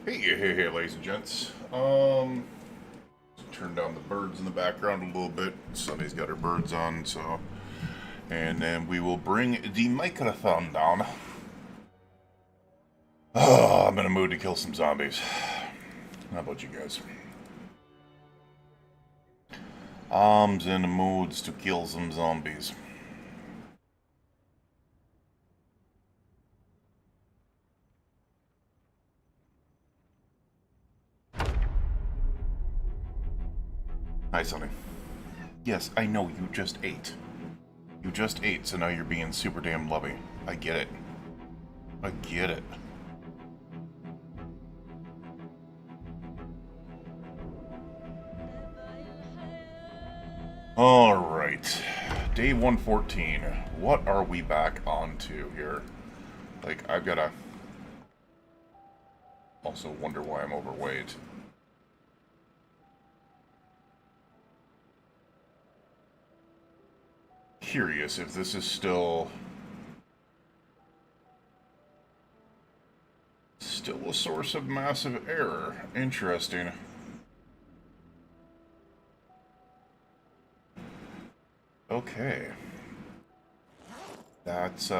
Hey, ladies and gents. Turn down the birds in the background a little bit. Sunny's got her birds on, so. And then we will bring the microphone down. Oh, I'm in a mood to kill some zombies. How about you guys? I'm in the moods to kill some zombies. Hi, Sonny. Yes, I know you just ate. You just ate, so now you're being super damn loving. I get it. I get it. Alright. Day 114. What are we back onto here? Like, I've gotta also wonder why I'm overweight. Curious if this is still a source of massive error. Interesting. Okay. That's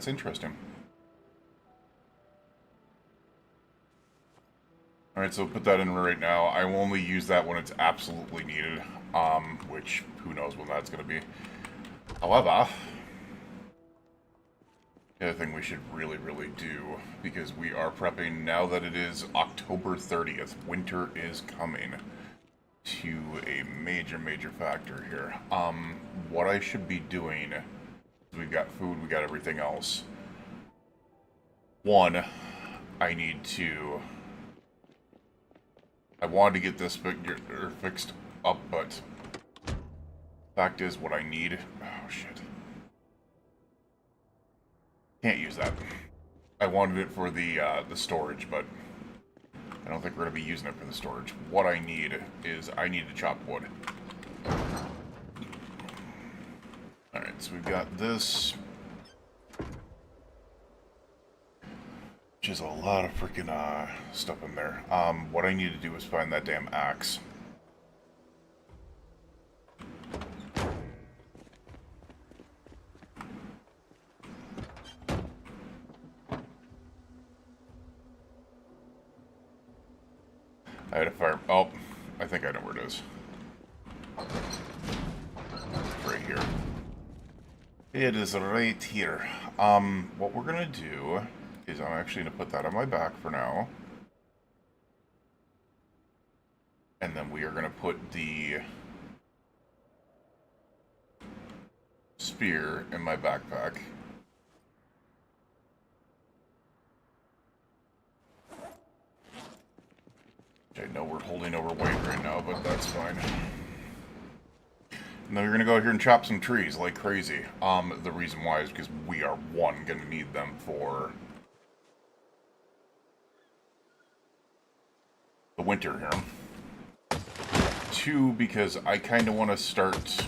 interesting. Alright, so put that in right now. I will only use that when it's absolutely needed. Which, who knows when that's going to be. However, the other thing we should really do, because we are prepping now that it is October 30th, winter is coming to a major factor here. What I should be doing, we've got food, we got everything else. One, I wanted to get this fixed up, but fact is what I need. Oh shit. Can't use that. I wanted it for the storage, but I don't think we're going to be using it for the storage. What I need is, I need to chop wood. Alright, so we've got this. Which is a lot of freaking stuff in there. What I need to do is find that damn axe. I had a fire. Oh, I think I know where it is. It's right here. It is right here. What we're gonna do is I'm actually gonna put that on my back for now. And then we are gonna put the spear in my backpack. I know we're holding overweight right now, but that's fine. And then we're going to go out here and chop some trees like crazy. The reason why is because we are, one, going to need them for the winter here. Two, because I kind of want to start...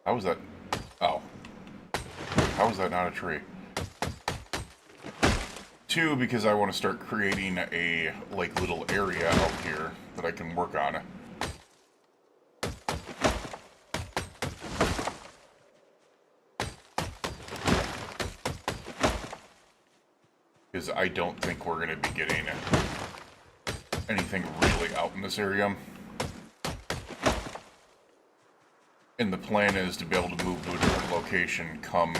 How was that? Oh. How is that not a tree? Two, because I want to start creating a, like, little area out here that I can work on. Because I don't think we're going to be getting anything really out in this area. And the plan is to be able to move to a different location come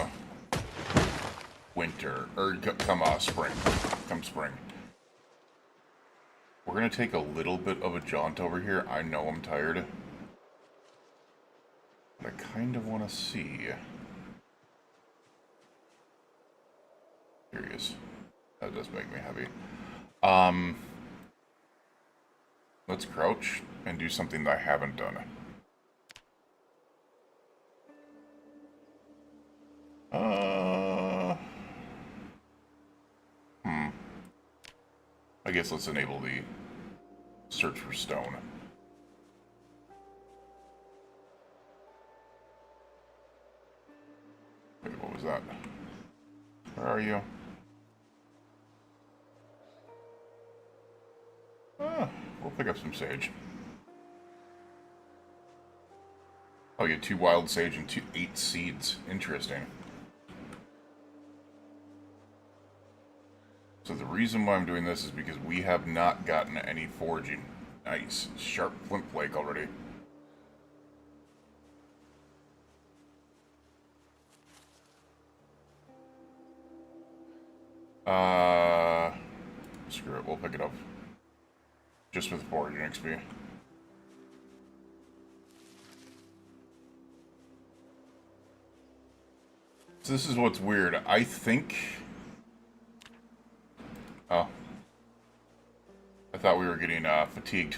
winter, or come spring. Come spring. We're going to take a little bit of a jaunt over here. I know I'm tired. But I kind of want to see. Here he is. That does make me happy. Let's crouch and do something that I haven't done. I guess let's enable the search for stone. Wait, what was that? Where are you? We'll pick up some sage. Oh, you get 2 wild sage and 8 seeds. Interesting. So the reason why I'm doing this is because we have not gotten any foraging. Nice. Sharp flint flake already. Screw it, we'll pick it up. Just with foraging XP. So this is what's weird. I think... Oh. I thought we were getting fatigued.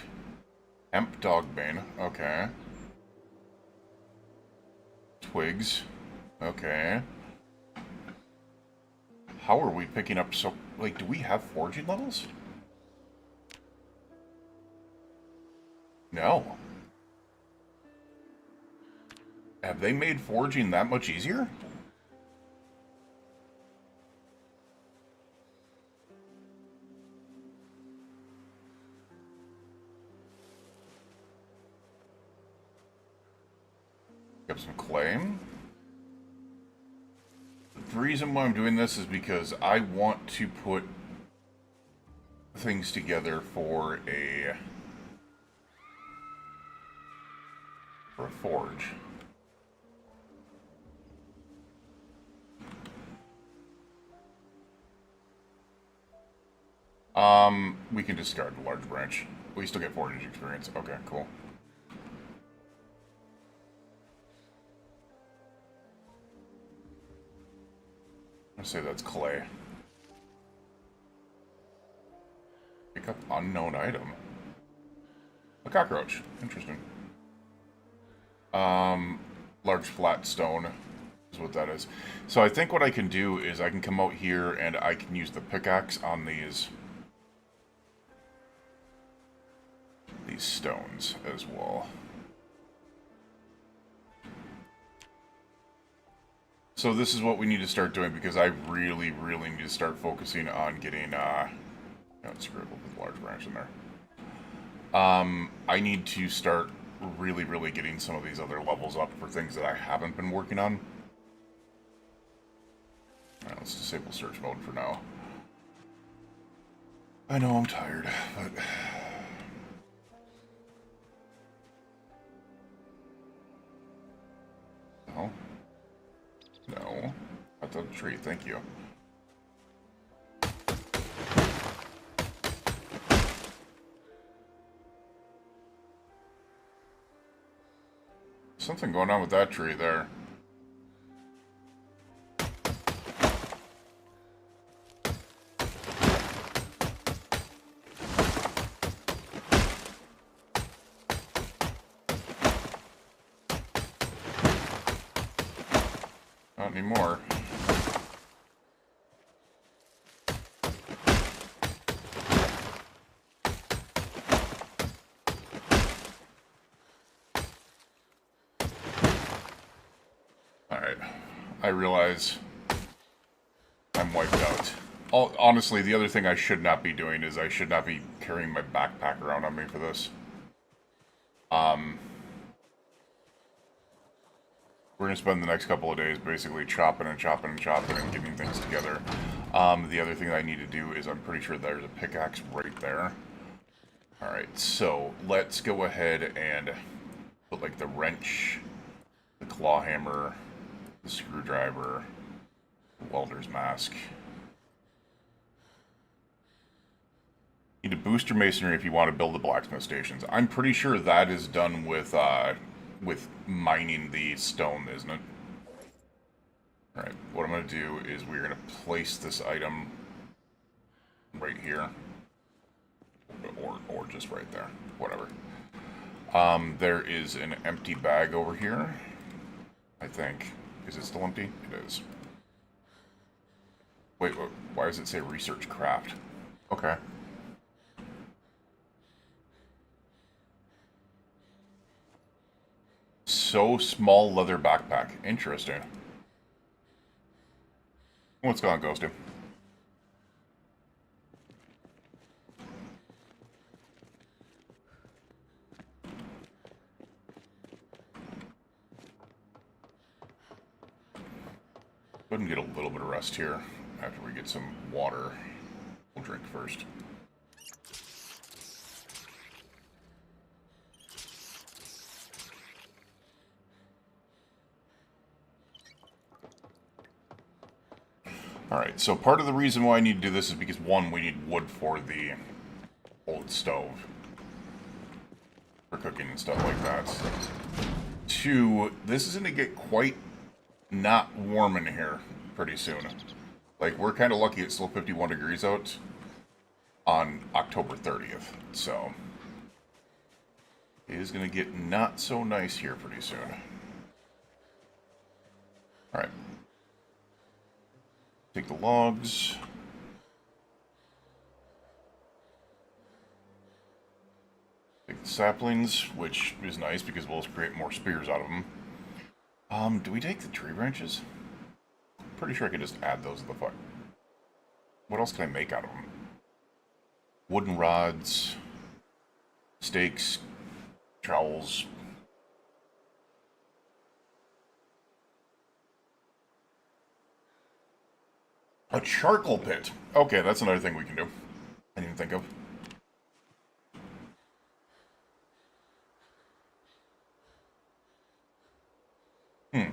Hemp dogbane. Okay. Twigs. Okay. How are we picking up so... Like, do we have foraging levels? No. Have they made foraging that much easier? some clay. The reason why I'm doing this is because I want to put things together for a forge. We can discard the large branch. We still get forage experience. Okay, cool. I'll say that's clay. Pick up unknown item. A cockroach. Interesting. Large flat stone is what that is. So I think what I can do is I can come out here and I can use the pickaxe on these stones as well. So this is what we need to start doing because I really, really need to start focusing on getting, screw it with the large branch in there. I need to start really, really getting some of these other levels up for things that I haven't been working on. Alright, let's disable search mode for now. I know I'm tired, but... No. No. Cut the tree, thank you. Something going on with that tree there. Not anymore. Alright, I realize I'm wiped out. Honestly, the other thing I should not be doing is I should not be carrying my backpack around on me for this. We're going to spend the next couple of days basically chopping and chopping and chopping and getting things together. The other thing that I need to do is I'm pretty sure there's a pickaxe right there. Alright, so let's go ahead and put like the wrench, the claw hammer, the screwdriver, the welder's mask. You need to boost your masonry if you want to build the blacksmith stations. I'm pretty sure that is done with mining the stone, isn't it? Alright, what I'm going to do is we're going to place this item right here. Or just right there. Whatever. There is an empty bag over here. I think. Is it still empty? It is. Wait, why does it say research craft? Okay. So small leather backpack. Interesting. What's going on, Ghosty? Go ahead and get a little bit of rest here after we get some water. We'll drink first. Alright, so part of the reason why I need to do this is because, one, we need wood for the old stove. For cooking and stuff like that. Two, this is going to get quite not warm in here pretty soon. Like, we're kind of lucky it's still 51 degrees out on October 30th, so it is going to get not so nice here pretty soon. Alright. Take the logs. Take the saplings, which is nice because we'll create more spears out of them. Do we take the tree branches? I'm pretty sure I can just add those to the fire. What else can I make out of them? Wooden rods, stakes, trowels. A charcoal pit. Okay, that's another thing we can do. I didn't think of. Hmm.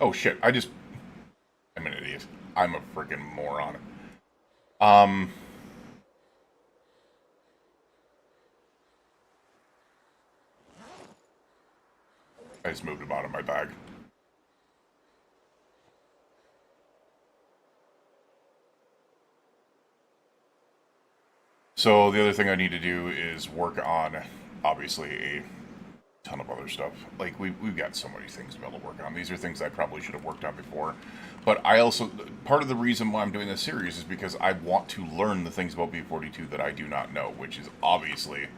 Oh shit, I'm an idiot. I'm a freaking moron. Um, I just moved them out of my bag. So the other thing I need to do is work on, obviously, a ton of other stuff. Like, we've got so many things to be able to work on. These are things I probably should have worked on before. But I also, part of the reason why I'm doing this series is because I want to learn the things about B42 that I do not know, which is obviously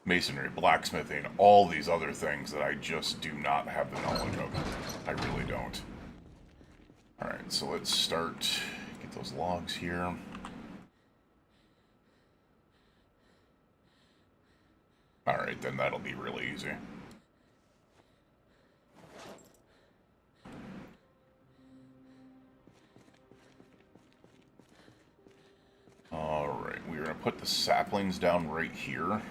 masonry, blacksmithing, all these other things that I just do not have the knowledge of. I really don't. Alright, so let's start, get those logs here. Alright, then that'll be really easy. Alright, we're going to put the saplings down right here.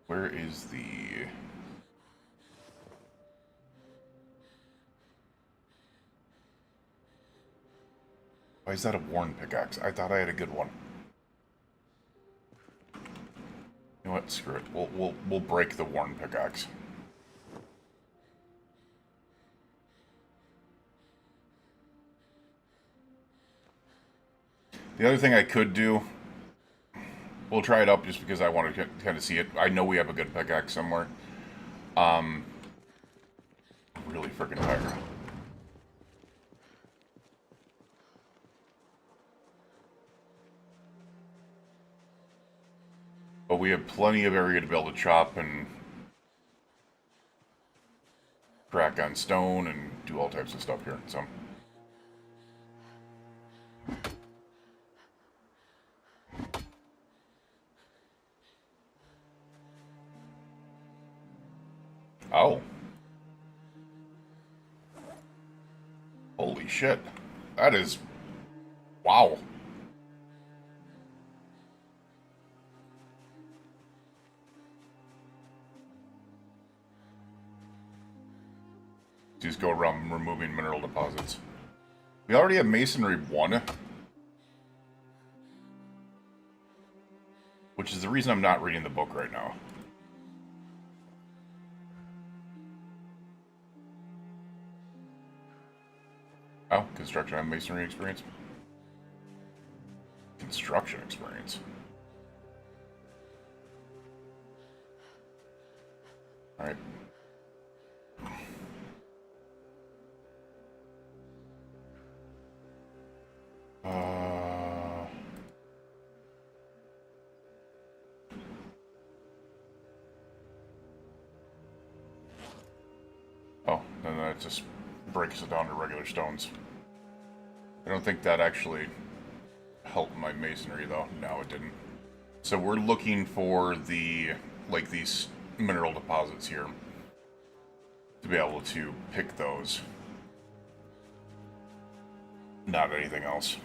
Where is the... Why is that a worn pickaxe? I thought I had a good one. You know what? Screw it. We'll break the worn pickaxe. The other thing I could do, we'll try it up just because I want to kind of see it. I know we have a good pickaxe somewhere. I'm really freaking tired. But we have plenty of area to be able to chop and crack on stone and do all types of stuff here. So. Oh. Holy shit. That is... Wow. Just go around removing mineral deposits. We already have masonry 1. Which is the reason I'm not reading the book right now. Oh, construction and masonry experience. Construction experience. Alright. Oh, then that just breaks it down to regular stones. I don't think that actually helped my masonry, though. No, it didn't. So we're looking for the, like, these mineral deposits here to be able to pick those. Not anything else.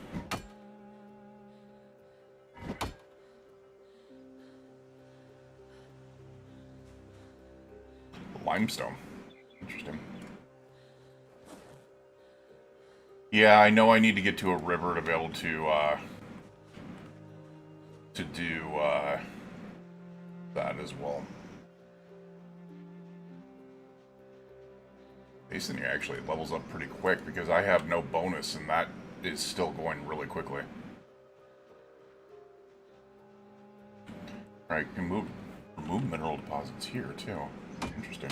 Limestone. Interesting. Yeah, I know I need to get to a river to be able to do that as well. Masonry actually levels up pretty quick because I have no bonus and that is still going really quickly. Alright, you can remove mineral deposits here too. Interesting.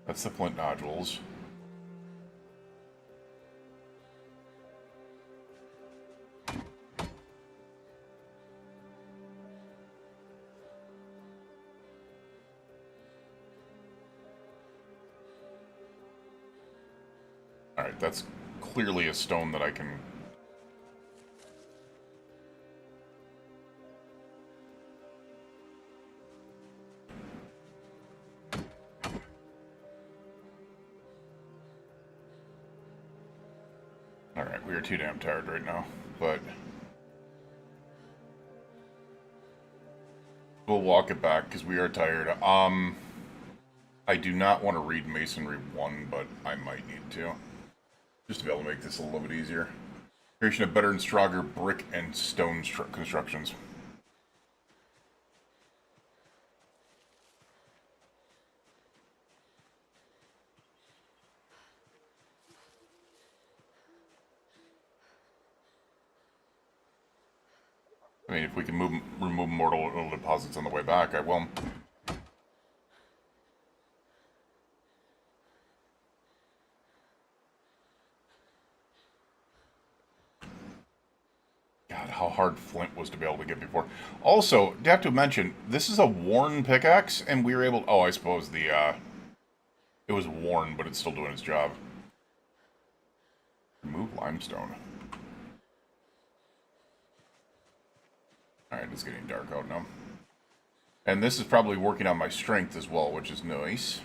That's the flint nodules. Alright, that's clearly a stone that I can... Alright, we are too damn tired right now, but... We'll walk it back, because we are tired. I do not want to read Masonry 1, but I might need to. Just to be able to make this a little bit easier. Creation of better and stronger brick and stone constructions. I mean, if we can remove mortal deposits on the way back, I will. God, how hard flint was to be able to get before. Also, I have to mention, this is a worn pickaxe, and we were able... Oh, I suppose the, it was worn, but it's still doing its job. Remove limestone. Alright, it's getting dark out now. And this is probably working on my strength as well, which is nice.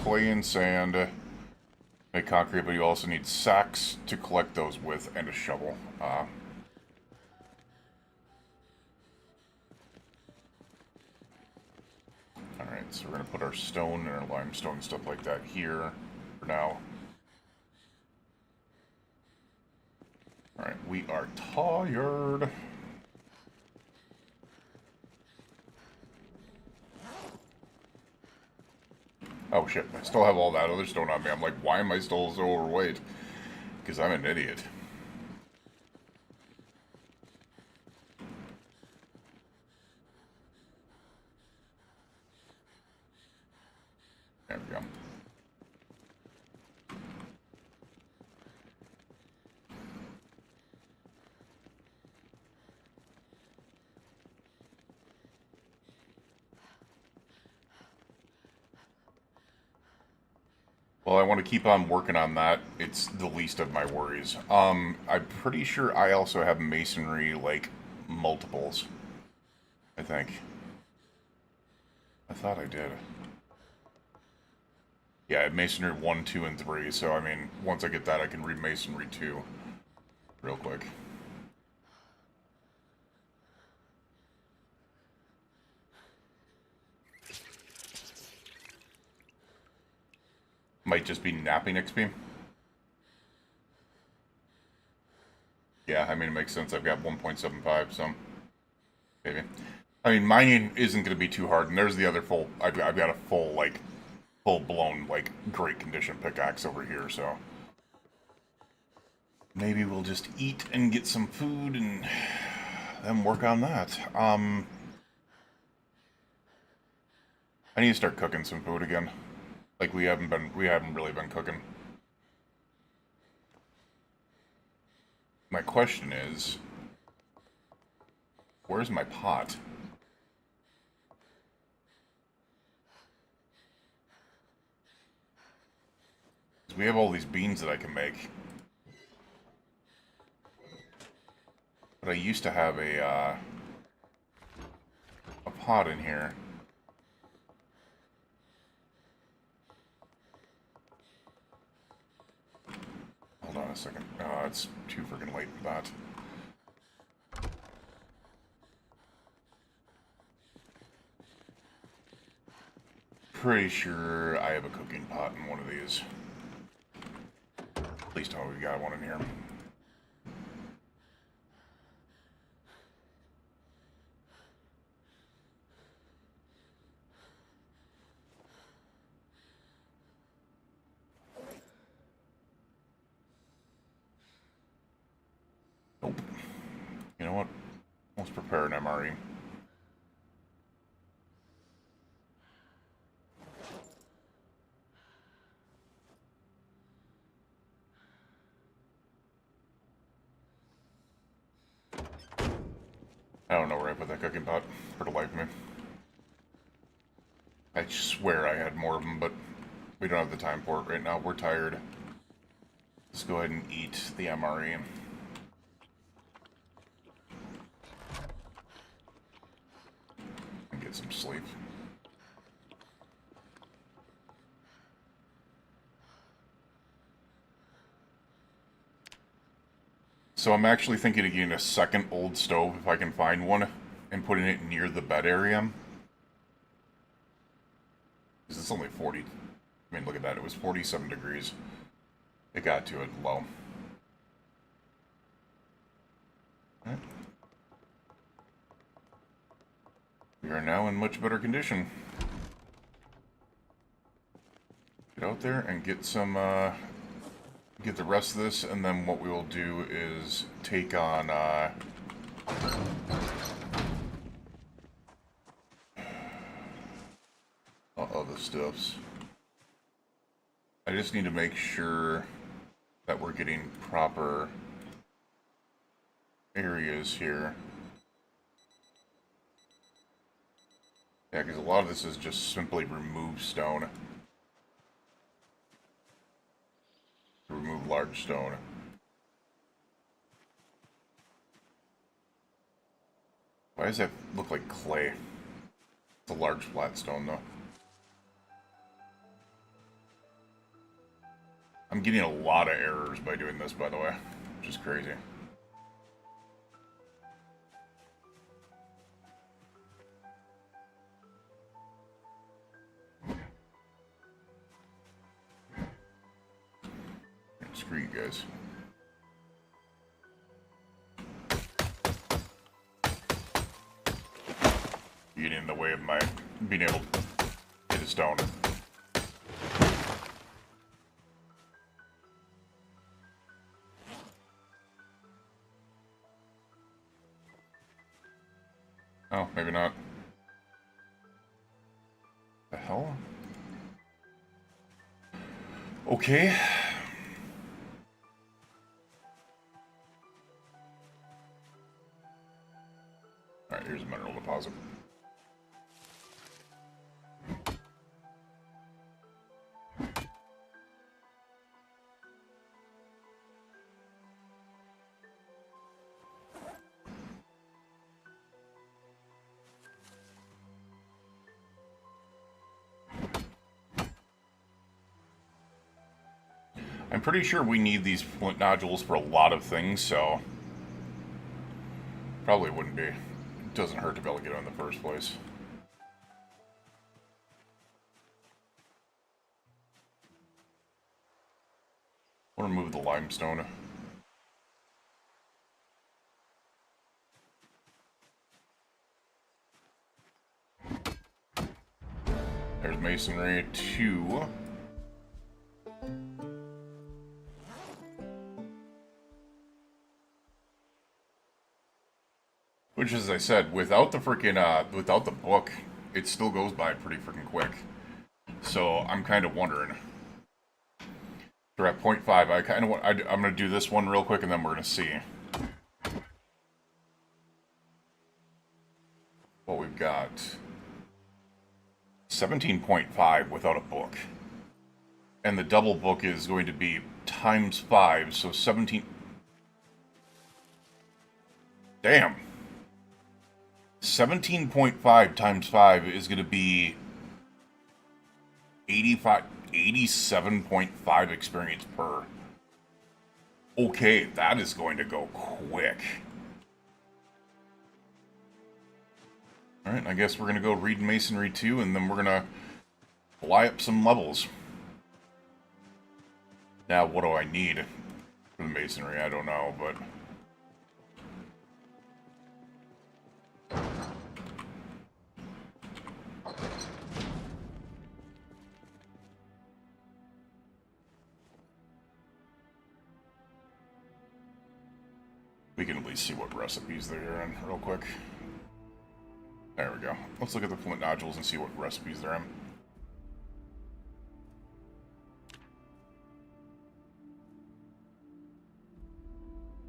Clay and sand. Make concrete, but you also need sacks to collect those with, and a shovel. Alright, so we're going to put our stone and our limestone stuff like that here for now. Alright, we are tired. Oh shit, I still have all that other stone on me. I'm like, why am I still so overweight? Because I'm an idiot. There we go. Well, I want to keep on working on that. It's the least of my worries. I'm pretty sure I also have masonry, like, multiples. I think. I thought I did. Yeah, I have masonry 1, 2, and 3, so, I mean, once I get that, I can read masonry 2 real quick. Might just be napping XP. Yeah, I mean, it makes sense. I've got 1.75, so maybe. I mean, mining isn't going to be too hard, and there's the other full... I've got a full, like, full-blown, like, great condition pickaxe over here, so... Maybe we'll just eat and get some food and then work on that. I need to start cooking some food again. Like, we haven't really been cooking. My question is, where's my pot? Because we have all these beans that I can make. But I used to have a pot in here. Hold on a second. It's too freaking late for that. Pretty sure I have a cooking pot in one of these. At least we've got one in here. Nope. You know what? Let's prepare an MRE. I don't know where I put that cooking pot, for the life of me. I swear I had more of them, but we don't have the time for it right now. We're tired. Let's go ahead and eat the MRE. And get some sleep. So I'm actually thinking of getting a second old stove if I can find one and putting it near the bed area. Because it's only 40. I mean, look at that. It was 47 degrees. It got to it low. Right. We are now in much better condition. Get out there and get some, get the rest of this, and then what we will do is take on, the stuffs. I just need to make sure that we're getting proper areas here. Yeah, because a lot of this is just simply remove stone. Remove large stone. Why does that look like clay? It's a large flat stone, though. I'm getting a lot of errors by doing this, by the way, which is crazy. Screw you guys. You get in the way of my being able to hit a stone. Oh, maybe not. The hell? Okay. Alright, here's a mineral deposit. I'm pretty sure we need these flint nodules for a lot of things, so probably wouldn't be. It doesn't hurt to be able to get it in the first place. I'll remove the limestone. There's masonry 2. Which, as I said, without the freaking, without the book, it still goes by pretty freaking quick. So, I'm kind of wondering. We're at 0.5. I kind of want, I'm going to do this one real quick, and then we're going to see what we've got. 17.5 without a book. And the double book is going to be times 5, so 17... Damn! 17.5 times 5 is going to be 87.5 experience per. Okay, that is going to go quick. Alright, I guess we're going to go read Masonry 2, and then we're going to fly up some levels. Now, what do I need for the Masonry? I don't know, but... we can at least see what recipes they're in real quick. There we go. Let's look at the flint nodules and see what recipes they're in.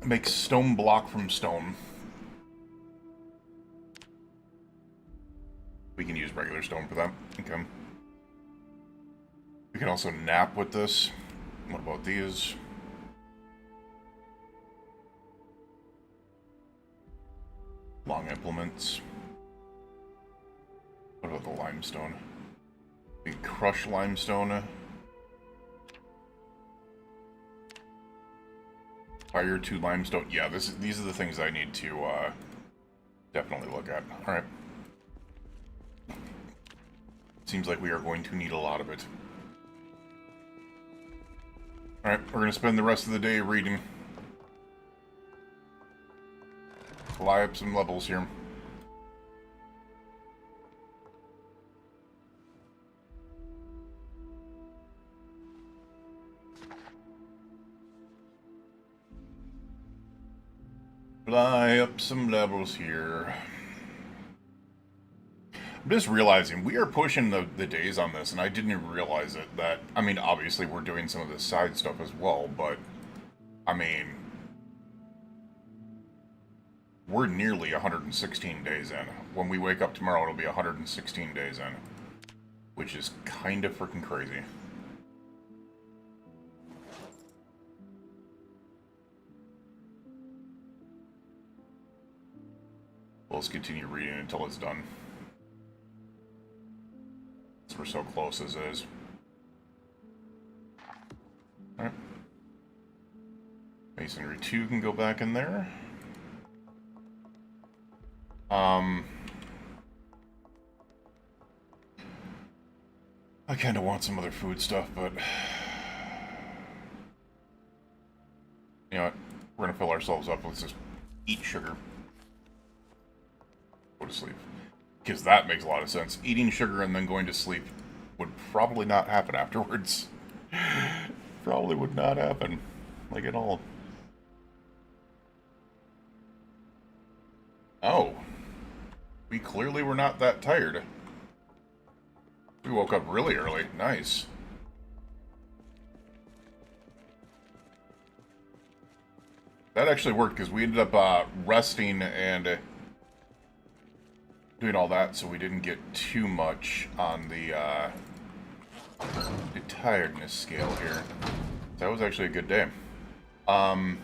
Make stone block from stone. We can use regular stone for that. Okay. We can also nap with this. What about these? Long implements. What about the limestone? We can crush limestone. Fire 2 limestone. Yeah, these are the things I need to definitely look at. Alright. Seems like we are going to need a lot of it. Alright, we're going to spend the rest of the day reading. Fly up some levels here. Fly up some levels here. I'm just realizing we are pushing the days on this, and I didn't even realize it. That, I mean, obviously we're doing some of the side stuff as well, but, I mean, we're nearly 116 days in. When we wake up tomorrow, it'll be 116 days in, which is kind of freaking crazy. Let's continue reading until it's done. We're so close as is. Alright. Masonry 2 can go back in there. I kind of want some other food stuff, but... You know what? We're going to fill ourselves up. Let's just eat sugar. Go to sleep. Because that makes a lot of sense. Eating sugar and then going to sleep would probably not happen afterwards. Probably would not happen. Like at all. Oh. We clearly were not that tired. We woke up really early. Nice. That actually worked because we ended up resting and doing all that, so we didn't get too much on the tiredness scale here. That was actually a good day. I'm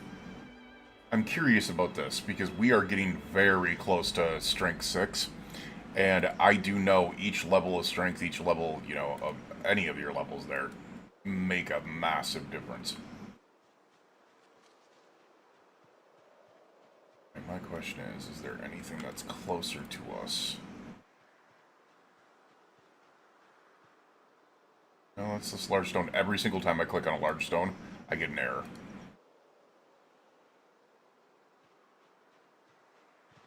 curious about this because we are getting very close to strength 6, and I do know each level of strength, each level, you know, of any of your levels there, make a massive difference. And my question is there anything that's closer to us? No, it's this large stone. Every single time I click on a large stone, I get an error.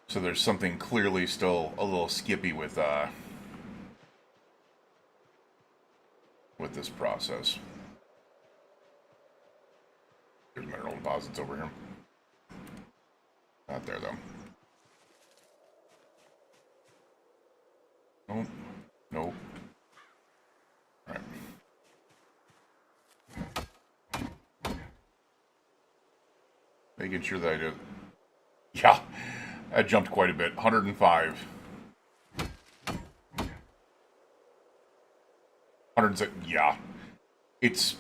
So there's something clearly still a little skippy with this process. There's mineral deposits over here. Not there, though. Nope. Nope. Alright. Making sure that I do... Yeah, that jumped quite a bit. 105. 106. Yeah. It's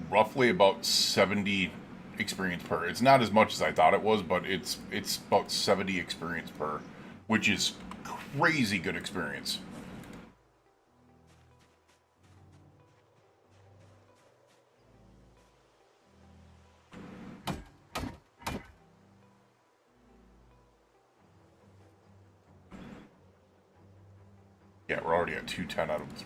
roughly about 70 experience per. It's not as much as I thought it was, but it's about 70 experience per, which is crazy good experience. Yeah, we're already at 210 out of this.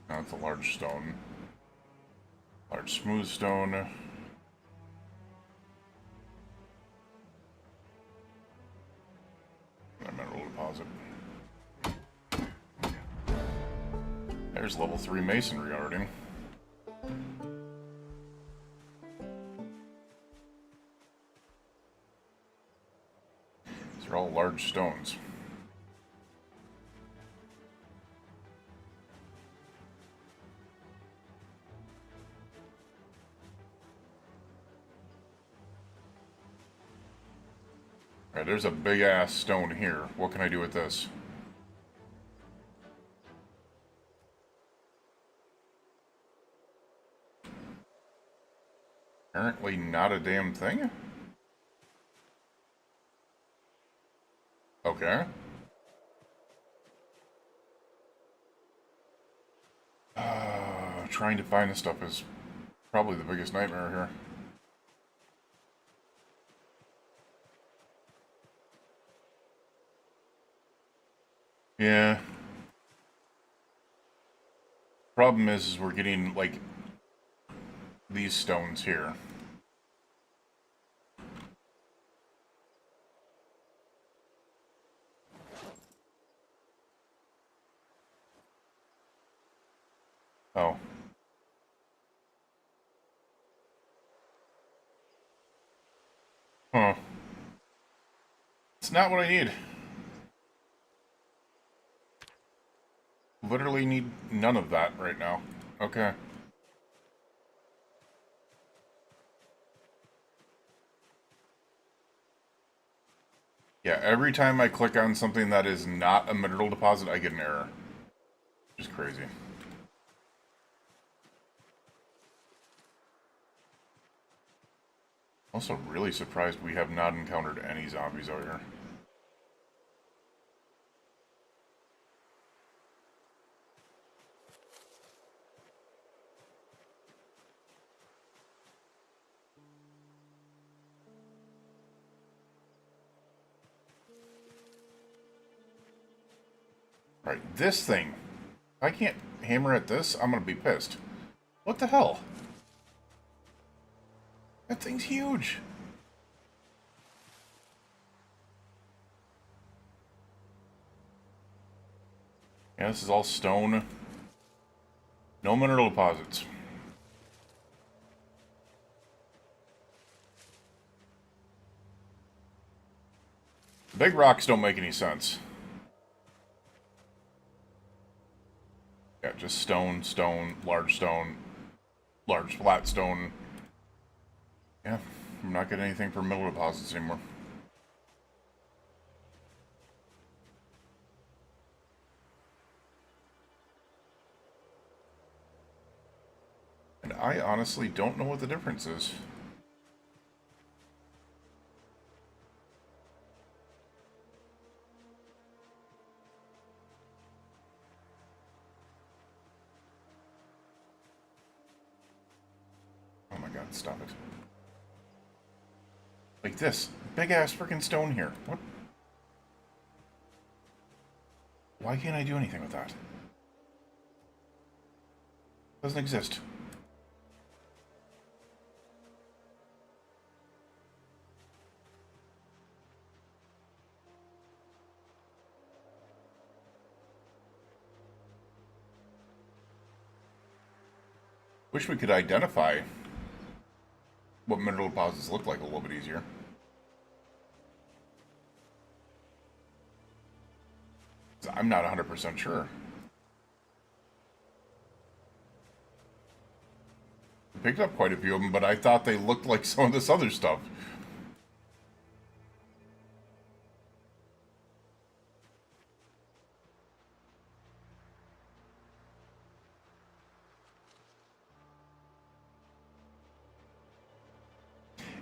Now it's a large stone. Large smooth stone. And a mineral deposit. There's level 3 masonry already. These are all large stones. there's a big-ass stone here. What can I do with this? Apparently not a damn thing? Okay. Trying to find this stuff is probably the biggest nightmare here. Yeah. Problem is we're getting, like, these stones here. Oh. Huh. It's not what I need. Literally need none of that right now. Okay. Yeah, every time I click on something that is not a mineral deposit, I get an error. Just crazy. Also really surprised we have not encountered any zombies out here. Right, this thing. If I can't hammer at this, I'm gonna be pissed. What the hell? That thing's huge. Yeah, this is all stone. No mineral deposits. Big rocks don't make any sense. Yeah, just stone, stone, large flat stone. Yeah, I'm not getting anything for mineral deposits anymore. And I honestly don't know what the difference is. Oh my god, stop it. Like this. Big ass freaking stone here. What? Why can't I do anything with that? Doesn't exist. Wish we could identify what mineral deposits look like a little bit easier. I'm not 100% sure. I picked up quite a few of them, but I thought they looked like some of this other stuff.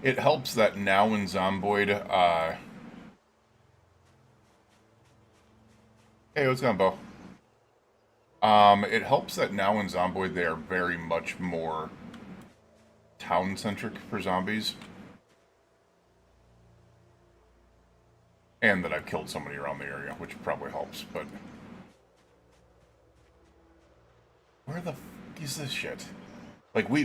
It helps that now in Zomboid, hey, what's going on, Bo? It helps that now in Zomboid they are very much more town-centric for zombies. And that I've killed somebody around the area, which probably helps, but... Where the f*** is this shit? Like, we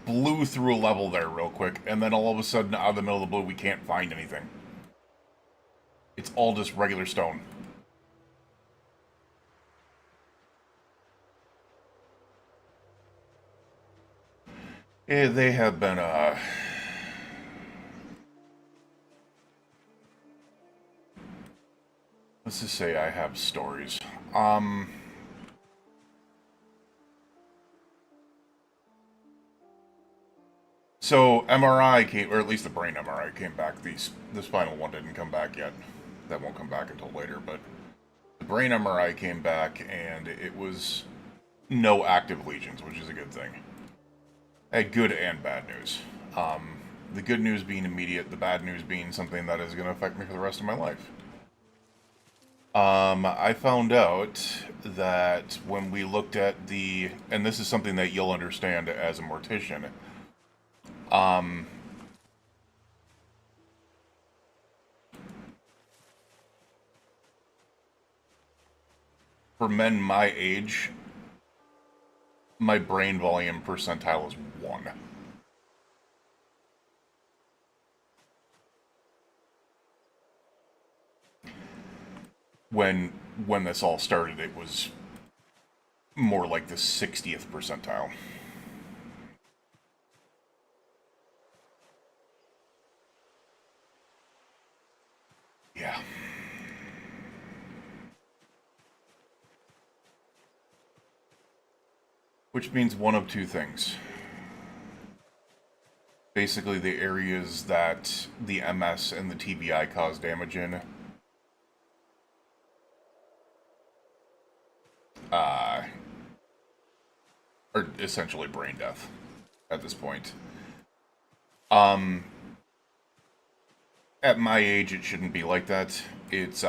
blew through a level there real quick, and then all of a sudden, out of the middle of the blue, we can't find anything. It's all just regular stone. Yeah, they have been, let's just say I have stories. So MRI came, or at least the brain MRI came back. The spinal one didn't come back yet. That won't come back until later. But the brain MRI came back, and it was no active lesions, which is a good thing. I had good and bad news. The good news being immediate, the bad news being something that is going to affect me for the rest of my life. I found out that when we looked at the, and this is something that you'll understand as a mortician, for men my age, my brain volume percentile is 1. When this all started, it was more like the 60th percentile. Yeah. Which means one of two things. Basically, the areas that the MS and the TBI cause damage in are essentially brain death at this point. At my age, it shouldn't be like that. It's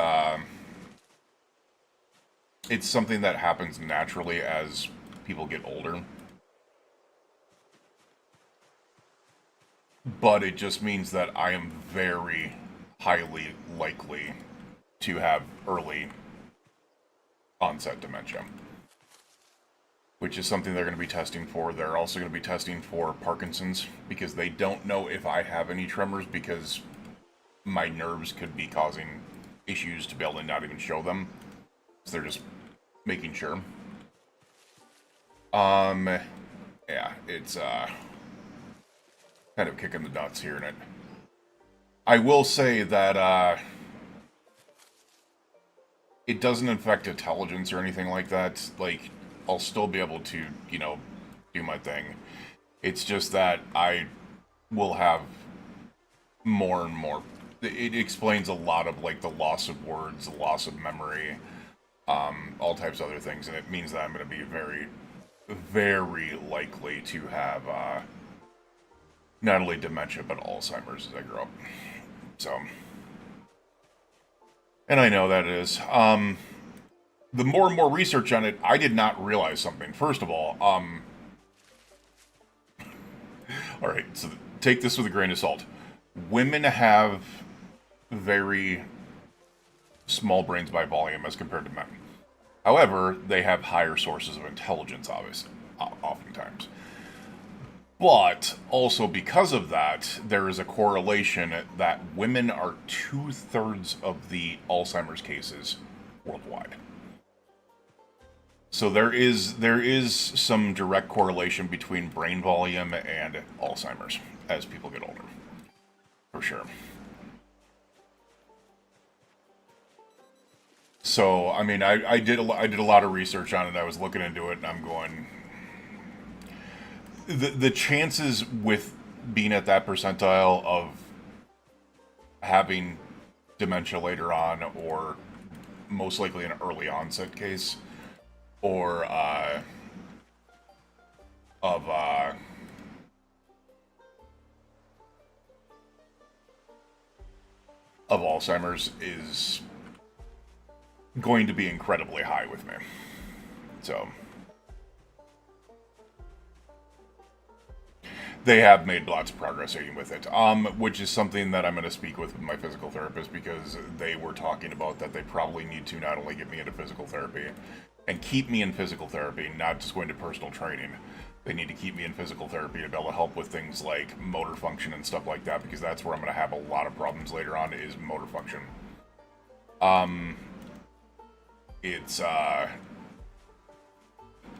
something that happens naturally as people get older. But it just means that I am very highly likely to have early onset dementia, which is something they're going to be testing for. They're also going to be testing for Parkinson's because they don't know if I have any tremors because my nerves could be causing issues to be able to not even show them. So they're just making sure. Yeah, it's kind of kicking the nuts here in it. I will say that it doesn't affect intelligence or anything like that. Like, I'll still be able to, do my thing. It's just that I will have more and more. It explains a lot of, like, the loss of words, the loss of memory, all types of other things, and it means that I'm going to be very, very likely to have not only dementia, but Alzheimer's as I grow up. So, and I know that it is. The more and more research on it, I did not realize something. First of all, alright, so take this with a grain of salt. Women have very small brains by volume as compared to men. However, they have higher sources of intelligence, obviously, oftentimes. But also because of that, there is a correlation that women are 2/3 of the Alzheimer's cases worldwide. So there is some direct correlation between brain volume and Alzheimer's as people get older, for sure. So I mean, I did a lot of research on it. I was looking into it, and I'm going. The chances with being at that percentile of having dementia later on, or most likely an early onset case, or of Alzheimer's is going to be incredibly high with me. So they have made lots of progress with it, which is something that I'm going to speak with my physical therapist, because they were talking about that they probably need to not only get me into physical therapy and keep me in physical therapy, not just going to personal training. They need to keep me in physical therapy to be able to help with things like motor function and stuff like that, because that's where I'm going to have a lot of problems later on, is motor function.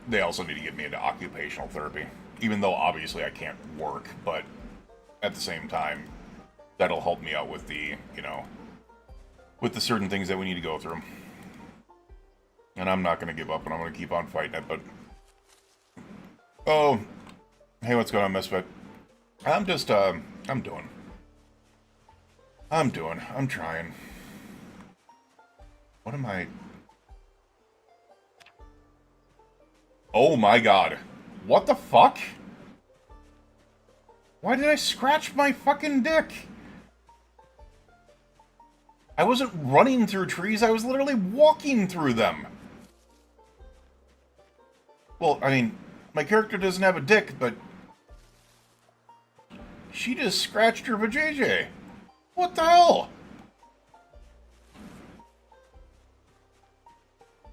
They also need to get me into occupational therapy, even though obviously I can't work, but at the same time, that'll help me out with the, with the certain things that we need to go through. And I'm not going to give up, and I'm going to keep on fighting it, but... Oh, hey, what's going on, Misfit? I'm just, I'm doing. I'm trying. What am I... Oh my god. What the fuck? Why did I scratch my fucking dick? I wasn't running through trees, I was literally walking through them. Well, I mean, my character doesn't have a dick, but... she just scratched her vajayjay. What the hell?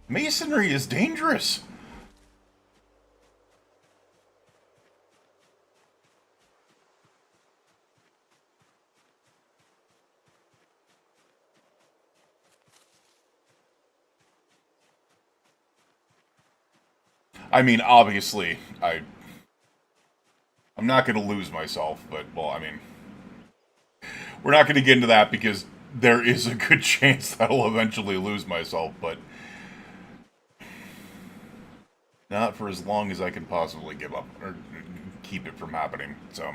Masonry is dangerous. I mean, obviously, I'm not going to lose myself, but, well, I mean, we're not going to get into that because there is a good chance that I'll eventually lose myself, but not for as long as I can possibly give up or keep it from happening, so...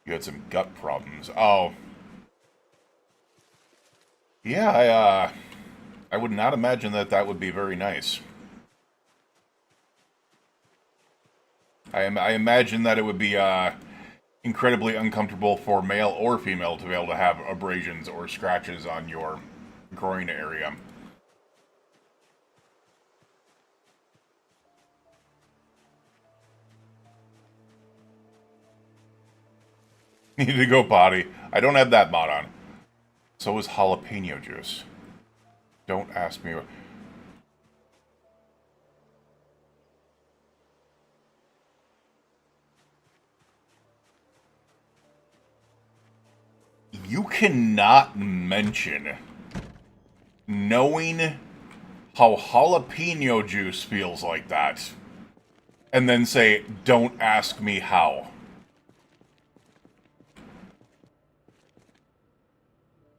You had some gut problems. Oh. Yeah, I would not imagine that that would be very nice. I imagine that it would be incredibly uncomfortable for male or female to be able to have abrasions or scratches on your groin area. Need to go potty. I don't have that mod on. So is jalapeno juice. Don't ask me. You cannot mention knowing how jalapeno juice feels like that and then say, don't ask me how.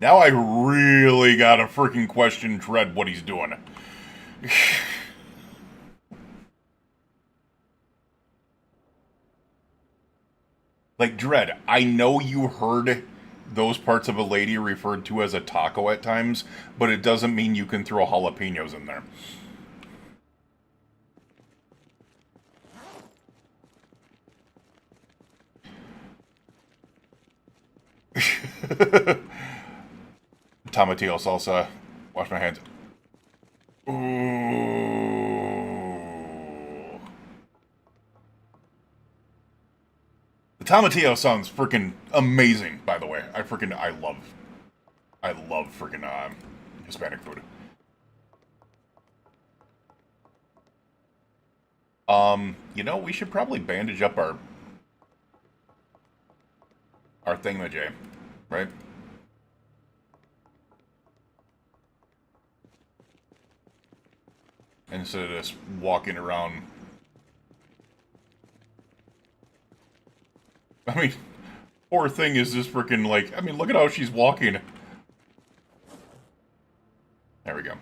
Now I really gotta freaking question Dread what he's doing. Like, Dread, I know you heard those parts of a lady referred to as a taco at times, but it doesn't mean you can throw jalapenos in there. Tomatillo salsa. Wash my hands. Ooh. The tomatillo sounds freaking amazing, by the way. I love freaking Hispanic food. You know, we should probably bandage up our thingamajay, right? Instead of just walking around. I mean, poor thing is just freaking like, I mean, look at how she's walking. There we go.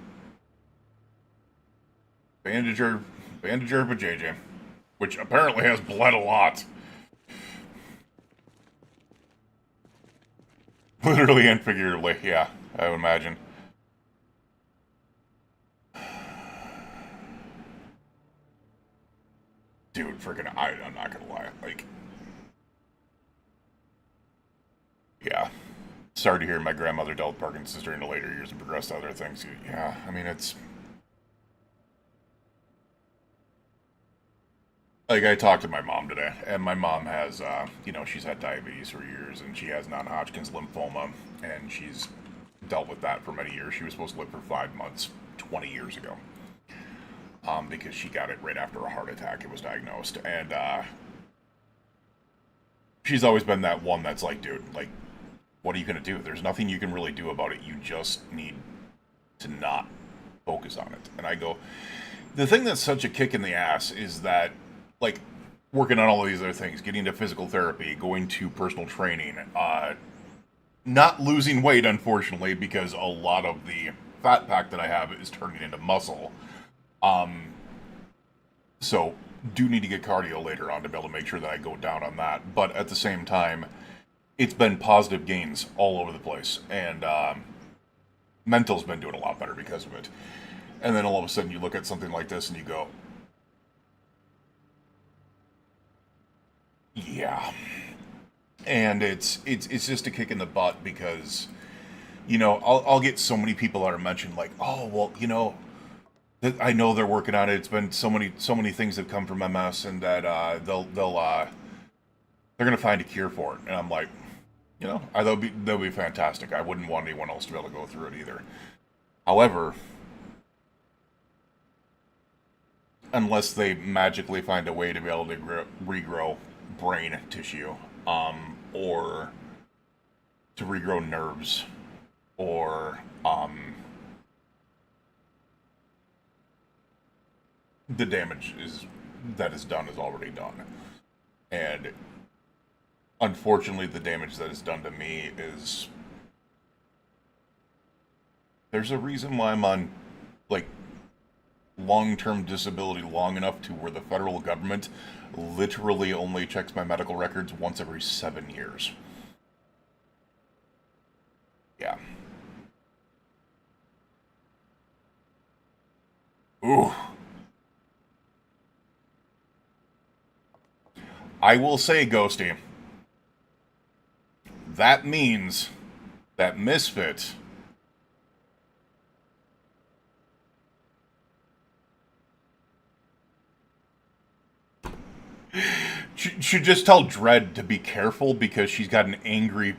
Bandage her vajayjay, which apparently has bled a lot. Literally and figuratively, yeah, I would imagine. Dude, freaking, I'm not gonna lie, like... Yeah. Sorry to hear my grandmother dealt with Parkinson's during the later years and progressed to other things. Yeah, I mean, it's... Like, I talked to my mom today, and my mom has, you know, she's had diabetes for years, and she has non-Hodgkin's lymphoma, and she's dealt with that for many years. She was supposed to live for 5 months 20 years ago, because she got it right after a heart attack. It was diagnosed, and she's always been that one that's like, dude, like, what are you going to do? There's nothing you can really do about it. You just need to not focus on it. And I go, the thing that's such a kick in the ass is that, like, working on all of these other things, getting into physical therapy, going to personal training, not losing weight, unfortunately, because a lot of the fat pack that I have is turning into muscle. So, do need to get cardio later on to be able to make sure that I go down on that. But at the same time, it's been positive gains all over the place. And mental's been doing a lot better because of it. And then all of a sudden you look at something like this and you go, yeah. And it's just a kick in the butt because, you know, I'll get so many people that are mentioned like, oh, well, you know, I know they're working on it. It's been so many things that come from MS, and that they're gonna find a cure for it. And I'm like, you know, that'll be fantastic. I wouldn't want anyone else to be able to go through it either. However, unless they magically find a way to be able to regrow brain tissue, or to regrow nerves, or the damage that is done is already done. And unfortunately, the damage that is done to me is, there's a reason why I'm on like long-term disability long enough to where the federal government literally only checks my medical records once every 7 years. Yeah. Ooh. I will say, Ghosty, that means that Misfit should just tell Dread to be careful because she's got an angry.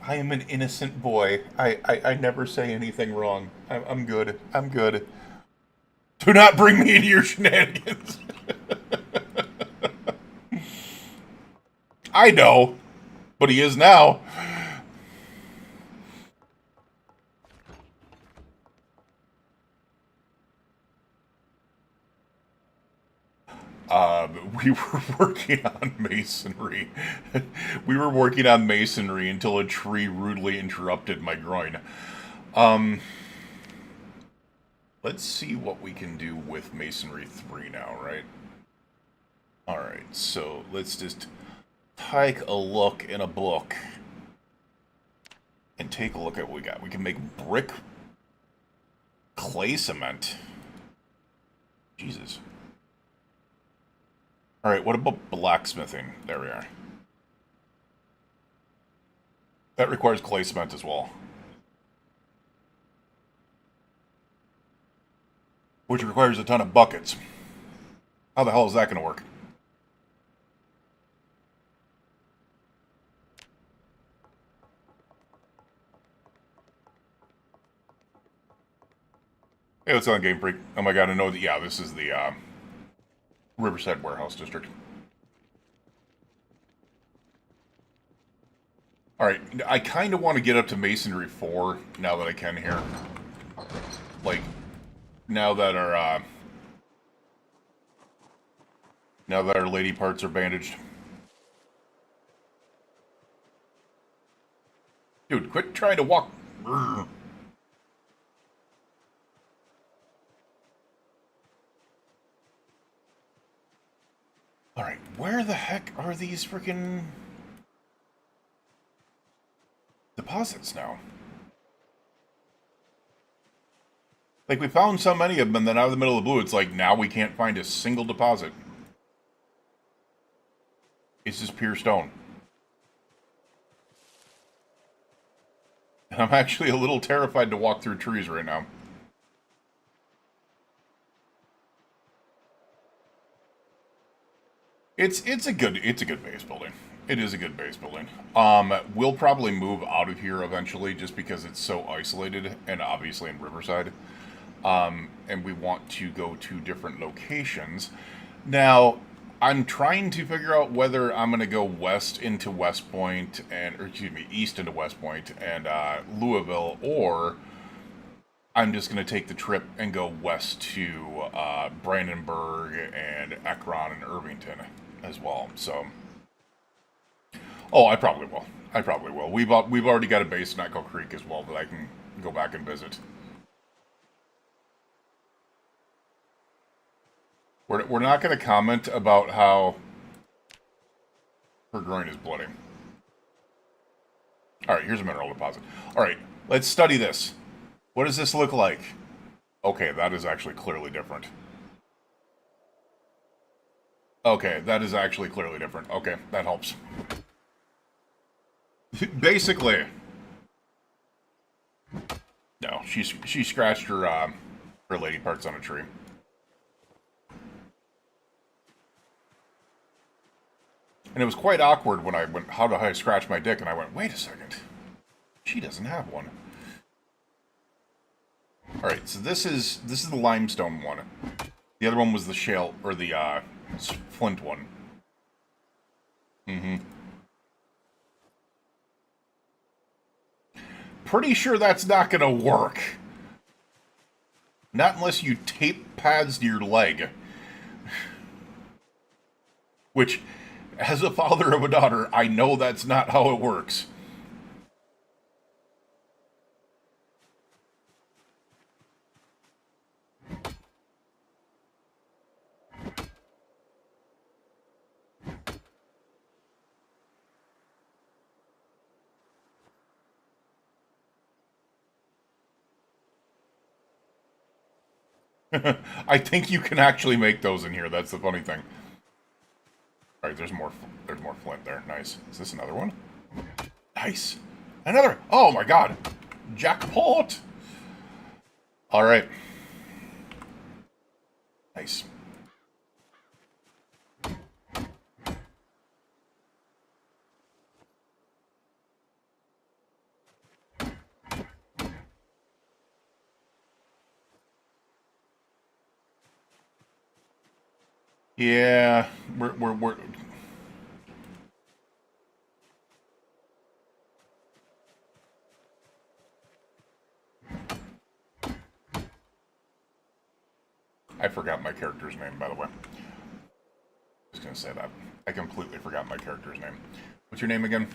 I am an innocent boy. I never say anything wrong. I'm good. I'm good. Do not bring me into your shenanigans. I know, but he is now. We were working on masonry. We were working on masonry until a tree rudely interrupted my groin. Let's see what we can do with masonry 3 now, right? Alright, so let's just take a look in a book and take a look at what we got. We can make brick clay cement. Jesus. Alright, what about blacksmithing? There we are. That requires clay cement as well. Which requires a ton of buckets. How the hell is that going to work? Hey, what's on, Game Freak? Oh my god, I know that, yeah, this is the, Riverside Warehouse District. Alright, I kind of want to get up to Masonry 4 now that I can here. Like, now that our lady parts are bandaged. Dude, quit trying to walk. Alright, where the heck are these freaking deposits now? Like, we found so many of them, and then out of the middle of the blue, it's like, now we can't find a single deposit. It's just pure stone. And I'm actually a little terrified to walk through trees right now. It's a good base building. It is a good base building. We'll probably move out of here eventually just because it's so isolated and obviously in Riverside. And we want to go to different locations. Now, I'm trying to figure out whether I'm going to go west into West Point or excuse me, east into West Point and Louisville, or I'm just going to take the trip and go west to Brandenburg and Akron and Irvington as well. So Oh, I probably will. I probably will. We've already got a base in Echo Creek as well that I can go back and visit. We're not going to comment about how her groin is blooding. All right, here's a mineral deposit. All right, let's study this. What does this look like? Okay, that is actually clearly different. Okay, that is actually clearly different. Okay, that helps. Basically, no, she scratched her lady parts on a tree. And it was quite awkward when I went, how do I scratch my dick? And I went, wait a second. She doesn't have one. Alright, so this is the limestone one. The other one was the shale, or the flint one. Mm-hmm. Pretty sure that's not gonna work. Not unless you tape pads to your leg. Which, as a father of a daughter, I know that's not how it works. I think you can actually make those in here. That's the funny thing. All right, there's more flint there. Nice. Is this another one? Nice. Another. Oh my god. Jackpot. All right. Nice. Yeah, we're I forgot my character's name, by the way. Just gonna say that. I completely forgot my character's name. What's your name again?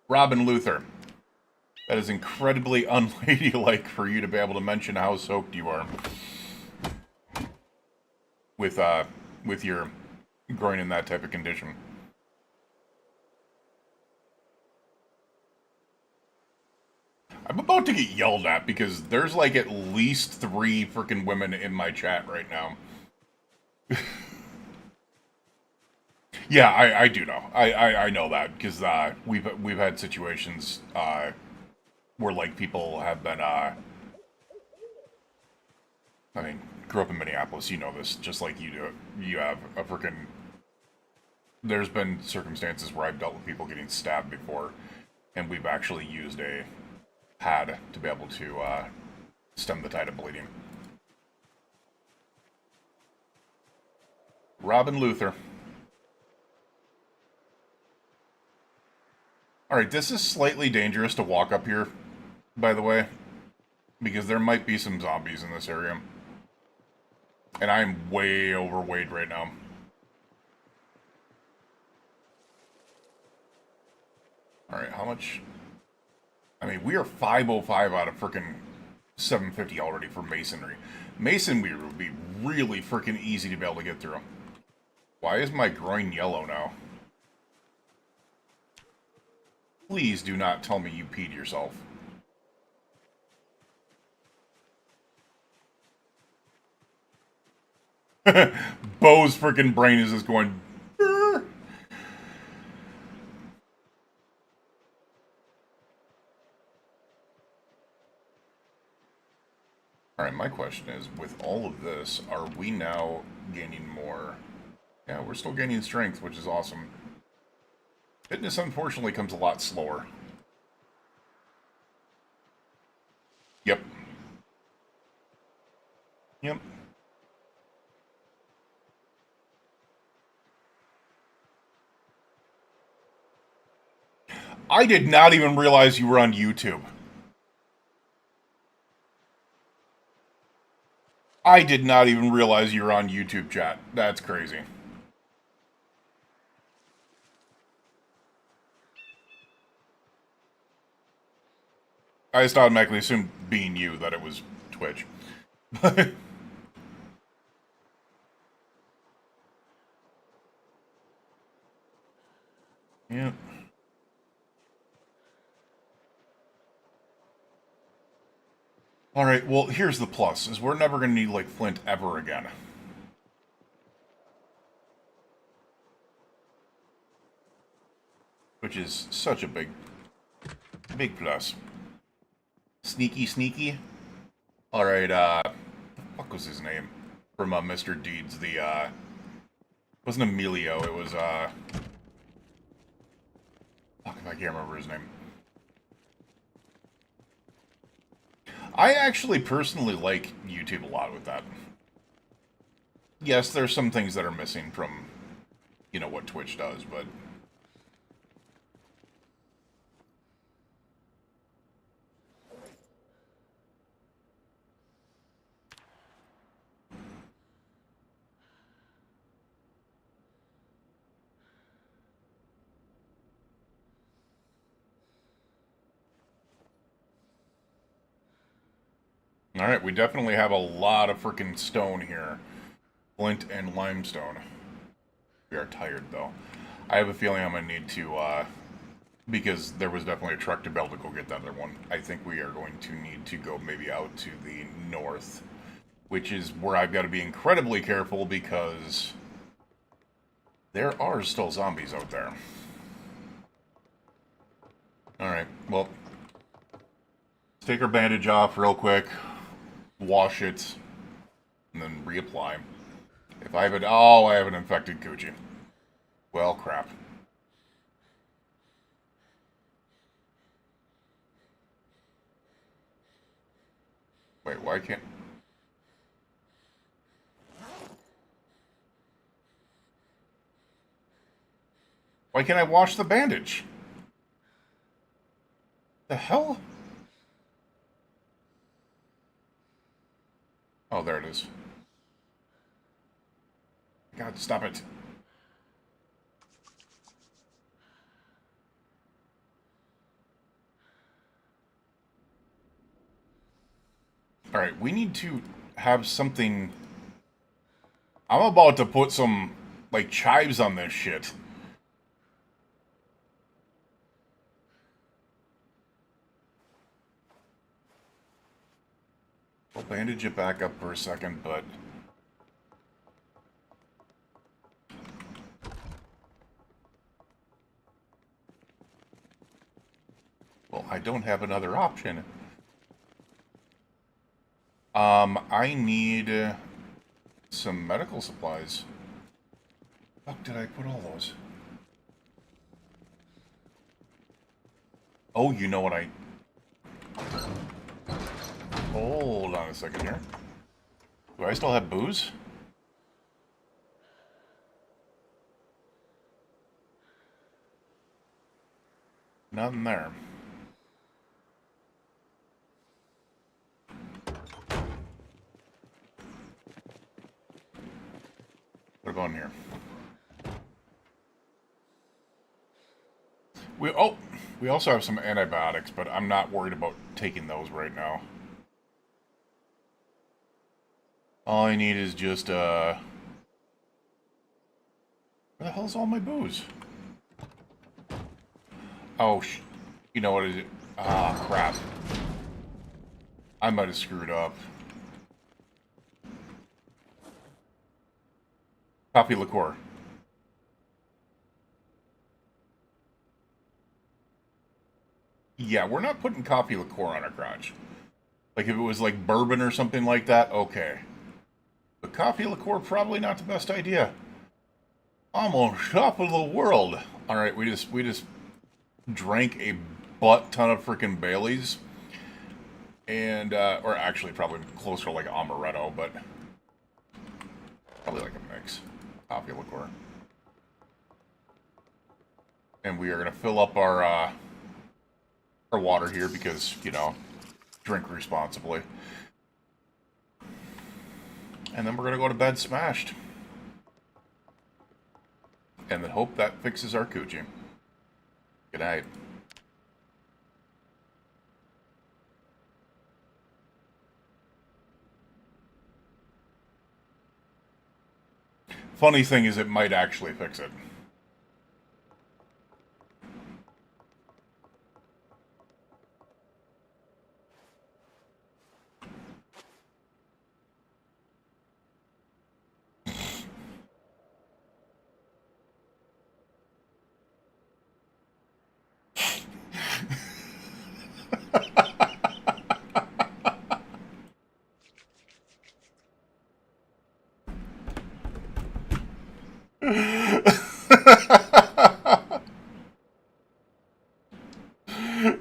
Robin Luther. That is incredibly unladylike for you to be able to mention how soaked you are. With your groin in that type of condition. I'm about to get yelled at because there's like at least 3 freaking women in my chat right now. Yeah, I do know. I know that because we've had situations where like people have been I mean, grew up in Minneapolis, you know this just like you do. You have a freaking there's been circumstances where I've dealt with people getting stabbed before, and we've actually used a pad to be able to stem the tide of bleeding. Robin Luther. Alright, this is slightly dangerous to walk up here, by the way, because there might be some zombies in this area. And I'm way overweight right now. Alright, how much? I mean, we are 505 out of frickin' 750 already for masonry. Masonry would be really frickin' easy to be able to get through. Why is my groin yellow now? Please do not tell me you peed yourself. Bo's freaking brain is just going. Brr. Alright, my question is, with all of this, are we now gaining more? Yeah, we're still gaining strength, which is awesome. Fitness, unfortunately, comes a lot slower. Yep. Yep. I did not even realize you were on YouTube. I did not even realize you were on YouTube, chat. That's crazy. I just automatically assumed, being you, that it was Twitch. Yeah. Alright, well, here's the plus, is we're never going to need, like, flint ever again. Which is such a big plus. Sneaky, sneaky. Alright, what the fuck was his name? From, Mr. Deeds, the, wasn't Emilio, it was, fuck if I can't remember his name. I actually personally like YouTube a lot with that. Yes, there's some things that are missing from, you know, what Twitch does, but... Alright, we definitely have a lot of freaking stone here. Flint and limestone. We are tired, though. I have a feeling I'm going to need to, because there was definitely a truck to be able to go get that other one. I think we are going to need to go maybe out to the north, which is where I've got to be incredibly careful because there are still zombies out there. Alright, well, let's take our bandage off real quick, wash it, and then reapply. If I have it, oh, I have an infected coochie. Well, crap. Wait, why can't... Why can't I wash the bandage? The hell? Oh, there it is. God, stop it. Alright, we need to have something... I'm about to put some, like, chives on this shit. I'll bandage it back up for a second, but... Well, I don't have another option. I need some medical supplies. Fuck, did I put all those? Oh, you know what I... Hold on a second here. Do I still have booze? Nothing there. What about in here? We also have some antibiotics, but I'm not worried about taking those right now. All I need is just, where the hell's all my booze? Oh, you know what is it? Ah, crap. I might have screwed up. Coffee liqueur. Yeah, we're not putting coffee liqueur on our crotch. Like, if it was, like, bourbon or something like that, okay. But coffee liqueur, probably not the best idea. I'm on top of the world. Alright, we just drank a butt ton of freaking Baileys. And, or actually probably closer to like amaretto, but probably like a mix. Coffee liqueur. And we are going to fill up our water here because, you know, drink responsibly. And then we're going to go to bed smashed. And then hope that fixes our coochie. Good night. Funny thing is, it might actually fix it.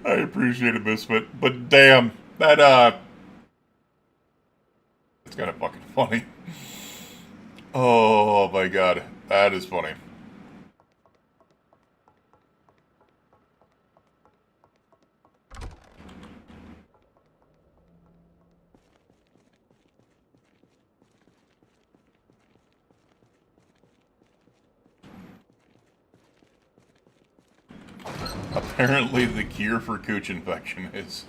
I appreciate it, Misfit, but damn, that, it's kind of fucking funny. Oh my god, that is funny. Apparently the cure for cooch infection is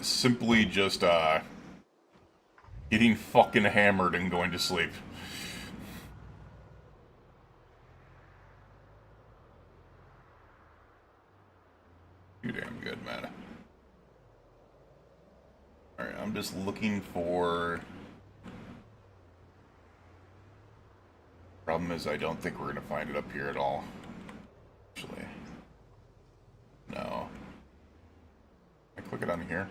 simply just getting fucking hammered and going to sleep. Too damn good, man. Alright, I'm just looking for... Problem is, I don't think we're gonna find it up here at all. Actually. No. Can I click it on here?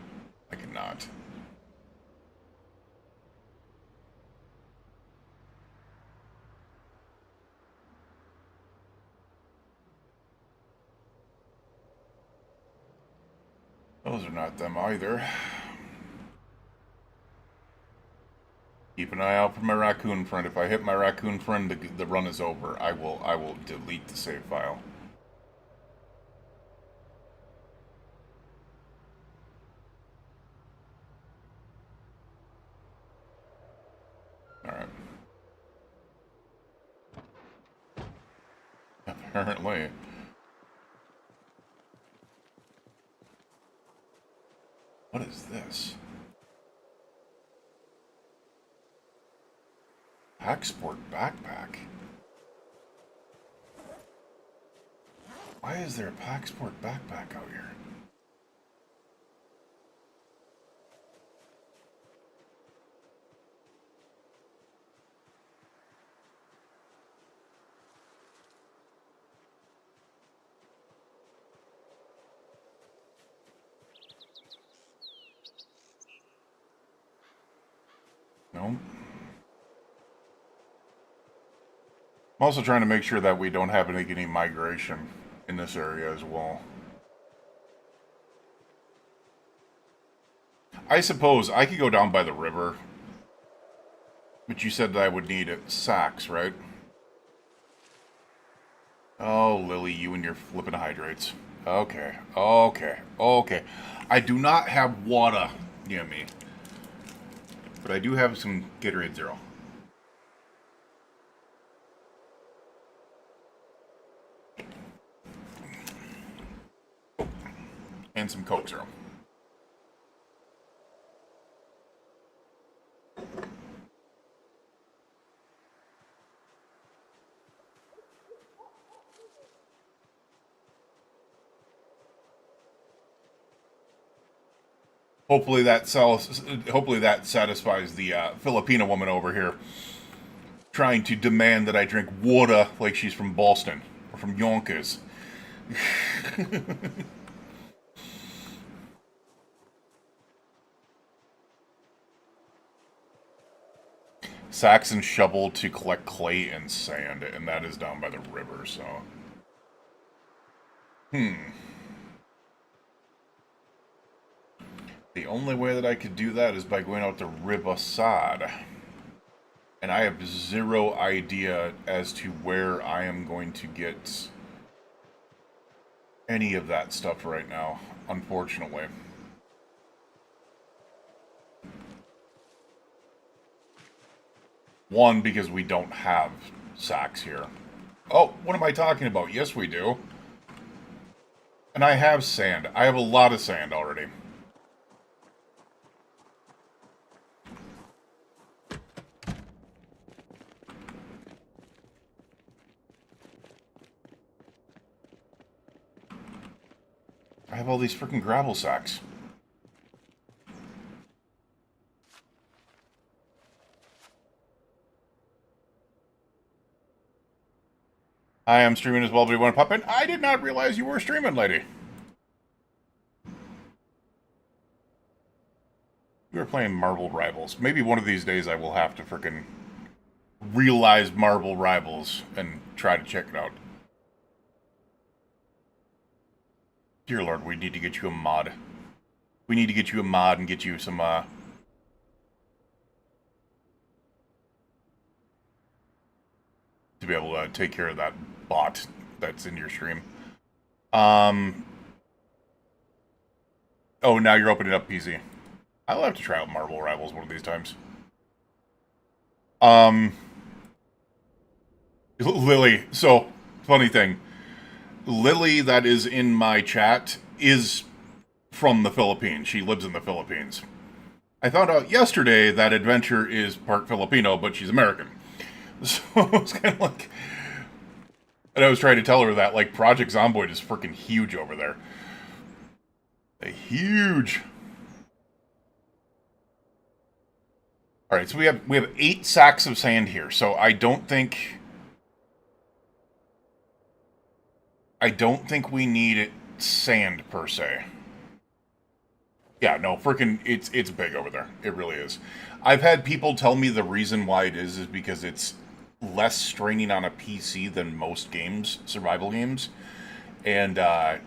I cannot. Those are not them either. Keep an eye out for my raccoon friend. If I hit my raccoon friend, the run is over. I will delete the save file. Alright. Apparently. What is this? Packsport backpack? Why is there a Packsport backpack out here? No. I'm also trying to make sure that we don't have any migration in this area as well. I suppose I could go down by the river. But you said that I would need sacks, right? Oh, Lily, you and your flippin' hydrates. Okay, okay, okay. I do not have water near me. But I do have some Gatorade Zero. And some Coke Zero. Hopefully that satisfies the Filipino woman over here, trying to demand that I drink water like she's from Boston or from Yonkers. Sacks and shovel to collect clay and sand, and that is down by the river, so... The only way that I could do that is by going out the riverside. And I have zero idea as to where I am going to get any of that stuff right now, unfortunately. One, because we don't have sacks here. Oh, what am I talking about? Yes, we do. And I have sand. I have a lot of sand already. have all these freaking gravel sacks? I am streaming as well, but you want to pop in? I did not realize you were streaming, lady. We were playing Marvel Rivals. Maybe one of these days I will have to freaking realize Marvel Rivals and try to check it out. Dear Lord, we need to get you a mod. We need to get you a mod and get you some, to be able to take care of that bot that's in your stream. Oh, now you're opening up PC. I'll have to try out Marvel Rivals one of these times. Lily, so, funny thing. Lily, that is in my chat, is from the Philippines. She lives in the Philippines. I found out yesterday that Adventure is part Filipino, but she's American. So it was kind of like... And I was trying to tell her that, like, Project Zomboid is freaking huge over there. Huge. Alright, so we have 8 sacks of sand here, so I don't think we need sand, per se. Yeah, no, freaking, it's big over there. It really is. I've had people tell me the reason why it is because it's less straining on a PC than most games, survival games. And, the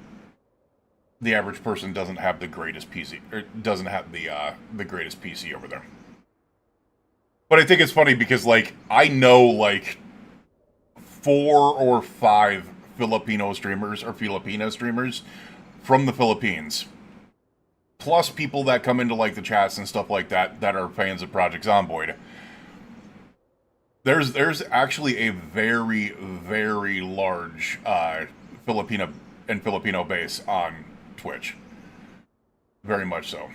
average person doesn't have the greatest PC, or doesn't have the greatest PC over there. But I think it's funny because, like, I know, like, 4 or 5 Filipino streamers or Filipino streamers from the Philippines. Plus people that come into, like, the chats and stuff like that that are fans of Project Zomboid. There's actually a very, very large Filipino base on Twitch. Very much so.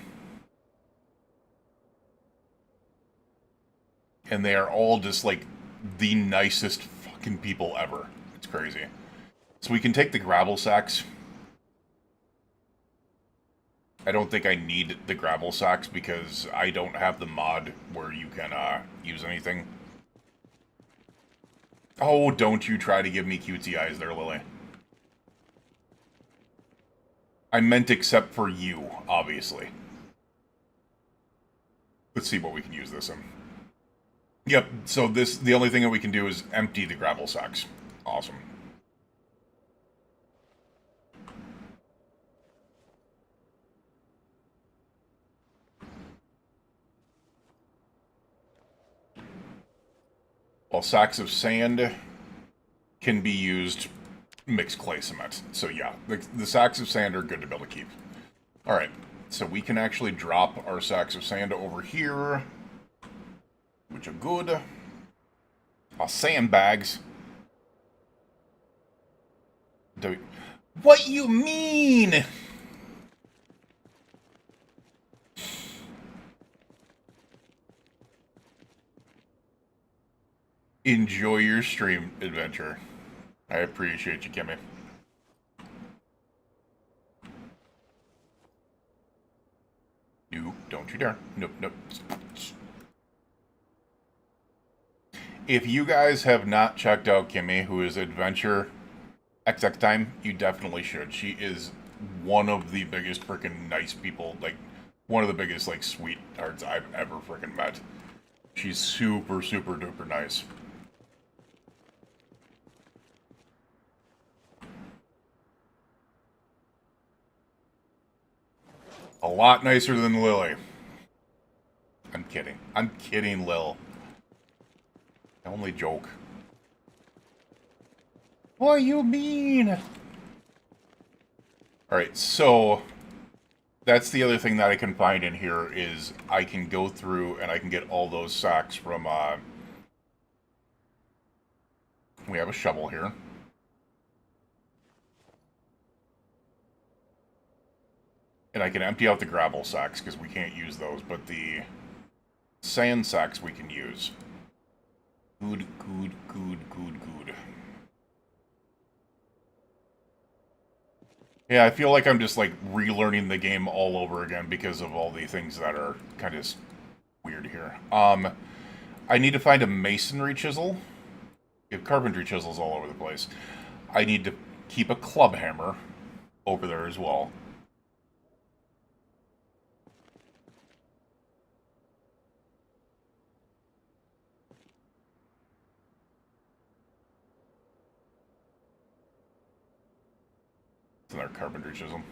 And they are all just, like, the nicest fucking people ever. It's crazy. So we can take the gravel sacks. I don't think I need the gravel sacks because I don't have the mod where you can use anything. Oh, don't you try to give me cutesy eyes there, Lily. I meant except for you, obviously. Let's see what we can use this in. Yep, so the only thing that we can do is empty the gravel sacks. Awesome. While sacks of sand can be used mixed clay cement. So yeah, the sacks of sand are good to be able to keep. Alright, so we can actually drop our sacks of sand over here, which are good. Our sandbags. What you mean? Enjoy your stream, Adventure. I appreciate you, Kimmy. No, don't you dare. Nope, nope. If you guys have not checked out Kimmy, who is Adventure XX Time, you definitely should. She is one of the biggest freaking nice people, like, one of the biggest, like, sweethearts I've ever freaking met. She's super, super duper nice. A lot nicer than Lily. I'm kidding. I'm kidding, Lil. I only joke. What you mean? Alright, so that's the other thing that I can find in here is I can go through and I can get all those sacks from, we have a shovel here. And I can empty out the gravel sacks because we can't use those, but the sand sacks we can use. Good, good, good, good, good. Yeah, I feel like I'm just like relearning the game all over again because of all the things that are kind of weird here. I need to find a masonry chisel. We have carpentry chisels all over the place. I need to keep a club hammer over there as well. It's another carpentry chisel.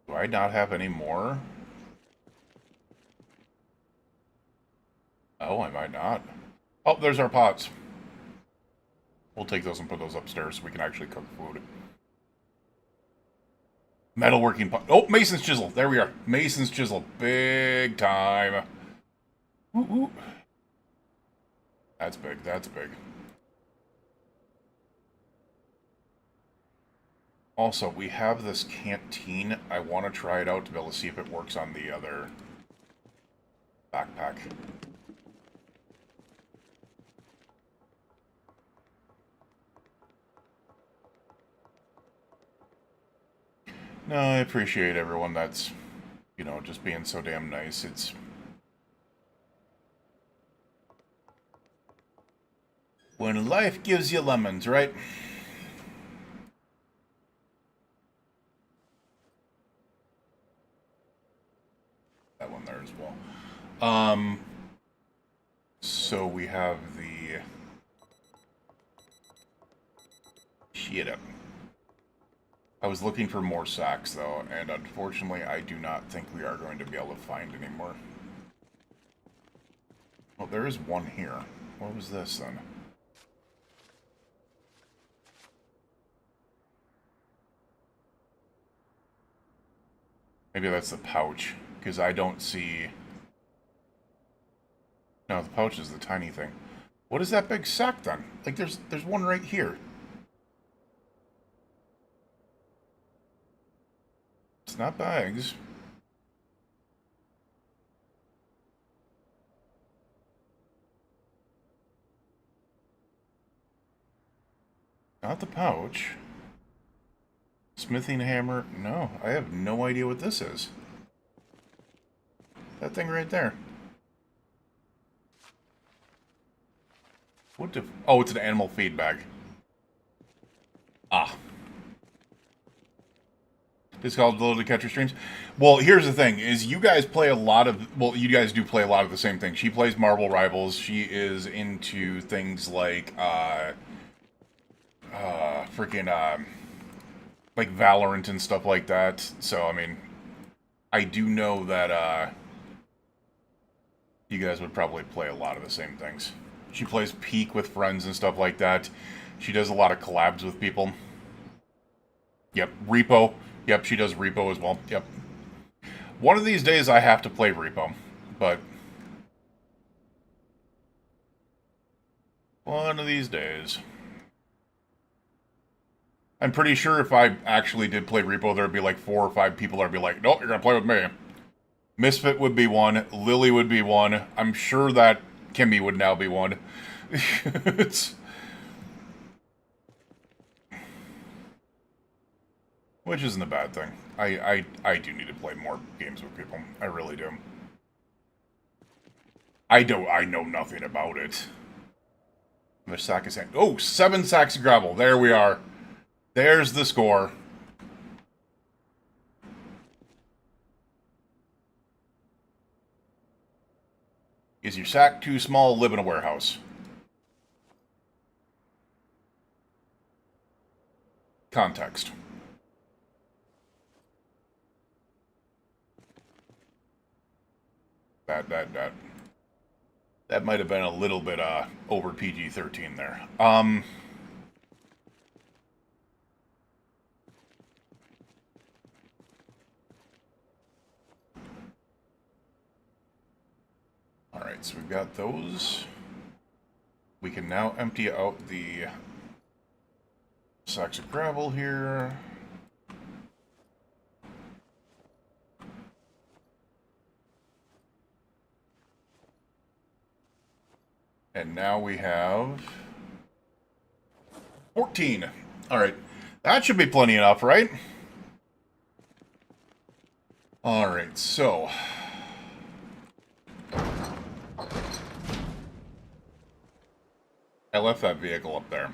Do I not have any more? Oh, I might not. Oh, there's our pots. We'll take those and put those upstairs so we can actually cook food. Metalworking pot. Oh, Mason's chisel. There we are. Mason's chisel. Big time. Ooh, ooh. That's big. That's big. Also, we have this canteen. I want to try it out to be able to see if it works on the other backpack. No, I appreciate everyone that's, you know, just being so damn nice. It's... when life gives you lemons, right? That one there as well. So we have the... shit up. I was looking for more sacks, though, and unfortunately, I do not think we are going to be able to find any more. Well, there is one here. What was this, then? Maybe that's the pouch, because I don't see... No, the pouch is the tiny thing. What is that big sack, then? Like, there's one right here. It's not bags. Not the pouch. Smithing hammer. No, I have no idea what this is. That thing right there. What the... oh, it's an animal feed bag. Ah. It's called Little to Catcher Streams. Well, here's the thing: is you guys play a lot of... well, you guys do play a lot of the same thing. She plays Marvel Rivals. She is into things like freaking like Valorant and stuff like that. So I mean, I do know that you guys would probably play a lot of the same things. She plays Peak with friends and stuff like that. She does a lot of collabs with people. Yep, Repo. Yep, she does Repo as well. Yep. One of these days I have to play Repo, but one of these days. I'm pretty sure if I actually did play Repo, there'd be like 4 or 5 people that'd be like, nope, you're gonna play with me. Misfit would be one. Lily would be one. I'm sure that Kimmy would now be one. It's... which isn't a bad thing. I do need to play more games with people. I really do. I know nothing about it. The sack is... oh, 7 sacks of gravel. There we are. There's the score. Is your sack too small? Live in a warehouse. Context. That might have been a little bit over PG-13 there. Alright, so we've got those. We can now empty out the sacks of gravel here. And now we have 14. All right. That should be plenty enough, right? All right, so I left that vehicle up there.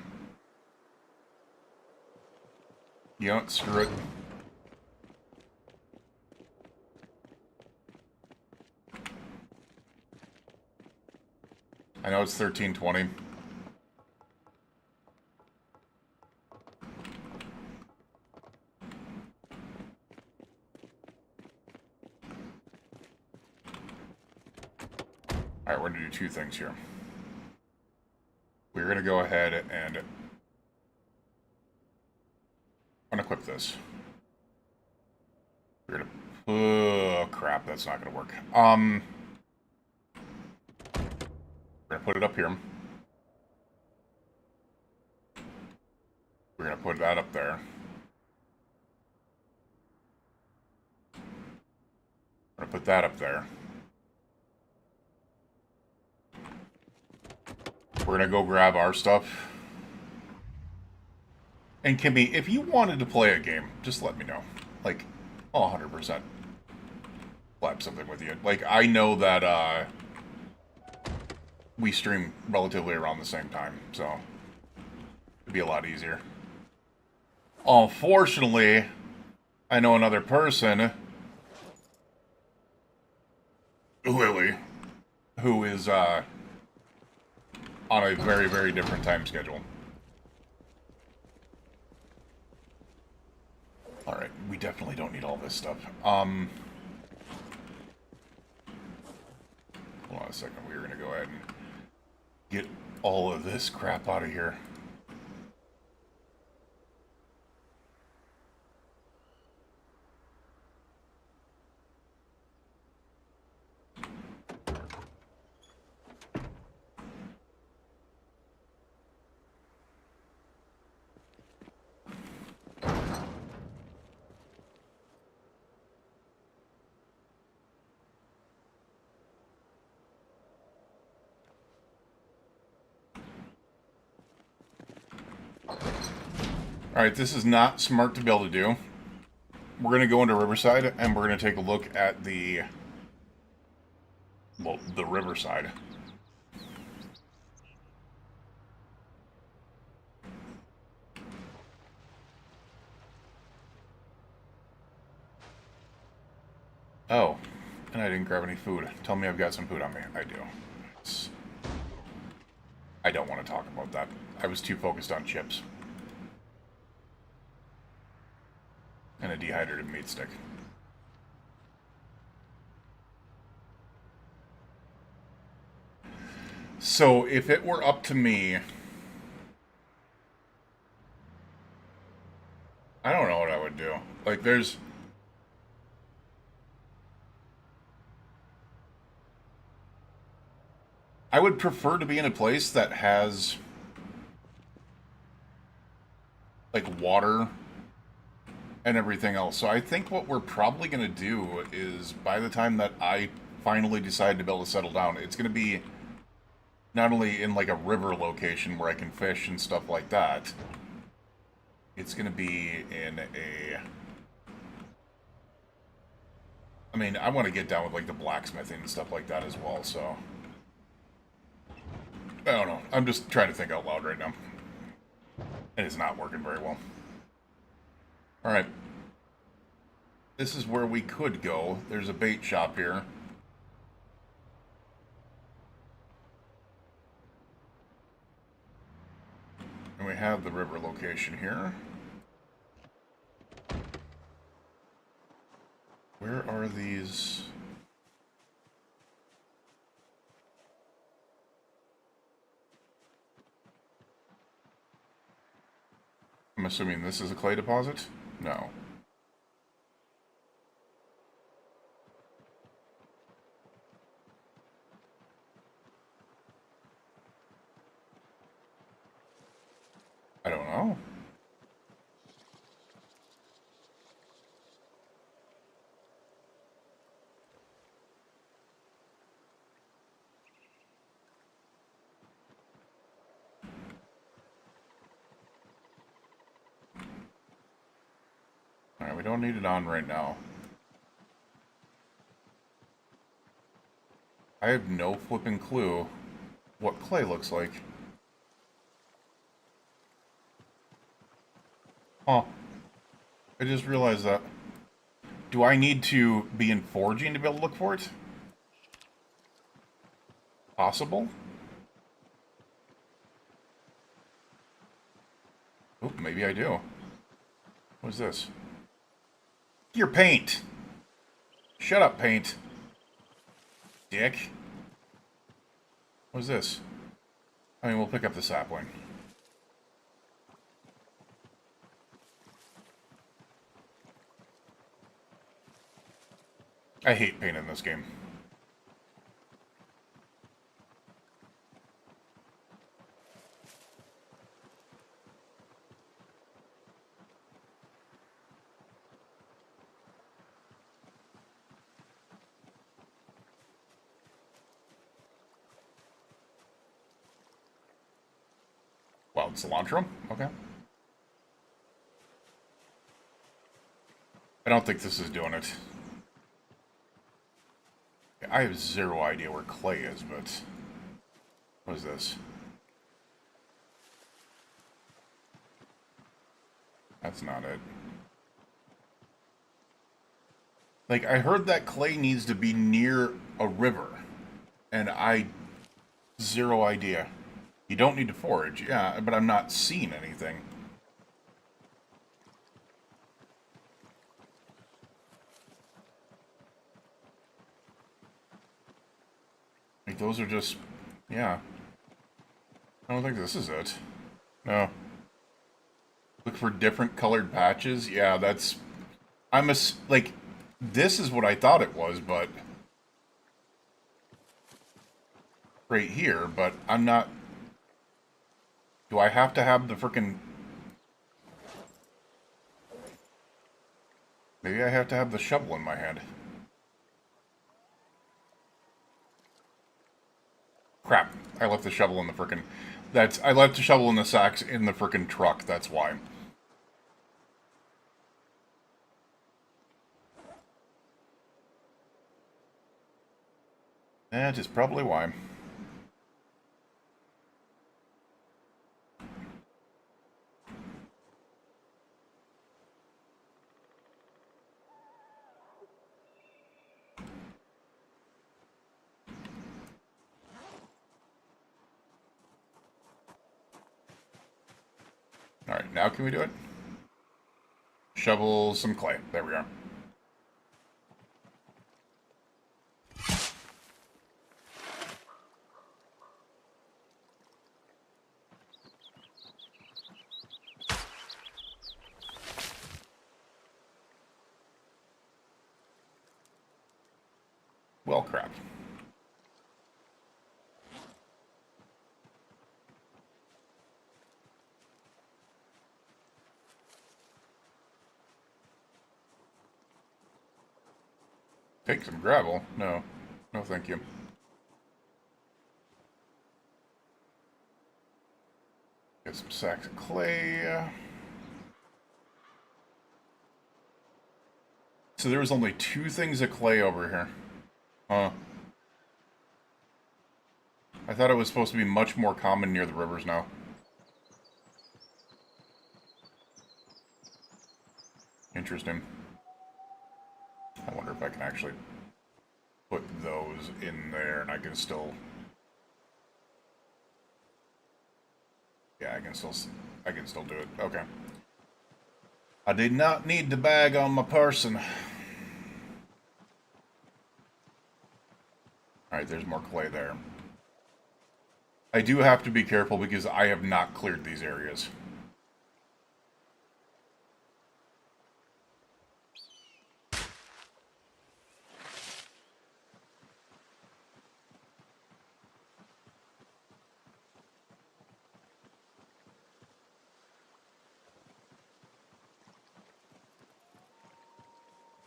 You know, screw it. I know it's 1320. Alright, we're going to do two things here. We're going to go ahead and unequip this. We're going to... Oh, crap, that's not going to work. We're going to put it up here. We're going to put that up there. We're going to put that up there. We're going to go grab our stuff. And Kimmy, if you wanted to play a game, just let me know. Like, 100%. Flap something with you. Like, I know that, we stream relatively around the same time, so it'd be a lot easier. Unfortunately, I know another person, Lily, who is, on a very, very different time schedule. Alright, we definitely don't need all this stuff. Hold on a second, we're gonna go ahead and get all of this crap out of here. Alright, this is not smart to be able to do. We're going to go into Riverside, and we're going to take a look at the... well, the Riverside. Oh, and I didn't grab any food. Tell me I've got some food on me. I do. I don't want to talk about that. I was too focused on chips. And a dehydrated meat stick. So, if it were up to me... I don't know what I would do. Like, there's... I would prefer to be in a place that has... like, water... and everything else. So I think what we're probably going to do is, by the time that I finally decide to be able to settle down, it's going to be not only in like a river location where I can fish and stuff like that, it's going to be in a... I mean, I want to get down with like the blacksmithing and stuff like that as well, so... I don't know. I'm just trying to think out loud right now. And it's not working very well. Alright. This is where we could go. There's a bait shop here. And we have the river location here. Where are these? I'm assuming this is a clay deposit? No. I don't know. we don't need it on right now. I have no flipping clue what clay looks like. Huh. I just realized that. Do I need to be in forging to be able to look for it? Possible? Oh, maybe I do. What's this? Your paint! Shut up, paint. Dick. What's this? I mean, we'll pick up the sapling. I hate paint in this game. Wild cilantro? Okay. I don't think this is doing it. I have zero idea where clay is, but... What is this? That's not it. Like, I heard that clay needs to be near a river. And I... Zero idea. You don't need to forage, yeah, but I'm not seeing anything. Like, those are just... Yeah. I don't think this is it. No. Look for different colored patches? Yeah, that's... like, this is what I thought it was, but... Right here, but I'm not... Do I have to have the frickin'... Maybe I have to have the shovel in my hand. Crap. I left the shovel in the frickin'... I left the shovel in the sacks in the frickin' truck, that's why. That is probably why. Alright, now can we do it? Shovel some clay. There we are. Well, crap. Take some gravel? No. No, thank you. Get some sacks of clay. So there was only 2 things of clay over here. Huh. I thought it was supposed to be much more common near the rivers now. Interesting. I wonder if I can actually put those in there and I can still... Yeah, I can still do it. Okay. I did not need the bag on my person. Alright, there's more clay there. I do have to be careful because I have not cleared these areas.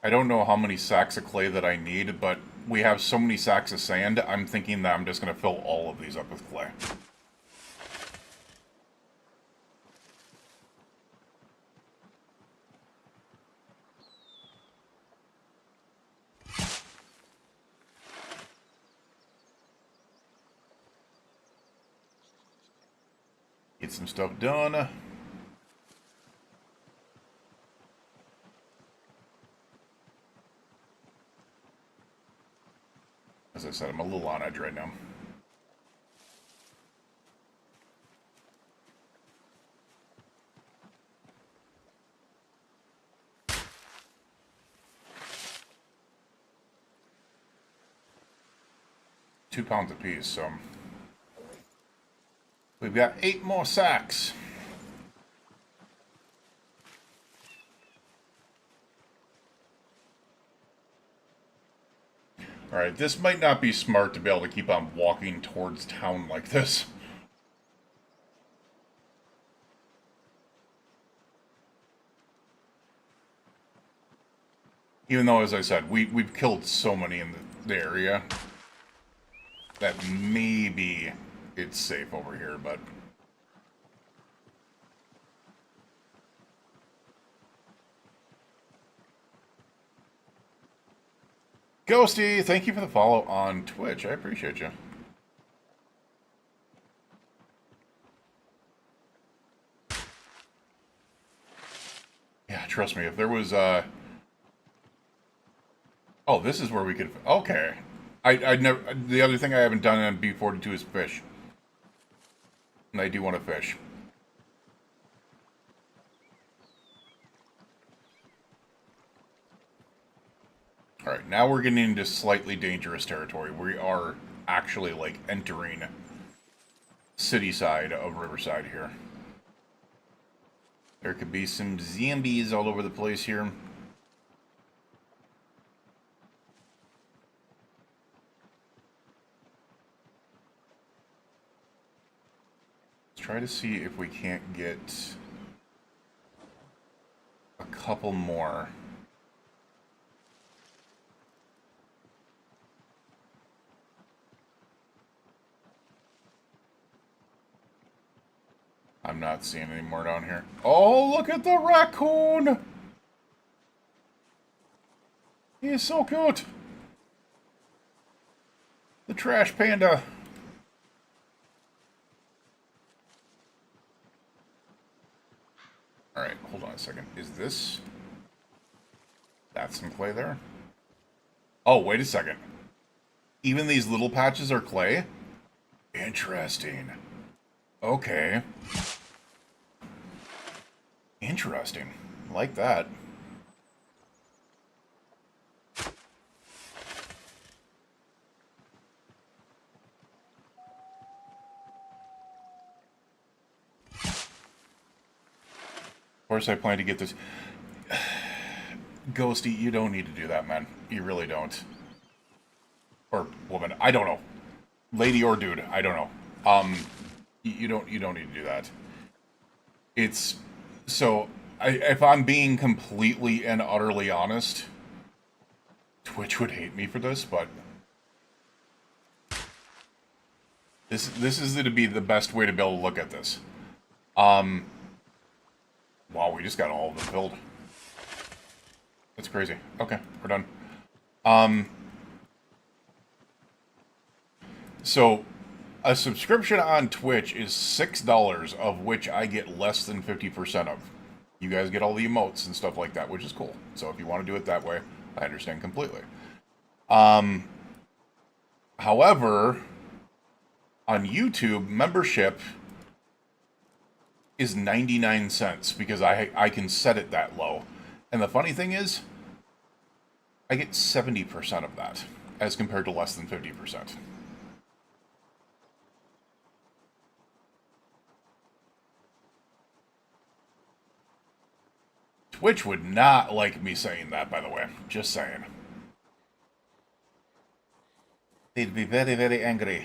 I don't know how many sacks of clay that I need, but we have so many sacks of sand, I'm thinking that I'm just going to fill all of these up with clay. get some stuff done. As I said, I'm a little on edge right now. £2 a piece, so we've got 8 more sacks. Alright, this might not be smart to be able to keep on walking towards town like this. Even though, as I said, we've killed so many in the area that maybe it's safe over here, but... Ghosty, thank you for the follow on Twitch. I appreciate you. Yeah, trust me, if there was, Oh, this is where we could... Okay. I never... The other thing I haven't done on B42 is fish. And I do want to fish. Alright, now we're getting into slightly dangerous territory. We are actually, like, entering city side of Riverside here. There could be some zombies all over the place here. Let's try to see if we can't get a couple more. I'm not seeing any more down here. Oh, look at the raccoon! He is so cute! The trash panda. Alright, hold on a second. Is this... That's some clay there? Oh, wait a second. Even these little patches are clay? Interesting. Okay. Interesting. Like that. Of course I plan to get this... Ghosty, you don't need to do that, man. You really don't. Or woman, I don't know. Lady or dude, I don't know. You don't need to do that. It's... So, if I'm being completely and utterly honest, Twitch would hate me for this, but... This is going to be the best way to be able to look at this. Wow, we just got all of them filled. That's crazy. Okay, we're done. So, a subscription on Twitch is $6, of which I get less than 50% of. You guys get all the emotes and stuff like that, which is cool. So if you want to do it that way, I understand completely. However, on YouTube, membership is 99 cents because I can set it that low. And the funny thing is, I get 70% of that as compared to less than 50%. Twitch would not like me saying that, by the way. Just saying. They'd be very, very angry.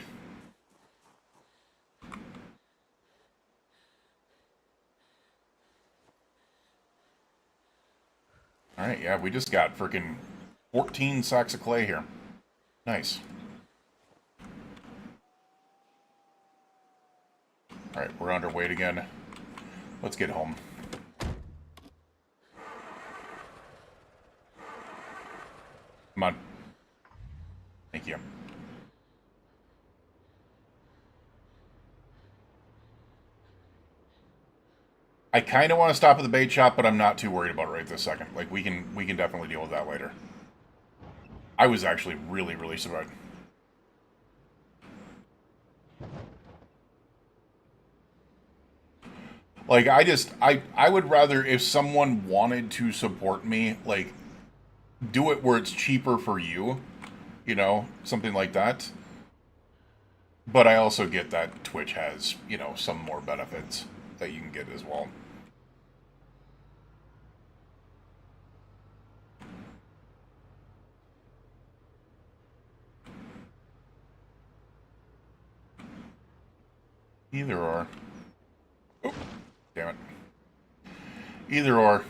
Alright, yeah, we just got freaking 14 sacks of clay here. Nice. Alright, we're underweight again. Let's get home. Come on. Thank you. I kind of want to stop at the bait shop, but I'm not too worried about it right this second. Like, we can definitely deal with that later. I was actually really, really surprised. Like, I would rather, if someone wanted to support me, like, do it where it's cheaper for you, you know, something like that. But I also get that Twitch has, you know, some more benefits that you can get as well. Either or. Oh, damn it. Either or.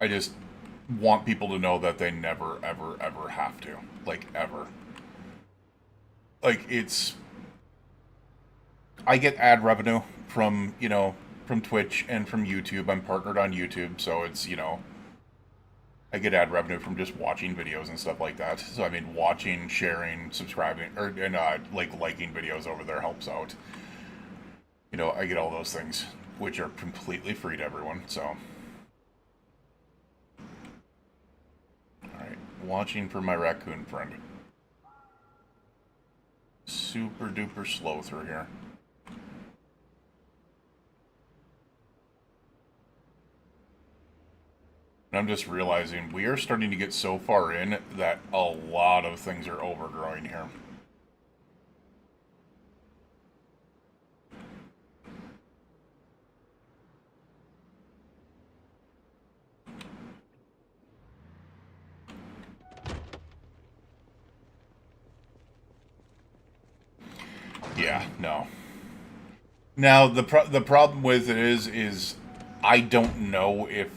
I just want people to know that they never, ever, ever have to. Like, ever. Like, it's... I get ad revenue from, you know, from Twitch and from YouTube. I'm partnered on YouTube, so it's, you know... I get ad revenue from just watching videos and stuff like that. So, I mean, watching, sharing, subscribing, and like, liking videos over there helps out. You know, I get all those things, which are completely free to everyone, so... Alright, watching for my raccoon friend. Super duper slow through here. And I'm just realizing we are starting to get so far in that a lot of things are overgrowing here. Yeah, no. Now the problem with it is I don't know if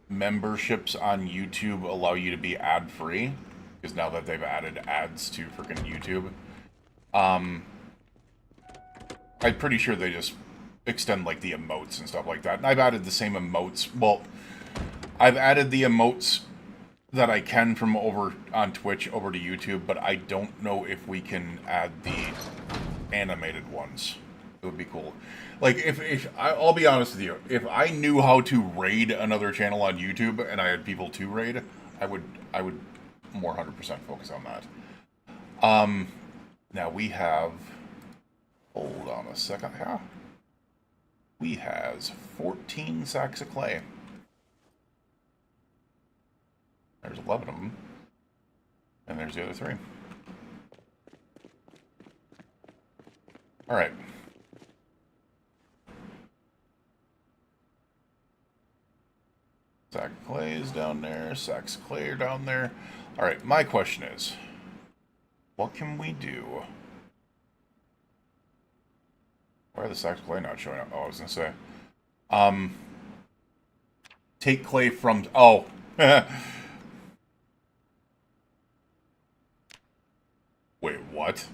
memberships on YouTube allow you to be ad free, because now that they've added ads to freaking YouTube, I'm pretty sure they just extend like the emotes and stuff like that. And I've added the same emotes. Well, I've added the emotes that I can from over on Twitch over to YouTube, but I don't know if we can add the animated ones. It would be cool. Like, if I'll be honest with you, if I knew how to raid another channel on YouTube and I had people to raid, I would more 100% focus on that. Now we have, hold on a second here. We has 14 sacks of clay. There's 11 of them. And there's the other 3. Alright. Sack of clay is down there. Sacks of clay are down there. Alright, my question is, what can we do? Why are the sacks of clay not showing up? Oh, I was going to say. Take clay from... Oh. Wait, what?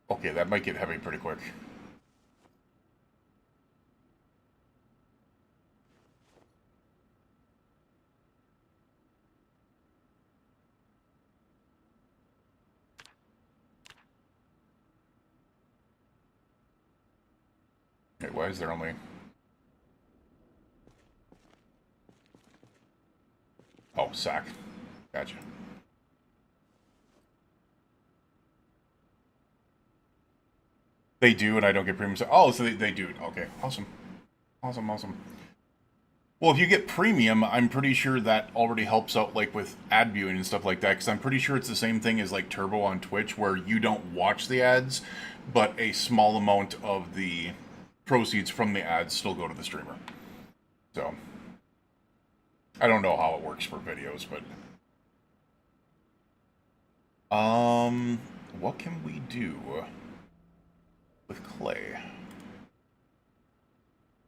Okay, that might get heavy pretty quick. Okay, why is there only... Oh, sack. Gotcha. They do, and I don't get premium. Oh, so they do. Okay, awesome. Awesome, awesome. Well, if you get premium, I'm pretty sure that already helps out, like, with ad viewing and stuff like that, because I'm pretty sure it's the same thing as, like, Turbo on Twitch, where you don't watch the ads, but a small amount of the proceeds from the ads still go to the streamer. So, I don't know how it works for videos, but... what can we do with clay?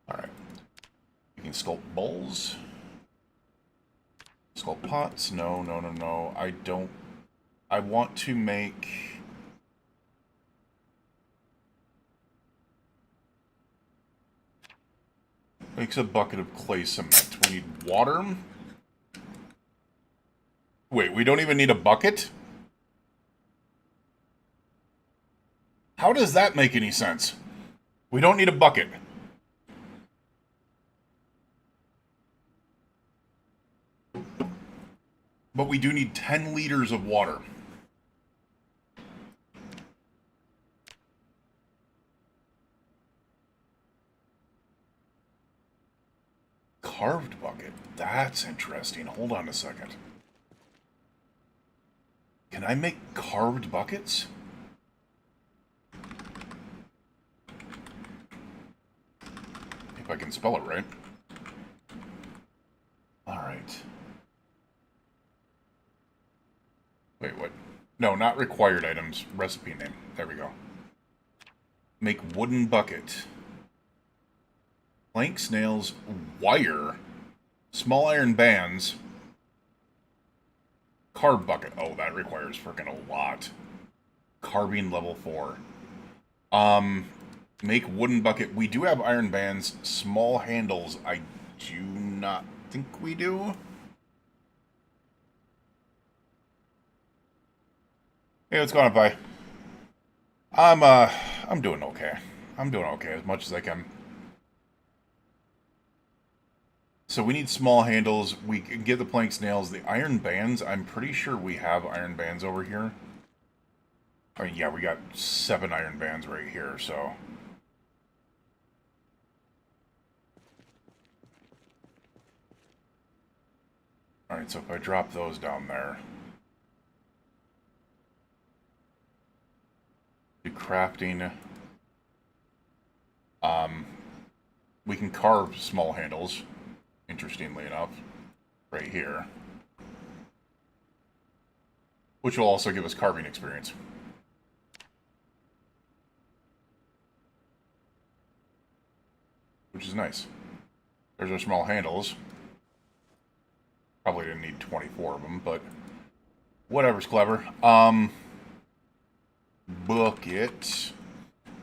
Alright. We can sculpt bowls. Skull pots? No, no, no, no. I don't... I want to make... Makes a bucket of clay cement. We need water. Wait, we don't even need a bucket? How does that make any sense? We don't need a bucket. But we do need 10 liters of water. Carved bucket. That's interesting. Hold on a second. Can I make carved buckets? If I can spell it right. Alright. Wait, what? No, not required items. Recipe name. There we go. Make wooden bucket. Planks, nails, wire, small iron bands, carb bucket. Oh, that requires freaking a lot. Carbine level 4. Make wooden bucket. We do have iron bands. Small handles. I do not think we do. Hey, what's going on, Pi? I'm doing okay. I'm doing okay as much as I can. So we need small handles. We can get the planks, nails, the iron bands. I'm pretty sure we have iron bands over here. I mean, yeah, we got 7 iron bands right here, so... Alright, so if I drop those down there... Do crafting... We can carve small handles, interestingly enough, right here. Which will also give us carving experience. Which is nice. There's our small handles. Probably didn't need 24 of them, but whatever's clever. Bucket.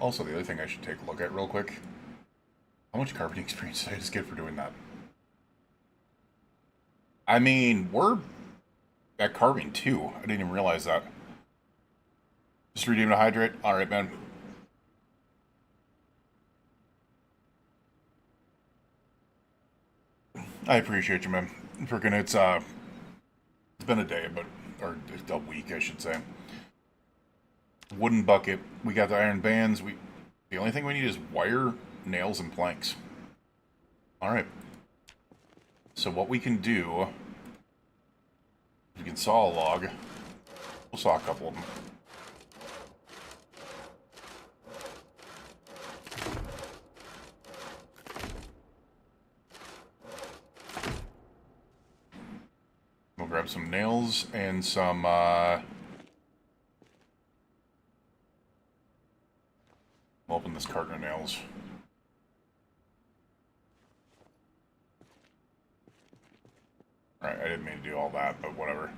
Also, the other thing I should take a look at real quick. How much carving experience did I just get for doing that? I mean, we're at carving too. I didn't even realize that. Just redeem to hydrate? Alright, man. I appreciate you, man. Freaking, it's been a day, but, or a week, I should say. Wooden bucket. We got the iron bands. The only thing we need is wire, nails, and planks. Alright. So what we can do... We can saw a log. We'll saw a couple of them. We'll grab some nails and some, We'll open this carton of nails. Alright, I didn't mean to do all that, but whatever.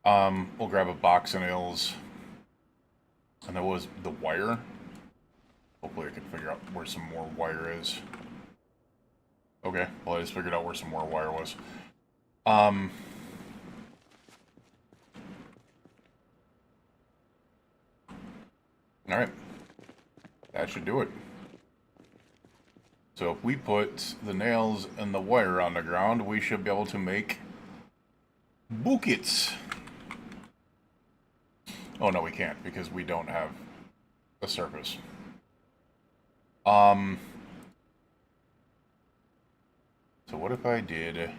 We'll grab a box of nails. And that was the wire. Hopefully I can figure out where some more wire is. Okay, well I just figured out where some more wire was. Alright. That should do it. So if we put the nails and the wire on the ground, we should be able to make buckets. Oh no, we can't because we don't have a surface. So what if I did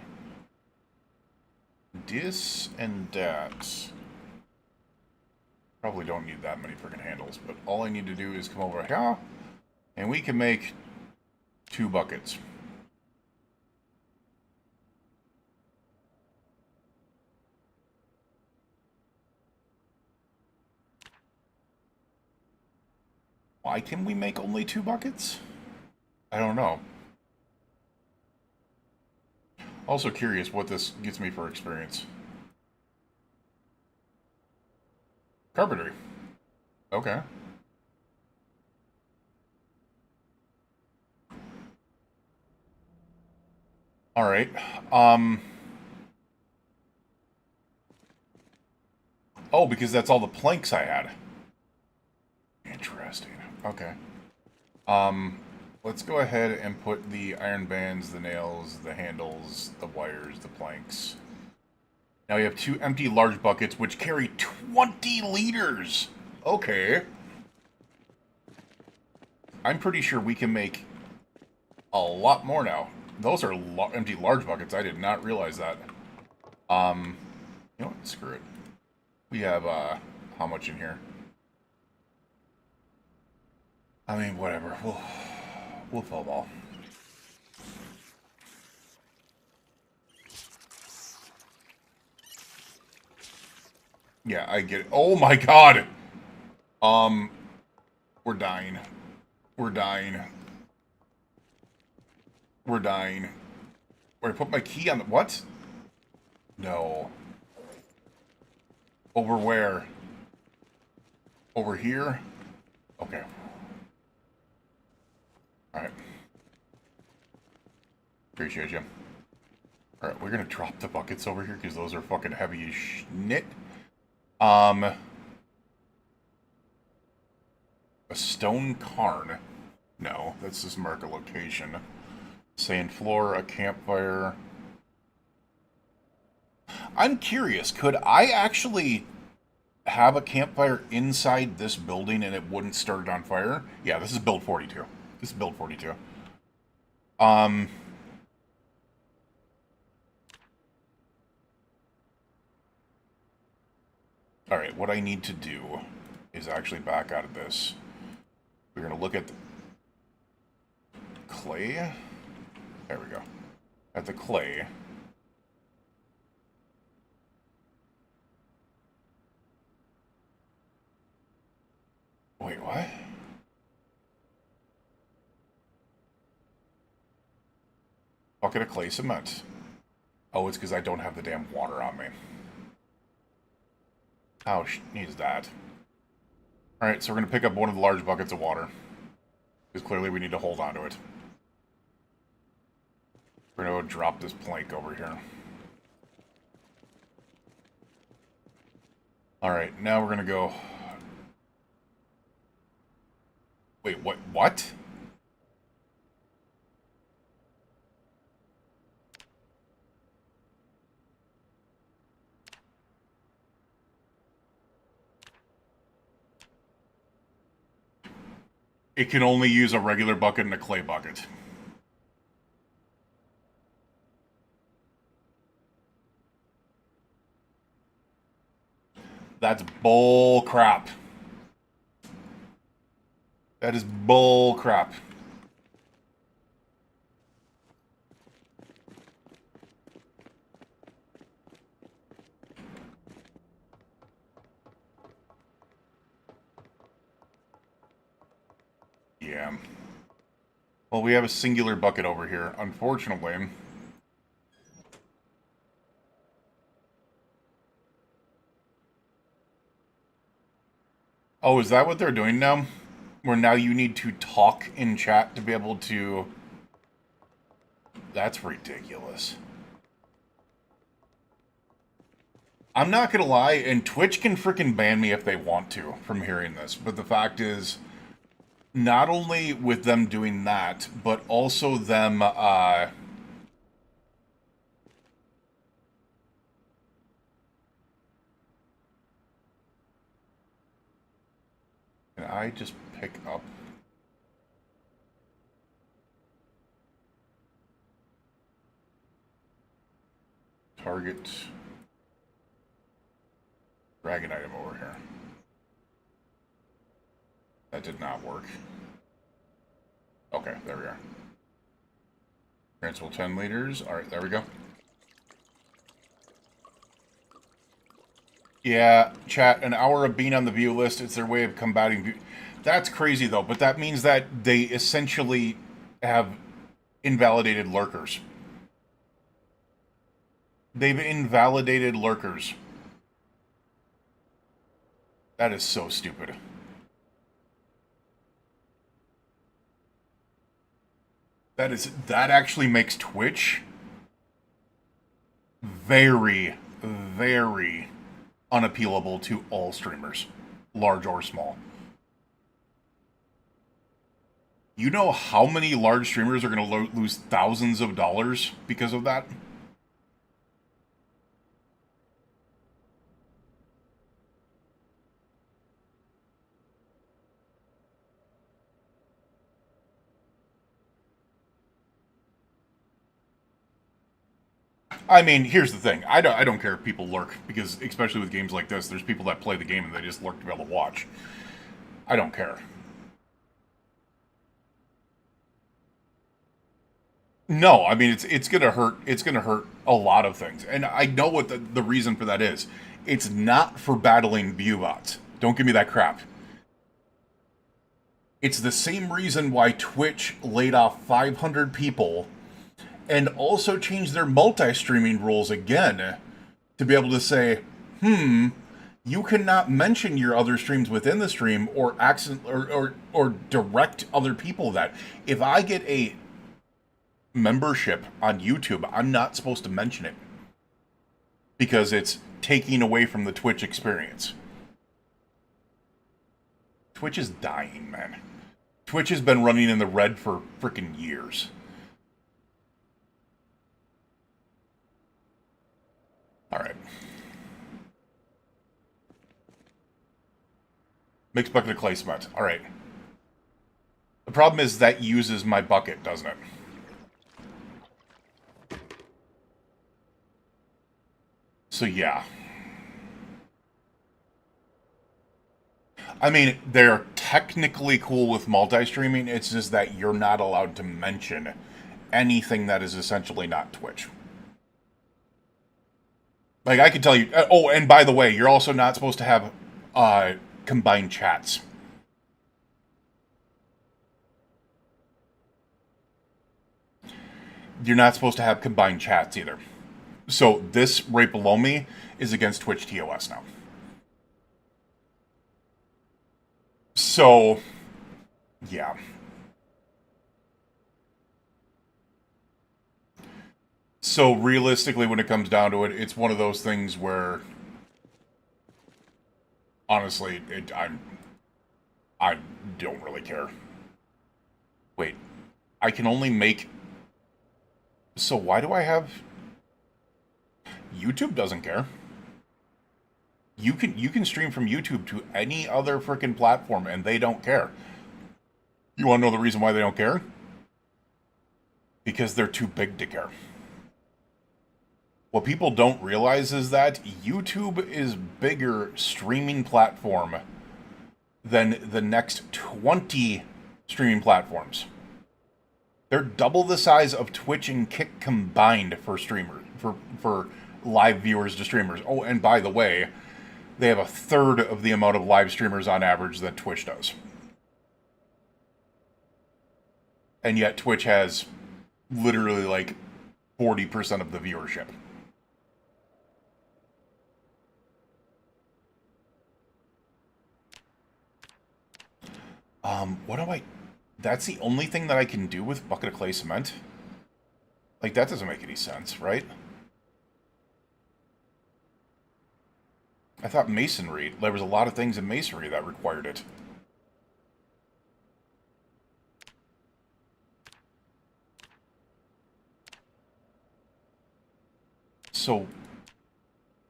this and that? Probably don't need that many freaking handles, but all I need to do is come over here, and we can make 2 buckets. Why can we make only 2 buckets? I don't know. Also curious what this gets me for experience. Carpentry. Okay. Alright. Oh, because that's all the planks I had. Interesting. Okay. Let's go ahead and put the iron bands, the nails, the handles, the wires, the planks. Now we have 2 empty large buckets, which carry 20 liters. Okay. I'm pretty sure we can make a lot more now. Those are empty large buckets. I did not realize that. You know what? Screw it. We have, how much in here? I mean, whatever. We'll fill ball. Yeah, I get it. Oh my god! We're dying. We're dying. We're dying. Wait, I put my key on the... What? No. Over where? Over here? Okay. Alright. Appreciate you. Alright, we're gonna drop the buckets over here because those are fucking heavy as shit. A stone cairn. No, that's just mark a location. Sand floor, a campfire. I'm curious, could I actually have a campfire inside this building and it wouldn't start it on fire? Yeah, this is build 42. This is build 42. Alright, what I need to do is actually back out of this. We're going to look at the clay. There we go. At the clay. Wait, what? Bucket of clay cement. Oh, it's because I don't have the damn water on me. Oh, needs that. Alright, so we're going to pick up one of the large buckets of water. Because clearly we need to hold on to it. We're going to drop this plank over here. Alright, now we're going to go... Wait, what? What? It can only use a regular bucket and a clay bucket. That's bull crap. That is bull crap. Yeah. Well, we have a singular bucket over here, unfortunately. Oh, is that what they're doing now? Where now you need to talk in chat to be able to... That's ridiculous. I'm not gonna lie, and Twitch can frickin' ban me if they want to from hearing this, but the fact is, not only with them doing that, but also them, Can I just pick up? Target. Drag an item over here. That did not work. Okay, there we are. Transfer 10 liters. Alright, there we go. Yeah, chat, an hour of being on the view list, it's their way of combating view. That's crazy, though, but that means that they essentially have invalidated lurkers. They've invalidated lurkers. That is so stupid. That actually makes Twitch very, very unappealable to all streamers, large or small. You know how many large streamers are going to lose thousands of dollars because of that? I mean, here's the thing. I don't care if people lurk, because especially with games like this, there's people that play the game and they just lurk to be able to watch. I don't care. No, I mean it's gonna hurt. It's gonna hurt a lot of things, and I know what the reason for that is. It's not for battling view bots. Don't give me that crap. It's the same reason why Twitch laid off 500 people and also changed their multi-streaming rules again to be able to say, you cannot mention your other streams within the stream or accent or direct other people that. If I get a membership on YouTube, I'm not supposed to mention it because it's taking away from the Twitch experience. Twitch is dying, man. Twitch has been running in the red for freaking years. Alright. Mixed bucket of clay cement. Alright. The problem is that uses my bucket, doesn't it? So yeah. I mean, they're technically cool with multi-streaming, it's just that you're not allowed to mention anything that is essentially not Twitch. Like, I could tell you... oh, and by the way, you're also not supposed to have combined chats. You're not supposed to have combined chats either. So this right below me is against Twitch TOS now. So, yeah. So realistically, when it comes down to it, it's one of those things where, honestly, I don't really care. Wait, I can only make... So why do I have... YouTube doesn't care. You can stream from YouTube to any other freaking platform, and they don't care. You want to know the reason why they don't care? Because they're too big to care. What people don't realize is that YouTube is bigger streaming platform than the next 20 streaming platforms. They're double the size of Twitch and Kick combined for streamers, for live viewers to streamers. Oh, and by the way, they have a third of the amount of live streamers on average that Twitch does. And yet Twitch has literally like 40% of the viewership. What do I... That's the only thing that I can do with bucket of clay cement? Like, that doesn't make any sense, right? I thought masonry, there was a lot of things in masonry that required it. So,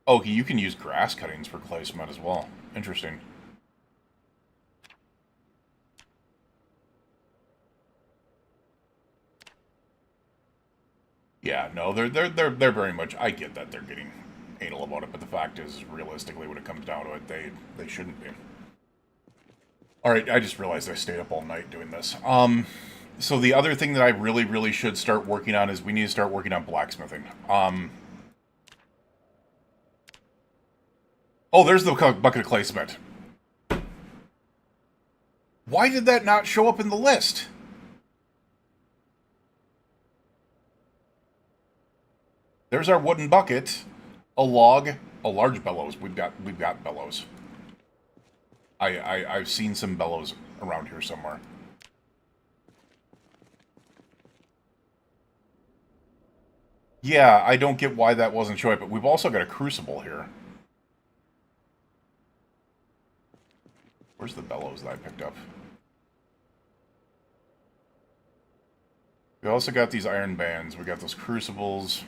okay, you can use grass cuttings for clay cement as well. Interesting. Yeah, no, they're very much... I get that they're getting anal about it, but the fact is, realistically, when it comes down to it, they shouldn't be. Alright, I just realized I stayed up all night doing this. So the other thing that I really should start working on is we need to start working on blacksmithing. Oh, there's the bucket of clay cement. Why did that not show up in the list? There's our wooden bucket, a log, a large bellows. We've got bellows. I've seen some bellows around here somewhere. Yeah, I don't get why that wasn't showing, but we've also got a crucible here. Where's the bellows that I picked up? We also got these iron bands. We got those crucibles.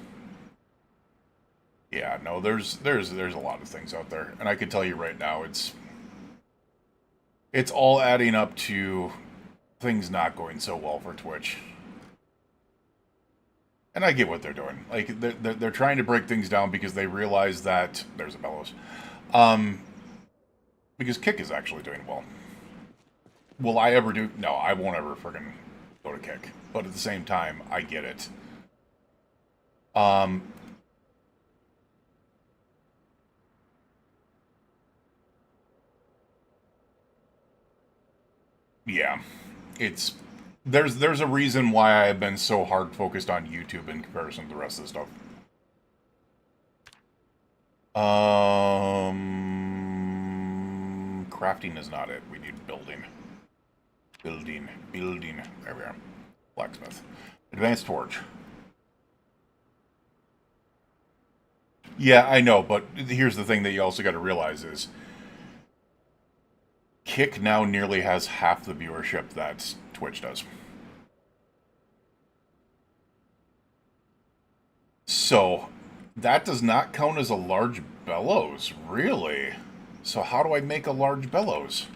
Yeah, no, there's a lot of things out there, and I can tell you right now, it's all adding up to things not going so well for Twitch. And I get what they're doing. Like they're trying to break things down because they realize that there's a bellows. Because Kick is actually doing well. Will I ever do? No, I won't ever friggin' go to Kick. But at the same time, I get it. Yeah, there's a reason why I've been so hard focused on YouTube in comparison to the rest of the stuff. Crafting is not it. We need building. Building. There we are. Blacksmith. Advanced torch. Yeah, I know, but here's the thing that you also got to realize is Kick now nearly has half the viewership that Twitch does. So, that does not count as a large bellows, really? So how do I make a large bellows?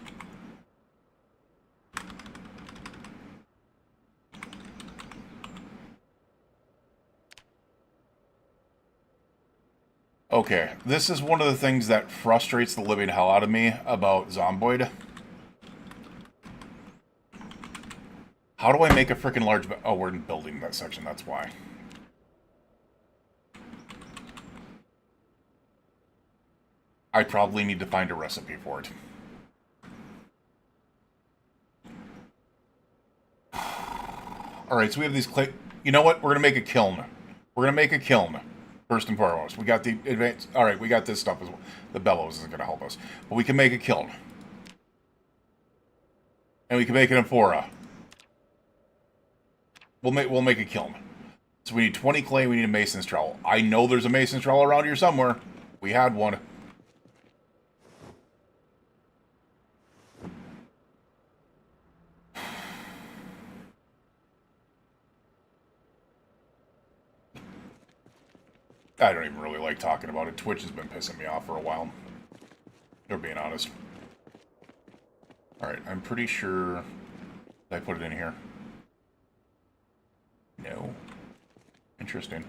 Okay, this is one of the things that frustrates the living hell out of me about Zomboid. How do I make a freaking large... Oh, we're in building that section, that's why. I probably need to find a recipe for it. Alright, so we have these clay... You know what? We're going to make a kiln. We're going to make a kiln. First and foremost. We got the advanced... Alright, we got this stuff as well. The bellows isn't going to help us. But we can make a kiln. And we can make an amphora. We'll make a kiln. So we need 20 clay, we need a mason's trowel. I know there's a mason's trowel around here somewhere. We had one. I don't even really like talking about it. Twitch has been pissing me off for a while. They're being honest. Alright, I'm pretty sure... Did I put it in here? No. Interesting.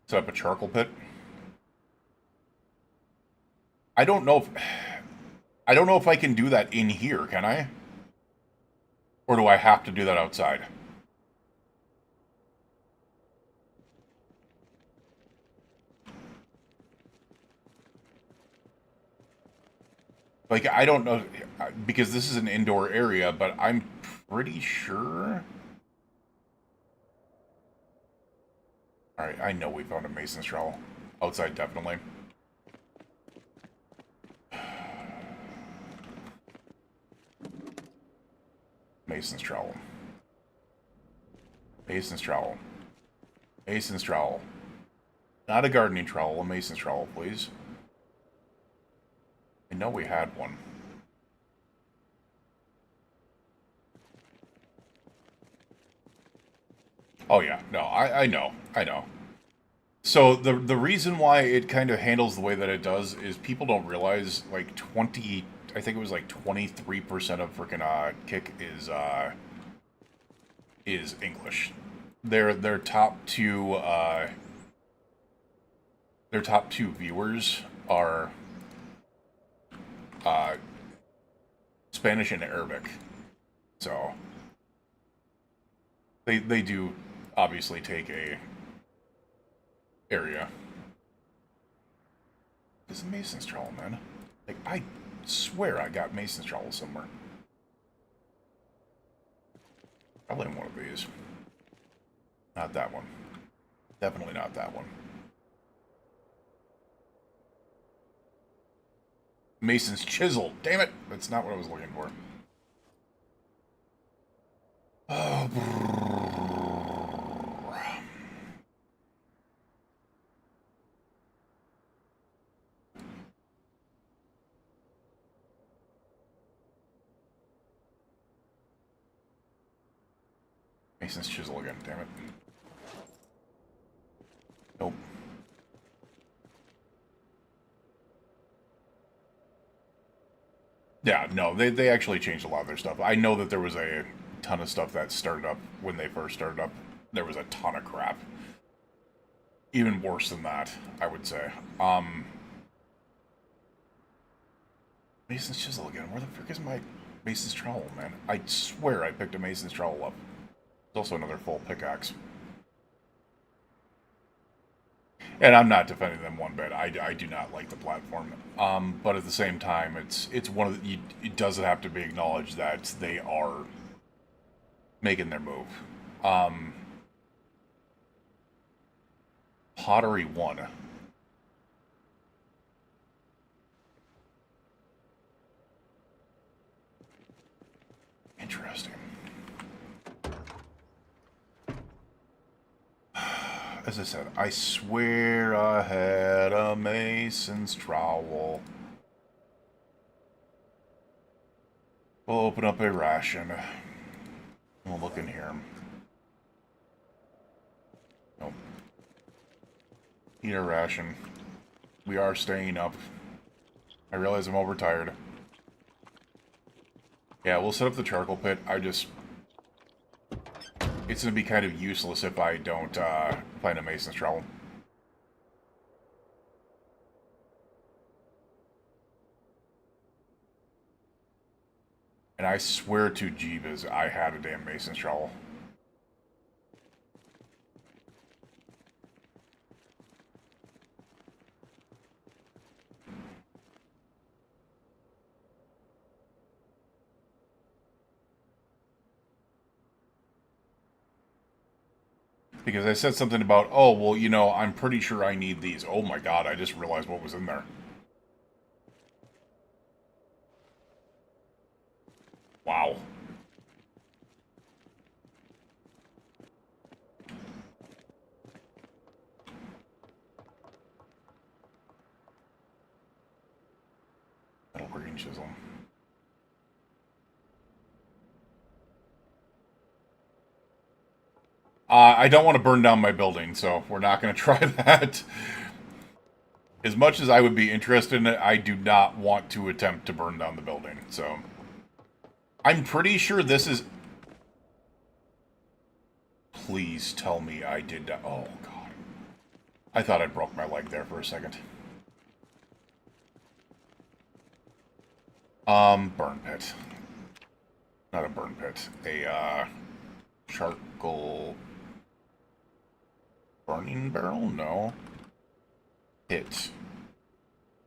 Set up a charcoal pit. I don't know if I can do that in here, can I? Or do I have to do that outside? Like, I don't know, because this is an indoor area, but I'm pretty sure... Alright, I know we found a mason's trowel. Outside, definitely. Mason's trowel. Mason's trowel. Mason's trowel. Not a gardening trowel, a mason's trowel, please. I know we had one. Oh yeah, no, I know. So the reason why it kind of handles the way that it does is people don't realize like I think it was like 23% of freaking Kick is English. Their top two viewers are Spanish and Arabic. So they do obviously take a area. This is a mason's trowel, man. Like, I swear I got mason's trowel somewhere. Probably in one of these. Not that one. Definitely not that one. Mason's chisel. Damn it! That's not what I was looking for. Oh, Mason's chisel again, damn it. Nope. Yeah, no, they actually changed a lot of their stuff. I know that there was a ton of stuff that started up when they first started up. There was a ton of crap. Even worse than that, I would say. Mason's chisel again. Where the frick is my Mason's trowel, man? I swear I picked a Mason's trowel up. There's also another full pickaxe. And I'm not defending them one bit. I do not like the platform. But at the same time, it's one of the, it doesn't have to be acknowledged that they are making their move. Pottery 1. Interesting. As I said, I swear I had a Mason's trowel. We'll open up a ration. We'll look in here. Nope. Eat a ration. We are staying up. I realize I'm overtired. Yeah, we'll set up the charcoal pit. It's going to be kind of useless if I don't find a Mason's trowel. And I swear to Jeebus, I had a damn Mason's trowel. Because I said something about, oh, well, you know, I'm pretty sure I need these. Oh my god, I just realized what was in there. Wow. Metalworking chisel. I don't want to burn down my building, so we're not going to try that. As much as I would be interested in it, I do not want to attempt to burn down the building, so... I'm pretty sure this is... Please tell me I did that. Oh, God. I thought I broke my leg there for a second. Burn pit. Not a burn pit. A, charcoal... Burning barrel? No. Pit.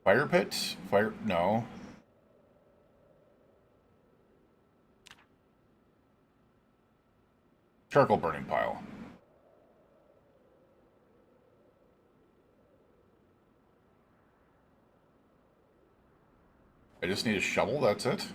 Fire pit? Fire... No. Charcoal burning pile. I just need a shovel, that's it.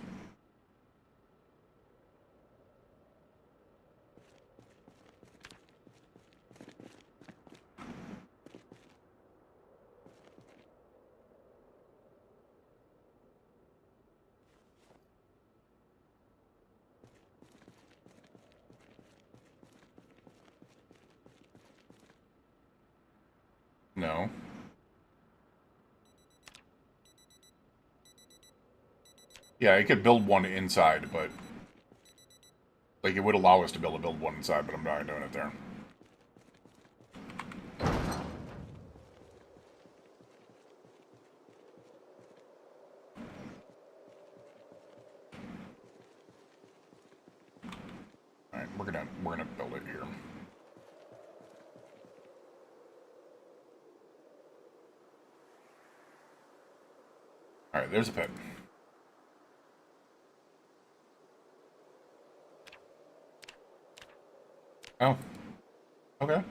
No. Yeah, I could build one inside, but... Like, it would allow us to build one inside, but I'm not doing it there. Alright, we're gonna build it here. Alright, there's a pit. Oh. Okay.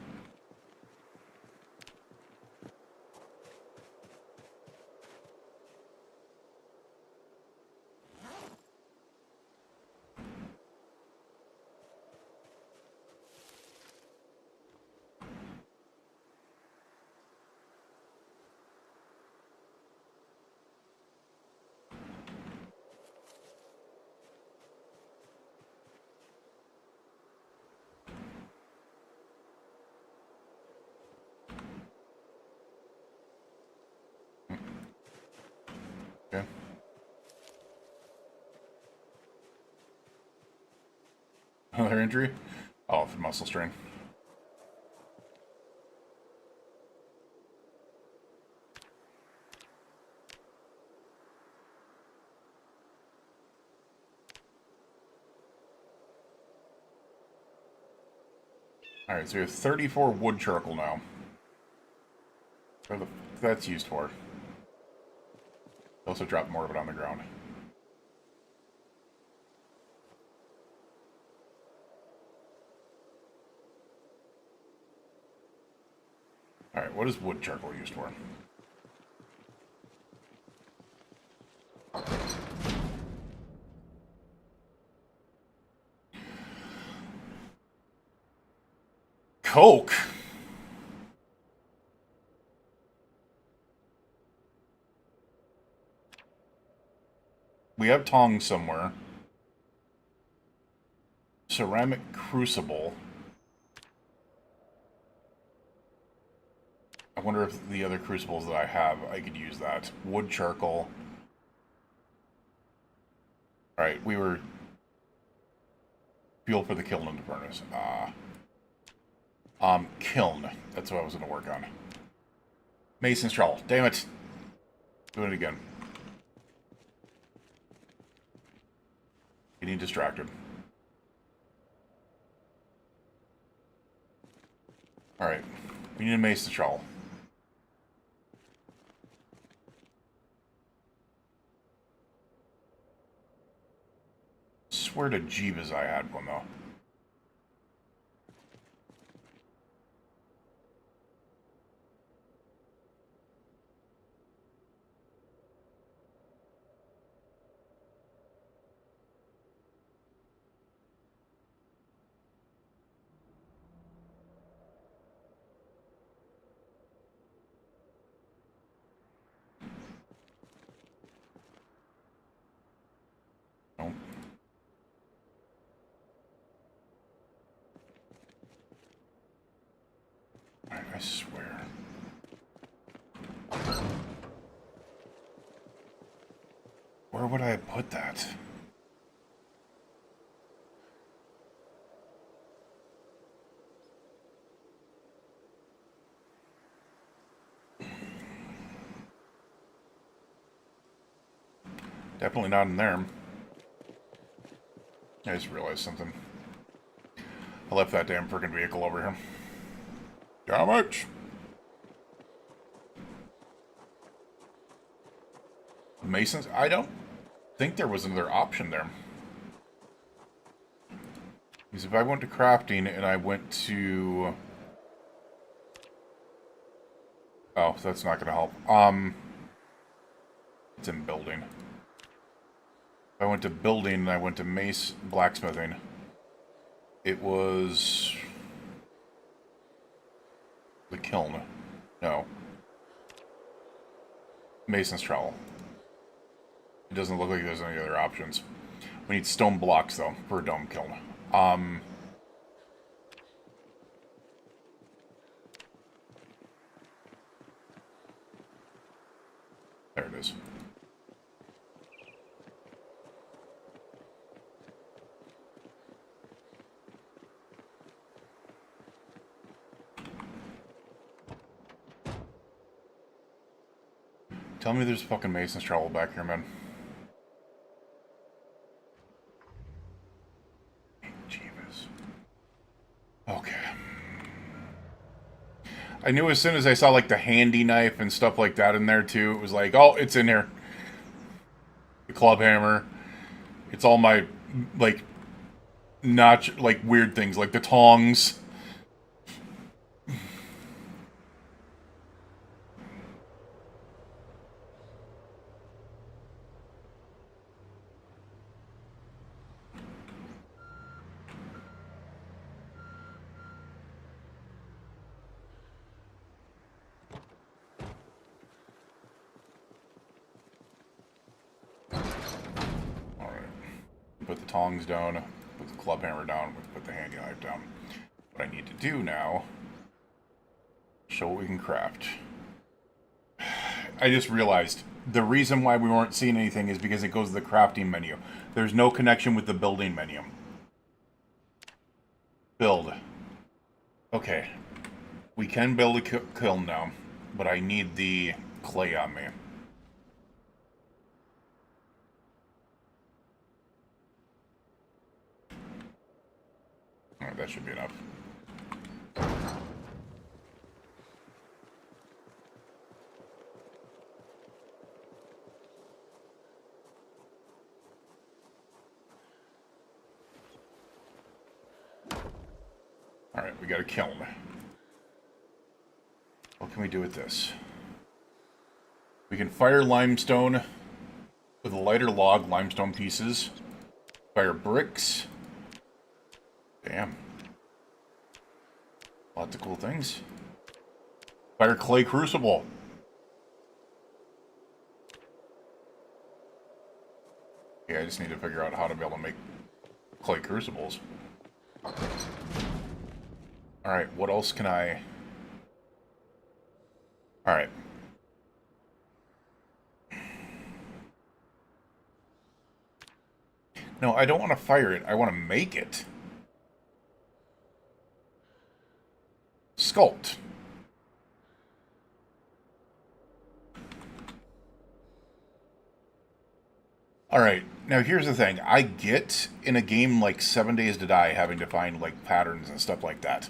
Okay. Another injury? Oh, muscle strain. Alright, so we have 34 wood charcoal now. What the f that's used for. Also dropped more of it on the ground. Alright, what is wood charcoal used for? Coke? We have tongs somewhere. Ceramic crucible. I wonder if the other crucibles that I have, I could use that. Wood charcoal. Alright, we were... Fuel for the kiln and the furnace. Kiln. That's what I was going to work on. Mason's trowel. Damn it. Doing it again. Getting distracted. Alright. We need a mason's trowel. Swear to Jeebus I had one, though. Nope. I swear. Where would I have put that? Definitely not in there. I just realized something. I left that damn freaking vehicle over here. How much? Masons? I don't think there was another option there. Because if I went to crafting and I went to... Oh, that's not going to help. It's in building. If I went to building and I went to mace blacksmithing, it was... the kiln. No. Mason's trowel. It doesn't look like there's any other options. We need stone blocks, though, for a dome kiln. There it is. Tell me there's fucking Mason's trowel back here, man. Jeebus. Okay. I knew as soon as I saw, like, the handy knife and stuff like that in there, too, it was like, oh, it's in here. The club hammer. It's all my, like, not like weird things like the tongs. Put the tongs down, put the club hammer down, put the handy knife down. What I need to do now, show what we can craft. I just realized the reason why we weren't seeing anything is because it goes to the crafting menu. There's no connection with the building menu. Build. Okay. We can build a kiln now, but I need the clay on me. Alright, that should be enough. Alright, we got a kiln. What can we do with this? We can fire limestone with a lighter log, limestone pieces. Fire bricks. Damn. Lots of cool things. Fire clay crucible. Yeah, I just need to figure out how to be able to make clay crucibles. Alright, what else can I... Alright. No, I don't want to fire it. I want to make it. Sculpt. Alright, now here's the thing. I get in a game like 7 Days to Die having to find like patterns and stuff like that.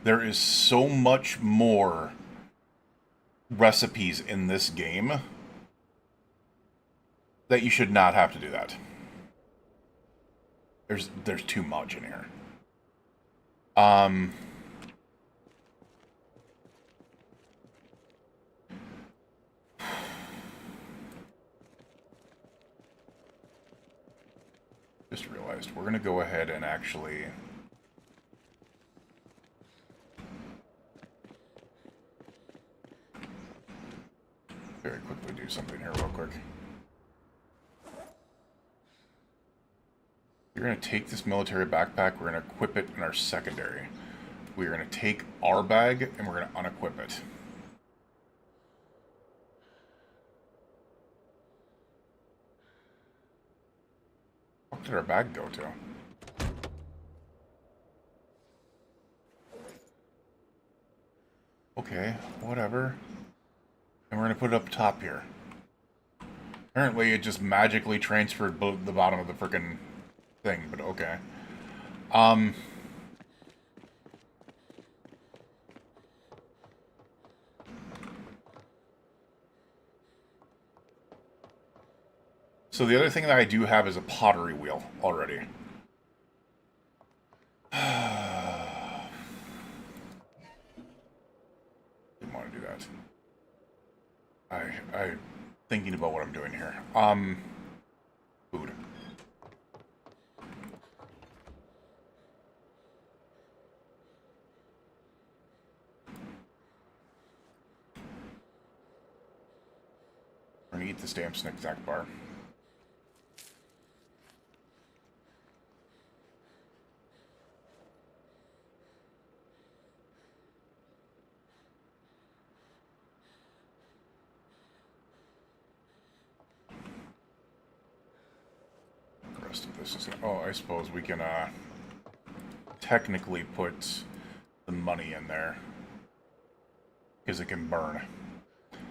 There is so much more recipes in this game that you should not have to do that. There's too much in here. Just realized we're gonna go ahead and actually very quickly do something here real quick. We're going to take this military backpack, we're going to equip it in our secondary. We're going to take our bag, and we're going to unequip it. Where did our bag go to? Okay, whatever. And we're going to put it up top here. Apparently it just magically transferred the bottom of the frickin' thing, but okay. So the other thing that I do have is a pottery wheel already. Didn't want to do that. I thinking about what I'm doing here. Food. We're gonna eat this damn snack bar. The rest of this is... Oh, I suppose we can, technically put the money in there. Because it can burn.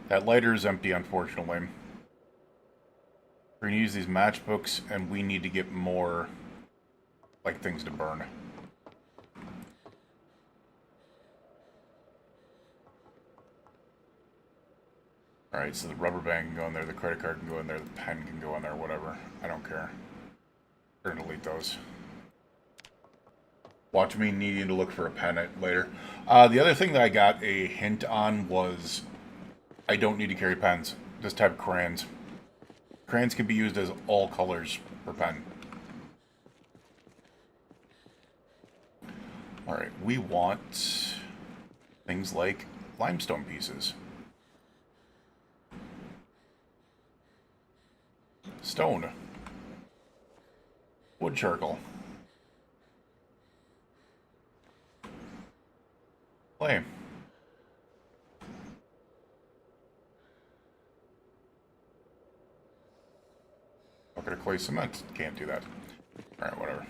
That lighter is empty, unfortunately. We're going to use these matchbooks, and we need to get more, like, things to burn. Alright, so the rubber band can go in there, the credit card can go in there, the pen can go in there, whatever. I don't care. We're going to delete those. Watch me needing to look for a pen later. The other thing that I got a hint on was I don't need to carry pens. This type of crayons. Crayons can be used as all colors for pen. Alright, we want things like limestone pieces. Stone. Wood charcoal. Clay. Bucket of clay cement. Can't do that. Alright, whatever.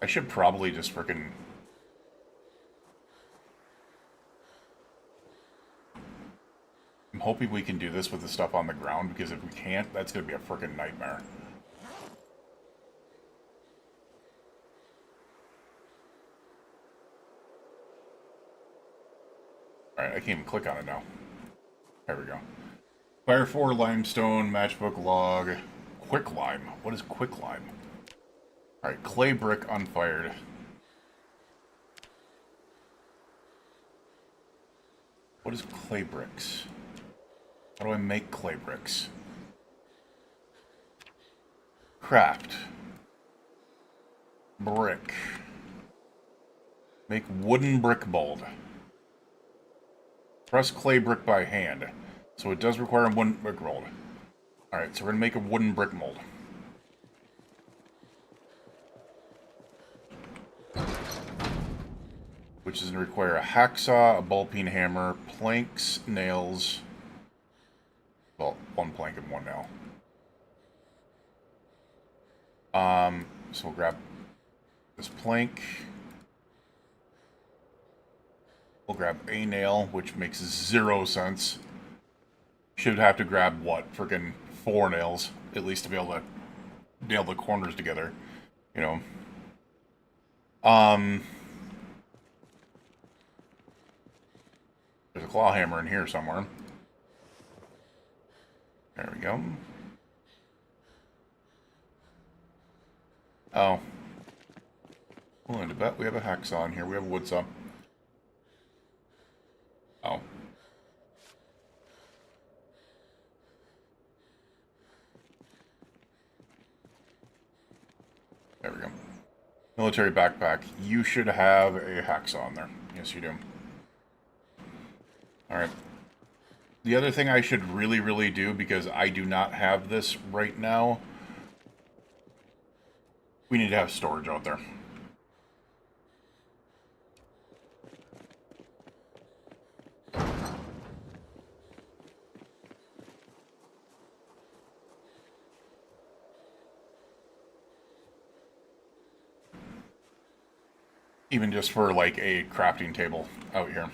I should probably just frickin'... I'm hoping we can do this with the stuff on the ground, because if we can't, that's gonna be a frickin' nightmare. Alright, I can't even click on it now. There we go. Fire 4, limestone, matchbook log, quicklime. What is quicklime? Alright, clay brick unfired. What is clay bricks? How do I make clay bricks? Craft. Brick. Make wooden brick mold. Press clay brick by hand. So it does require a wooden brick mold. Alright, so we're going to make a wooden brick mold. Which is going to require a hacksaw, a ball-peen hammer, planks, nails. Well, one plank and one nail. So we'll grab this plank. We'll grab a nail, which makes 0 sense. Should have to grab, what, freaking 4 nails, at least to be able to nail the corners together, you know. There's a claw hammer in here somewhere. There we go. Oh. Willing to bet we have a hacksaw in here. We have a wood saw. Oh. There we go. Military backpack. You should have a hacksaw in there. Yes, you do. Alright. The other thing I should really do, because I do not have this right now, we need to have storage out there. Even just for, like, a crafting table out here.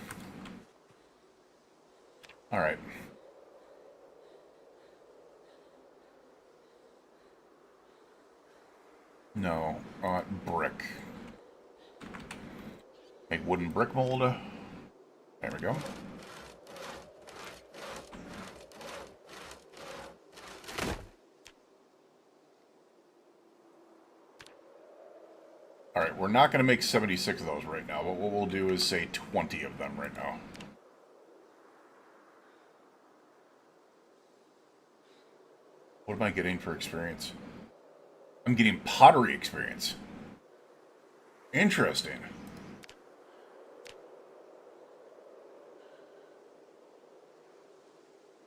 Alright. No, brick. Make wooden brick mold. There we go. Alright, we're not going to make 76 of those right now, but what we'll do is say 20 of them right now. What am I getting for experience? I'm getting pottery experience. Interesting.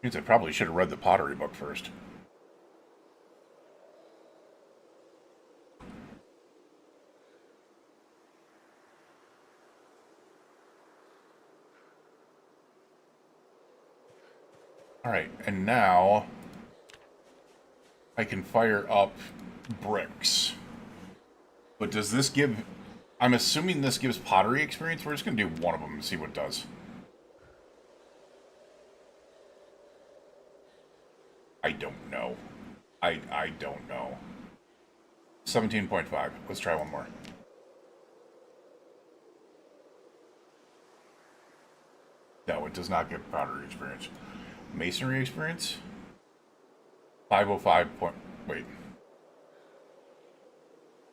Means I probably should have read the pottery book first. Alright, and now I can fire up bricks. But does this give... I'm assuming this gives pottery experience. We're just going to do one of them and see what it does. I don't know. I don't know. 17.5. Let's try one more. No, it does not give pottery experience. Masonry experience? 505 point... Wait.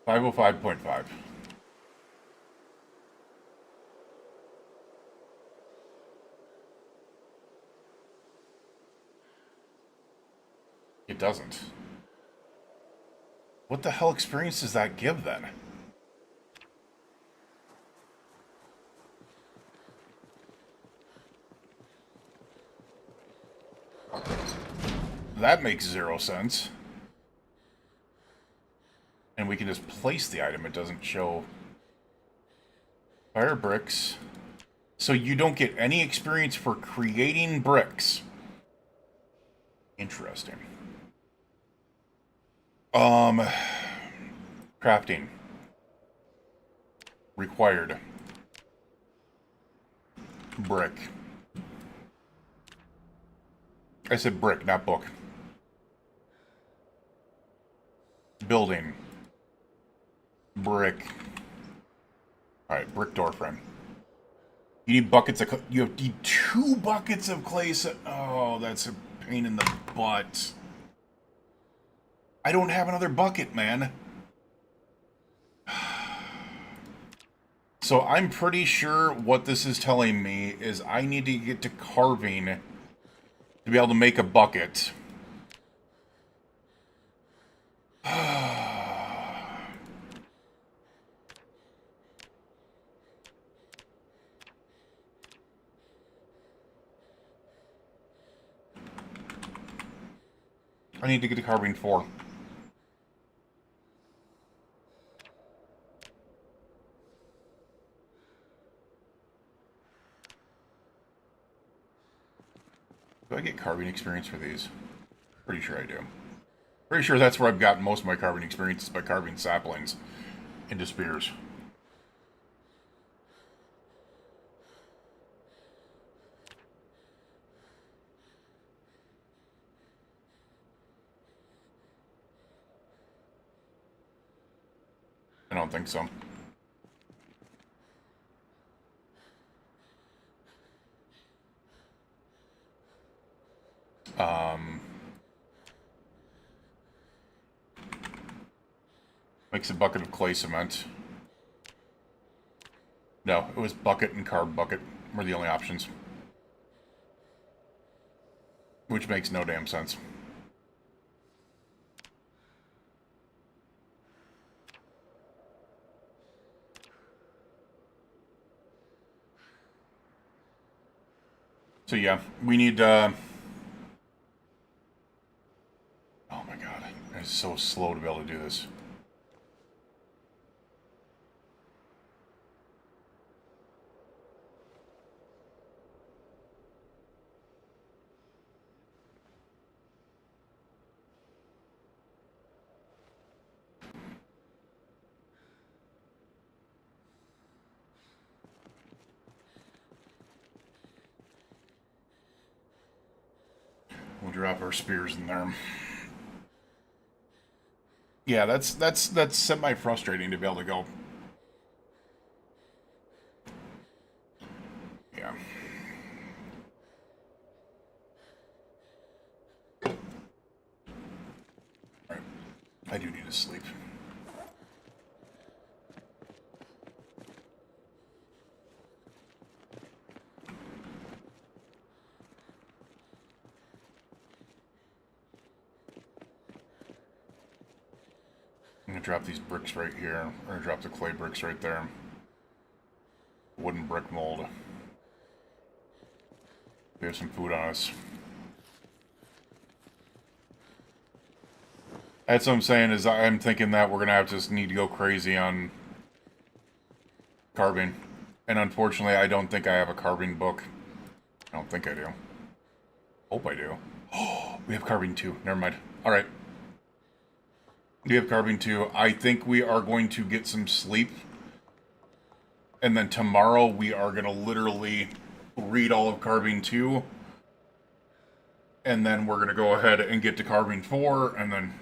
505.5. It doesn't. What the hell experience does that give then? That makes 0 sense. And we can just place the item. It doesn't show fire bricks. So you don't get any experience for creating bricks. Interesting. Crafting. Required. Brick. I said brick, not book. Building. Brick. Alright, brick door frame. You need buckets of... You need 2 buckets of clay... Oh, that's a pain in the butt. I don't have another bucket, man. So I'm pretty sure what this is telling me is I need to get to carving to be able to make a bucket. I need to get to carving 4. Do I get carving experience for these? Pretty sure I do. Pretty sure that's where I've gotten most of my carving experiences, by carving saplings into spears. I don't think so. Makes a bucket of clay cement. No, it was bucket and carved bucket were the only options. Which makes no damn sense. So yeah, we need, oh my god, it's so slow to be able to do this. We'll drop our spears in there. Yeah, that's semi-frustrating to be able to go. Yeah. Alright. I do need to sleep. I'm gonna drop these bricks right here. We're gonna drop the clay bricks right there. Wooden brick mold. We have some food on us. That's what I'm saying, is I'm thinking that we're gonna have to just need to go crazy on carving. And unfortunately, I don't think I have a carving book. I don't think I do. Hope I do. Oh, we have carving 2. Never mind. Alright. We have carving 2. I think we are going to get some sleep. And then tomorrow we are going to literally read all of carving 2. And then we're going to go ahead and get to carving 4. And then...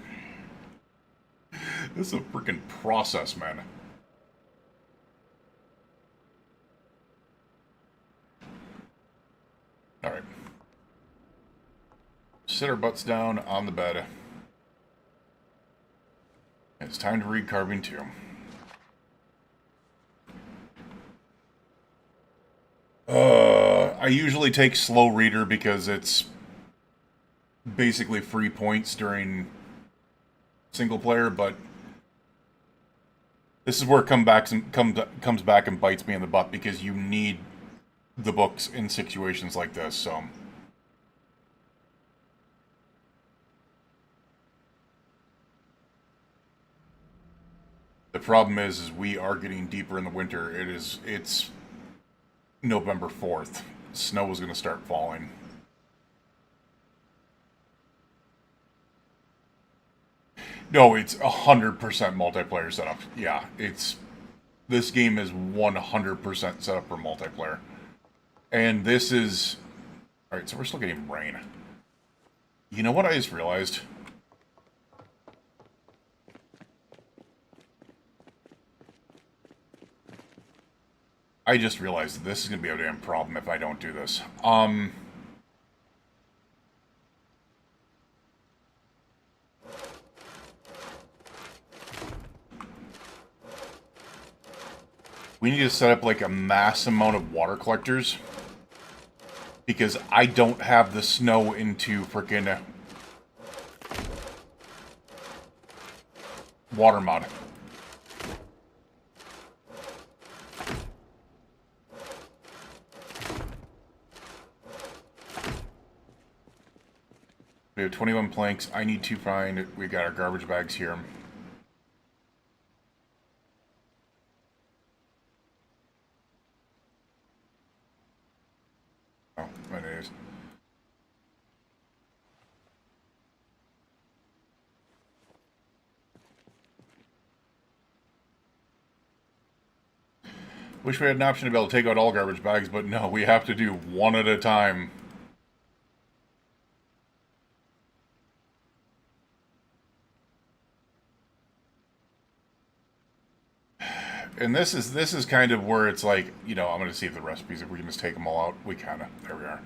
This is a freaking process, man. Alright. Sit our butts down on the bed. It's time to read Carbine 2. I usually take slow reader because it's basically free points during single player, but this is where it comes back and bites me in the butt because you need the books in situations like this, so... The problem is we are getting deeper in the winter. It's November 4th. Snow is going to start falling. No, it's 100% multiplayer setup. Yeah, this game is 100% set up for multiplayer. And this is... Alright, so we're still getting rain. You know what I just realized? I just realized this is going to be a damn problem if I don't do this. We need to set up like a mass amount of water collectors. Because I don't have the snow into frickin' water mod. We have 21 planks. I need to find... We got our garbage bags here. Oh, my days. Wish we had an option to be able to take out all garbage bags, but no, we have to do one at a time. And this is kind of where it's like, you know, I'm going to see if the recipes, if we can just take them all out. We kind of, there we are.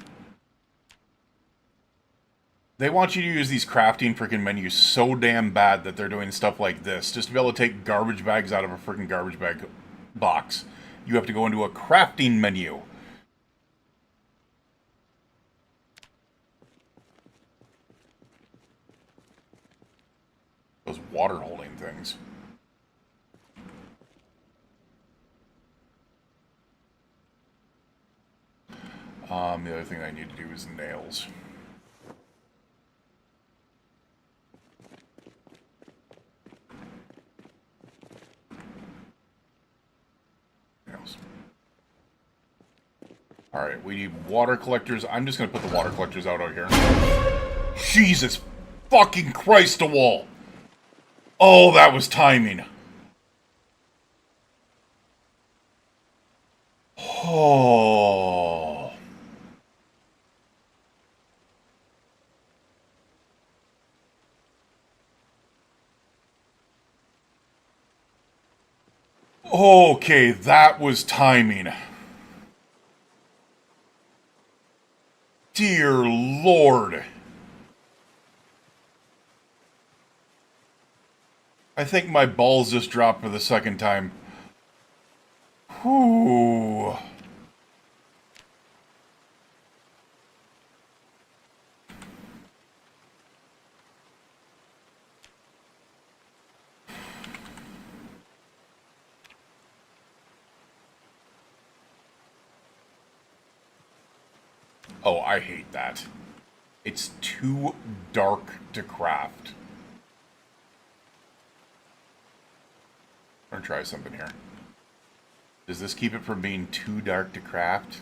They want you to use these crafting freaking menus so damn bad that they're doing stuff like this. Just to be able to take garbage bags out of a freaking garbage bag box, you have to go into a crafting menu. Those water holding things. The other thing I need to do is nails. Nails. Alright, we need water collectors. I'm just going to put the water collectors out here. Jesus fucking Christ, a wall! Oh, that was timing. Oh... Okay, that was timing. Dear Lord. I think my balls just dropped for the second time. Whew. Oh, I hate that. It's too dark to craft. I'm gonna try something here. Does this keep it from being too dark to craft?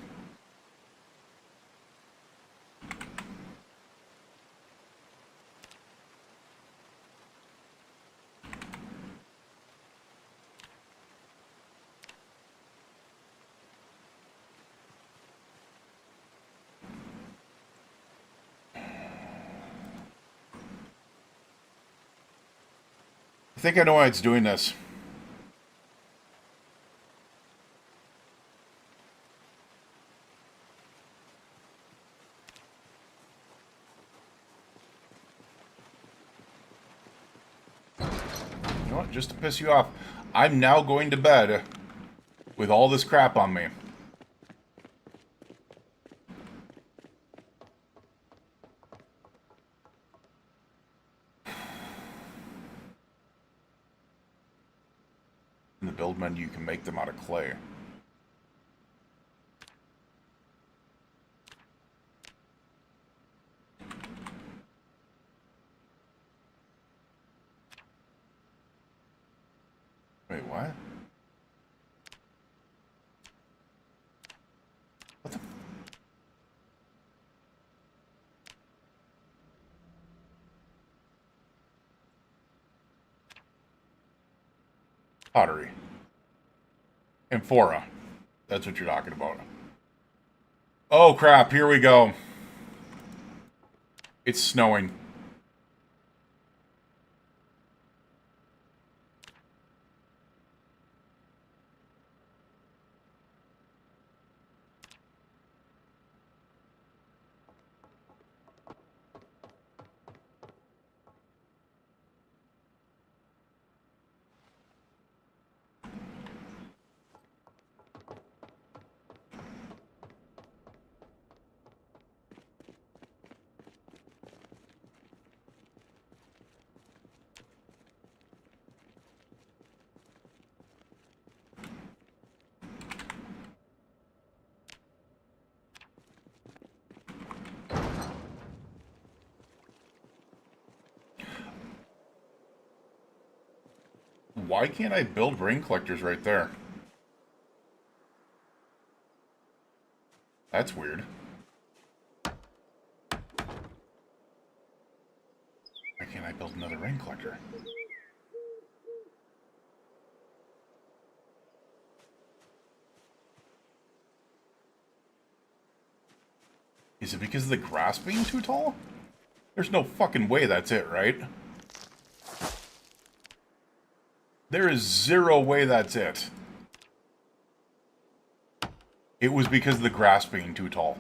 I think I know why it's doing this. piss you off. I'm now going to bed with all this crap on me. In the build menu, you can make them out of clay. Wait, what? What the? Pottery. Amphora. That's what you're talking about. Oh crap, here we go. It's snowing. Why can't I build rain collectors right there? That's weird. Why can't I build another rain collector? Is it because of the grass being too tall? There's no fucking way that's it, right? There is zero way that's it. It was because of the grass being too tall.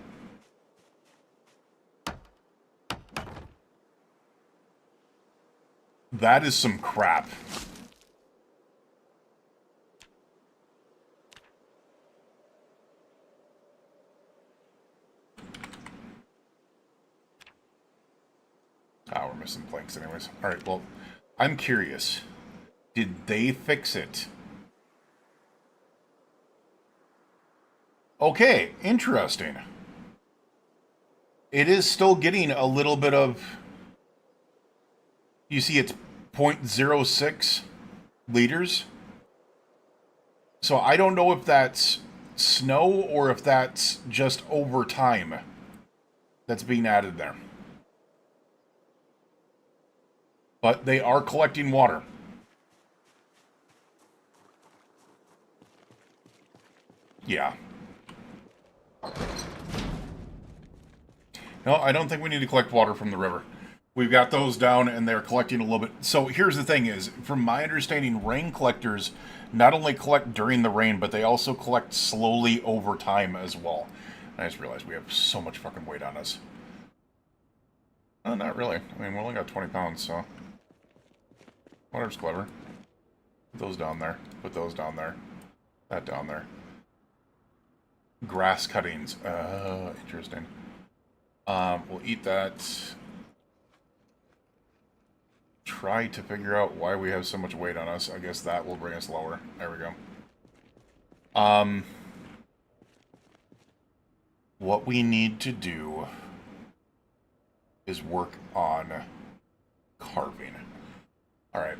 That is some crap. Oh, we're missing planks anyways. Alright, well, I'm curious. Did they fix it? Okay, interesting. It is still getting a little bit of... You see it's 0.06 liters. So I don't know if that's snow or if that's just over time that's being added there. But they are collecting water. Yeah. No, I don't think we need to collect water from the river. We've got those down, and they're collecting a little bit. So here's the thing is, from my understanding, rain collectors not only collect during the rain, but they also collect slowly over time as well. I just realized we have so much fucking weight on us. Oh, not really. I mean, we only got 20 pounds, so... Whatever's clever. Put those down there. Put those down there. That down there. Grass cuttings. Interesting. We'll eat that. Try to figure out why we have so much weight on us. I guess that will bring us lower. There we go. What we need to do is work on carving. Alright.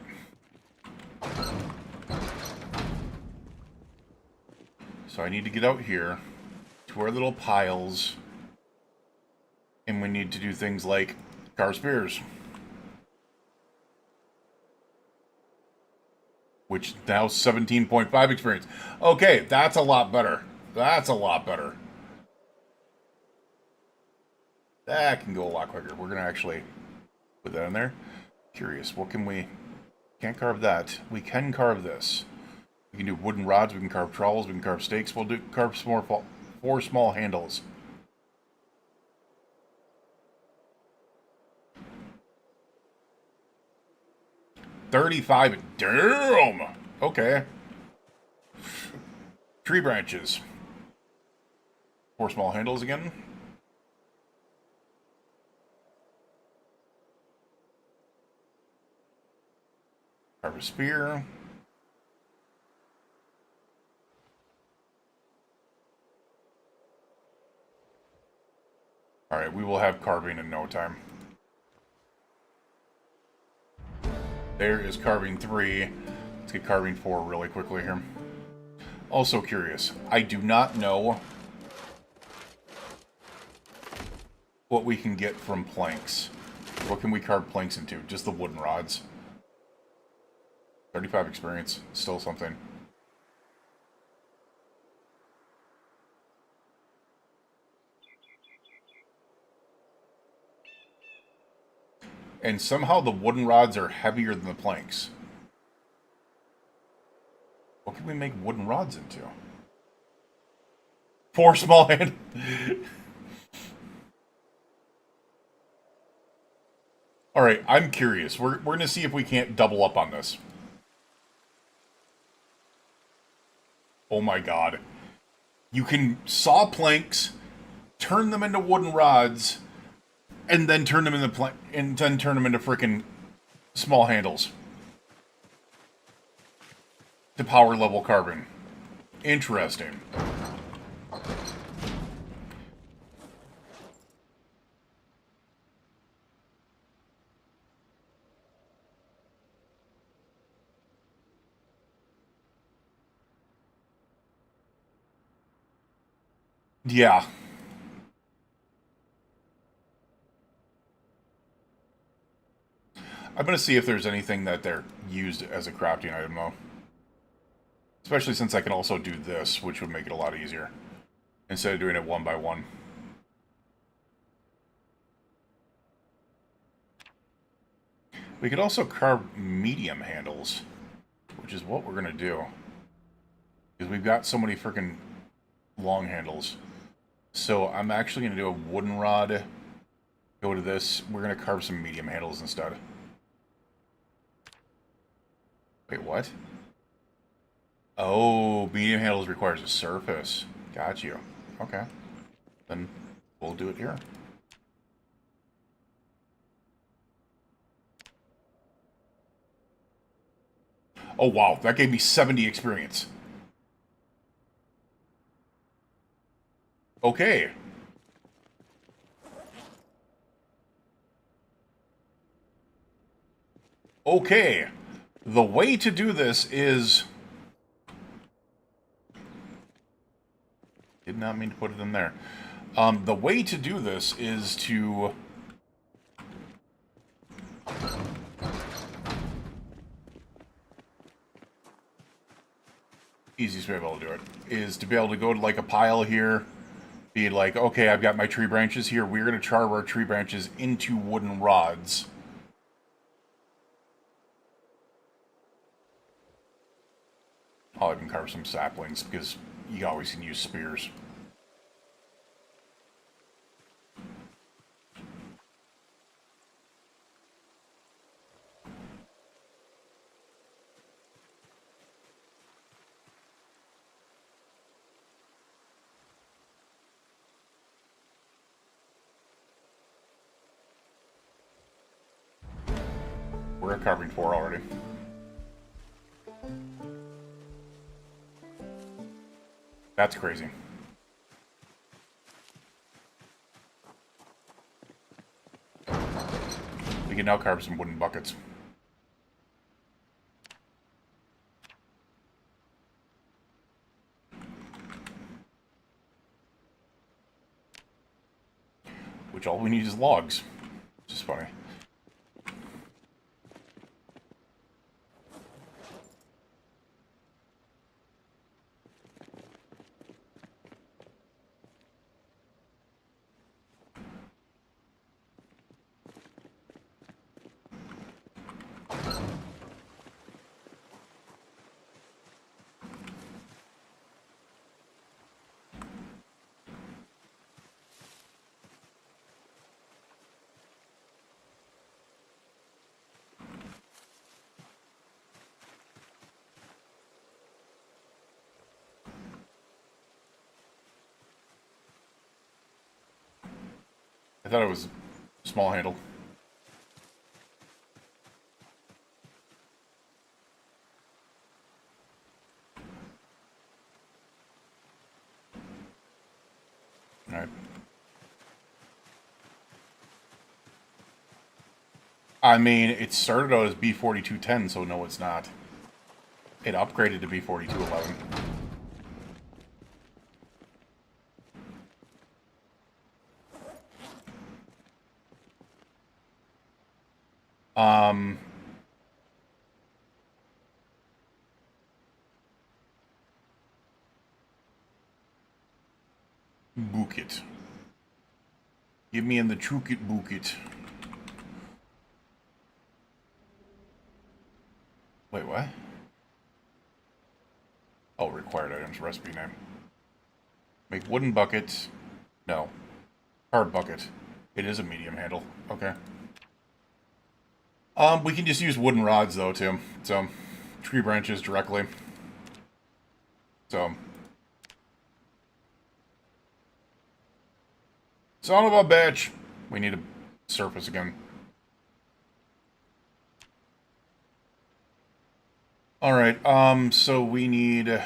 So I need to get out here to our little piles. And we need to do things like carve spears. Which now 17.5 experience. Okay, that's a lot better. That's a lot better. That can go a lot quicker. We're going to actually put that in there. Curious, what can we... Can't carve that. We can carve this. We can do wooden rods, we can carve trowels, we can carve stakes. We'll carve four small handles. 35. Damn! Okay. Tree branches. 4 small handles again. Carve a spear. Alright, we will have carving in no time. There is carving 3. Let's get carving 4 really quickly here. Also curious. I do not know what we can get from planks. What can we carve planks into? Just the wooden rods. 35 experience. Still something. And somehow the wooden rods are heavier than the planks. What can we make wooden rods into? 4 small hand. Alright, I'm curious. We're going to see if we can't double up on this. Oh my god. You can saw planks, turn them into wooden rods, and then turn them into frickin' small handles. To power level carving. Interesting. Yeah. I'm going to see if there's anything that they're used as a crafting item, though. Especially since I can also do this, which would make it a lot easier. Instead of doing it one by one. We could also carve medium handles, which is what we're going to do. Because we've got so many freaking long handles. So I'm actually going to do a wooden rod. Go to this. We're going to carve some medium handles instead. Wait, what? Oh, medium handles requires a surface. Got you. Okay. Then we'll do it here. Oh, wow. That gave me 70 experience. Okay. Okay. The way to do this is... Did not mean to put it in there. The way to do this is to... Easiest way to be able to do it is to be able to go to like a pile here, be like, okay, I've got my tree branches here. We're going to carve our tree branches into wooden rods. I'll even carve some saplings because you always can use spears. We're at carving 4 already. That's crazy. We can now carve some wooden buckets. Which all we need is logs. Which is funny. I thought it was small handle. Alright. I mean, it started out as B4210, so no, it's not. It upgraded to B4211. Book it. Give me in the chukit book it. Wait, what? Oh, required items, recipe name. Make wooden buckets. No. Hard bucket. It is a medium handle. Okay. We can just use wooden rods, though, too. So, tree branches directly. So. Son of a bitch! We need a surface again. Alright, so we need...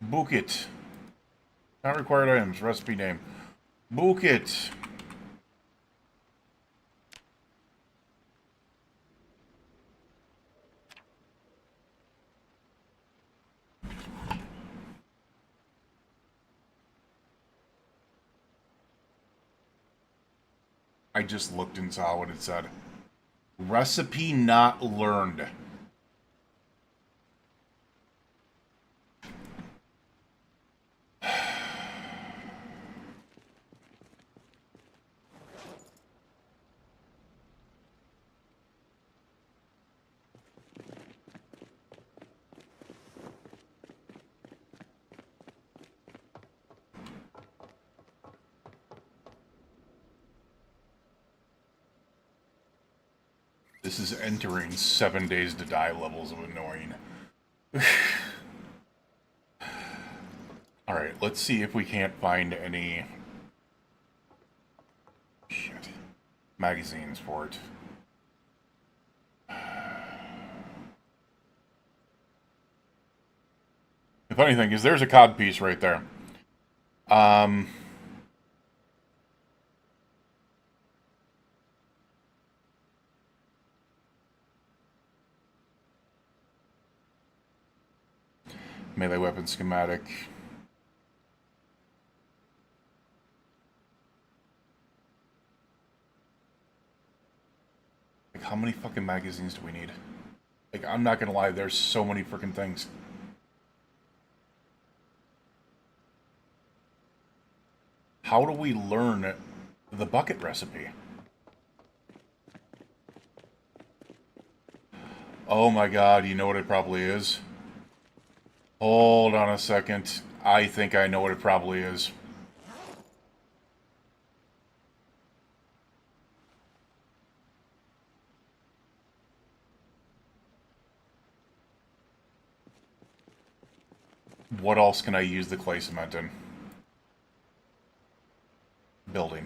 Book it. Not required items. Recipe name. Book it. I just looked and saw what it said. Recipe not learned. This is entering 7 days to die levels of annoying. Alright, let's see if we can't find any... Shit. Magazines for it. The funny thing is, there's a cod piece right there. Melee weapon schematic. Like, how many fucking magazines do we need? Like, I'm not gonna lie, there's so many freaking things. How do we learn the bucket recipe? Oh my god, you know what it probably is? Hold on a second. I think I know what it probably is. What else can I use the clay cement in? Building.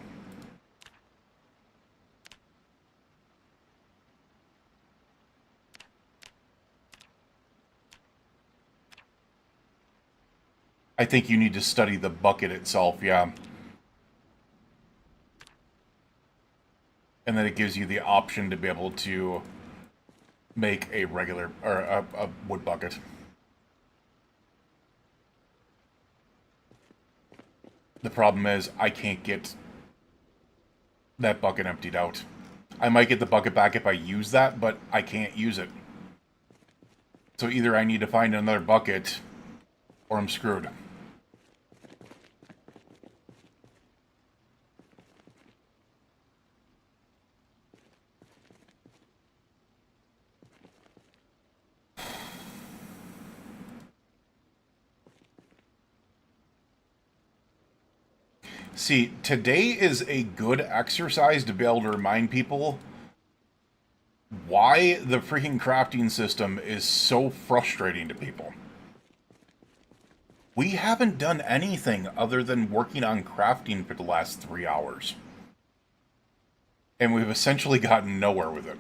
I think you need to study the bucket itself, yeah. And then it gives you the option to be able to make a regular, or a wood bucket. The problem is, I can't get that bucket emptied out. I might get the bucket back if I use that, but I can't use it. So either I need to find another bucket, or I'm screwed. See, today is a good exercise to be able to remind people why the freaking crafting system is so frustrating to people. We haven't done anything other than working on crafting for the last 3 hours. And we've essentially gotten nowhere with it.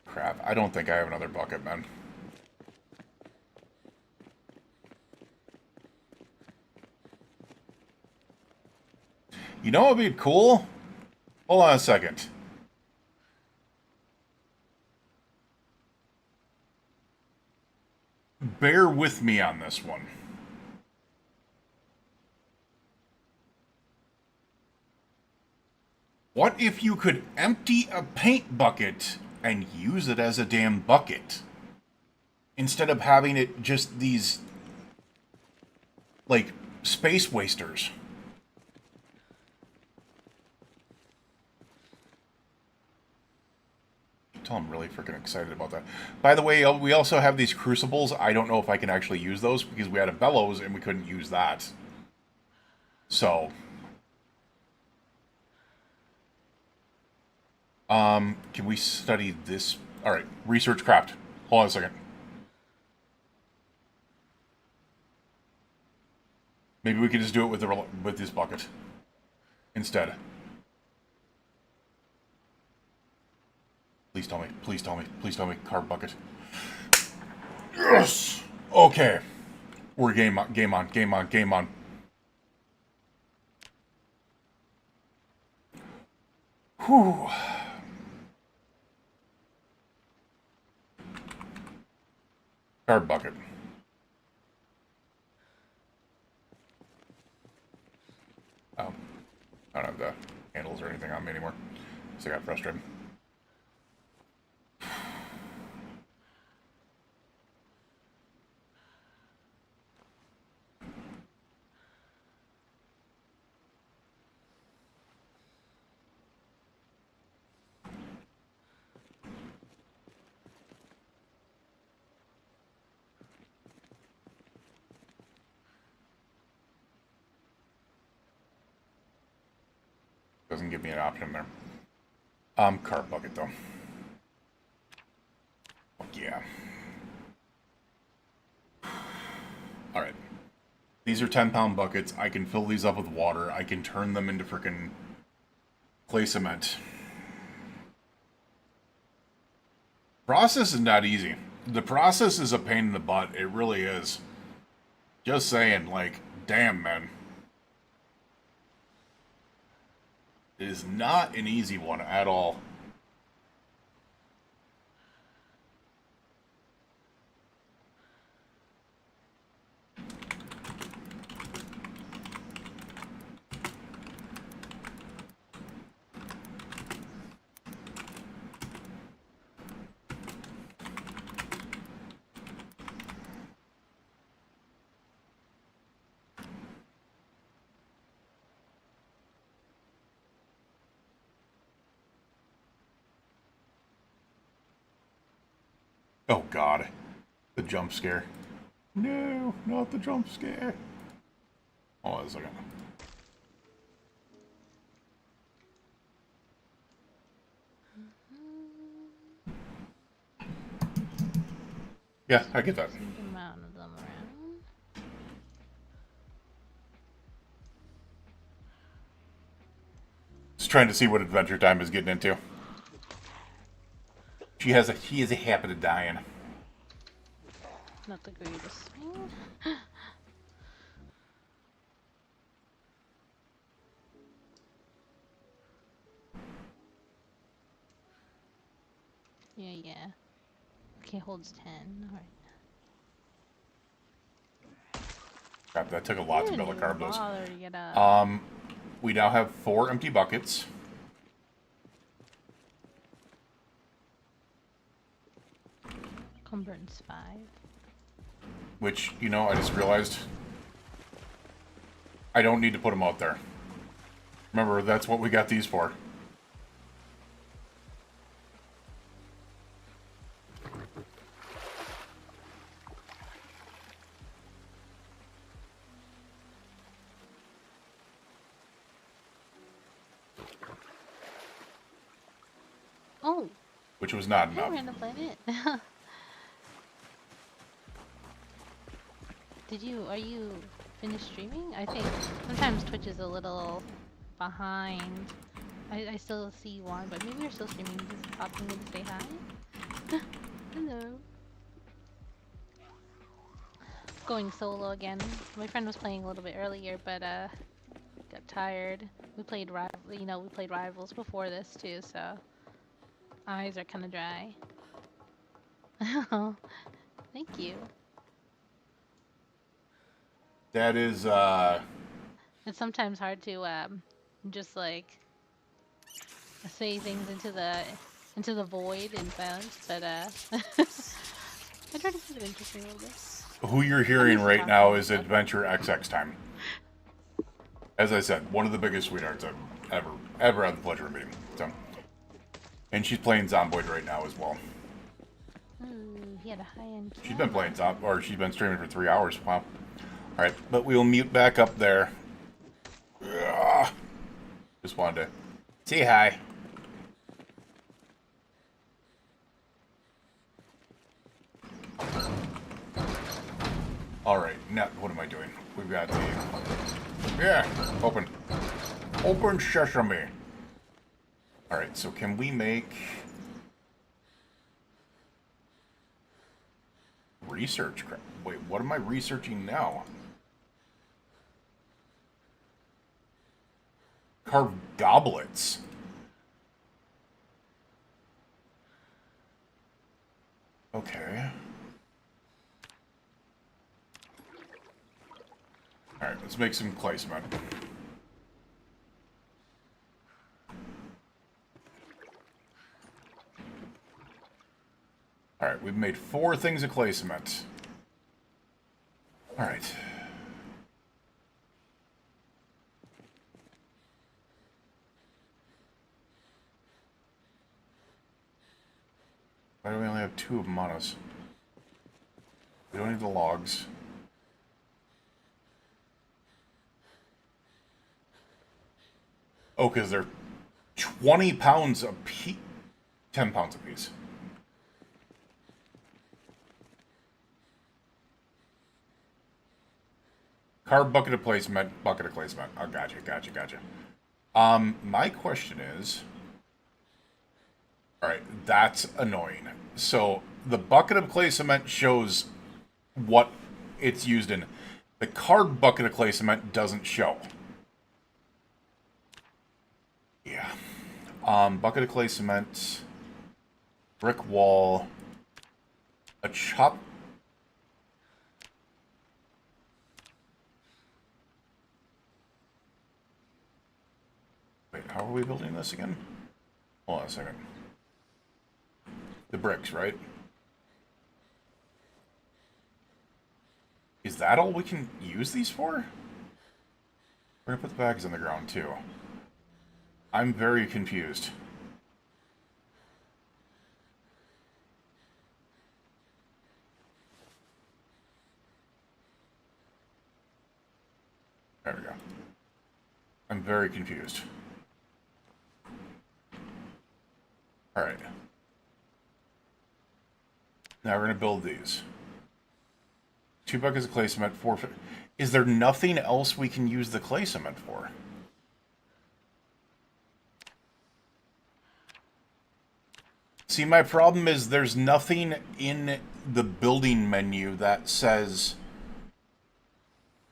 Crap, I don't think I have another bucket, man. You know what would be cool? Hold on a second. Bear with me on this one. What if you could empty a paint bucket and use it as a damn bucket? Instead of having it just these, like, space wasters. I'm really freaking excited about that. By the way, we also have these crucibles. I don't know if I can actually use those because we had a bellows and we couldn't use that. So, can we study this? All right, research craft. Hold on a second. Maybe we could just do it with this bucket instead. Please tell me. Please tell me. Please tell me. Carb bucket. Yes! Okay. We're game on. Game on. Game on. Game on. Whew. Carb bucket. Oh. I don't have the handles or anything on me anymore. So I got frustrated. Doesn't give me an option there. Carb bucket though. Fuck yeah. Alright. These are 10-pound buckets. I can fill these up with water. I can turn them into frickin' clay cement. Process is not easy. The process is a pain in the butt. It really is. Just saying, like, damn, man. It is not an easy one at all. Oh god. The jump scare. No, not the jump scare. Hold on a second. Yeah, I get that. Amount of them around. Just trying to see what Adventure Time is getting into. He has a habit of dying. Not the greatest thing. Yeah. Okay, holds 10. Alright. God, that took a lot to build a carb those. To get up. We now have 4 empty buckets. Cumberland's 5. Which, you know, I just realized I don't need to put them out there. Remember, that's what we got these for. which was not Hey, enough. Random Planet. Are you finished streaming? I think sometimes Twitch is a little behind. I still see you on, but maybe you're still streaming, just popping in to say hi. Hello. Going solo again. My friend was playing a little bit earlier, but got tired. We played we played Rivals before this too, so eyes are kind of dry. Thank you. That is, It's sometimes hard to just like say things into the void in silence, but I try to keep it interesting a little bit. who you're I'm hearing used to right talking now and is stuff. Adventure XX Time. As I said, one of the biggest sweethearts I've ever had the pleasure of meeting. So, and she's playing Zomboid right now as well. Ooh, he had a high-end She's been playing camera. she's been streaming for 3 hours. Wow. All right, but we will mute back up there. Ugh. Just wanted to say hi. All right, now what am I doing? We've got the open sesame. All right, so can we make research? Wait, what am I researching now? Carved goblets. Okay. Alright, let's make some clay cement. Alright, we've made 4 things of clay cement. Alright. Why do we only have 2 of them on us? We don't need the logs. Oh, because they're 20 pounds a piece. 10 pounds a piece. Carved bucket of placement, bucket of clay cement. Oh, gotcha. My question is... Alright, that's annoying. So, the bucket of clay cement shows what it's used in. The carved bucket of clay cement doesn't show. Yeah. Bucket of clay cement, brick wall, a chop. Wait, how are we building this again? Hold on a second. The bricks, right? Is that all we can use these for? We're gonna put the bags on the ground too. I'm very confused. There we go. I'm very confused. Alright. Now we're gonna build these. 2 buckets of clay cement, 4... Is there nothing else we can use the clay cement for? See, my problem is there's nothing in the building menu that says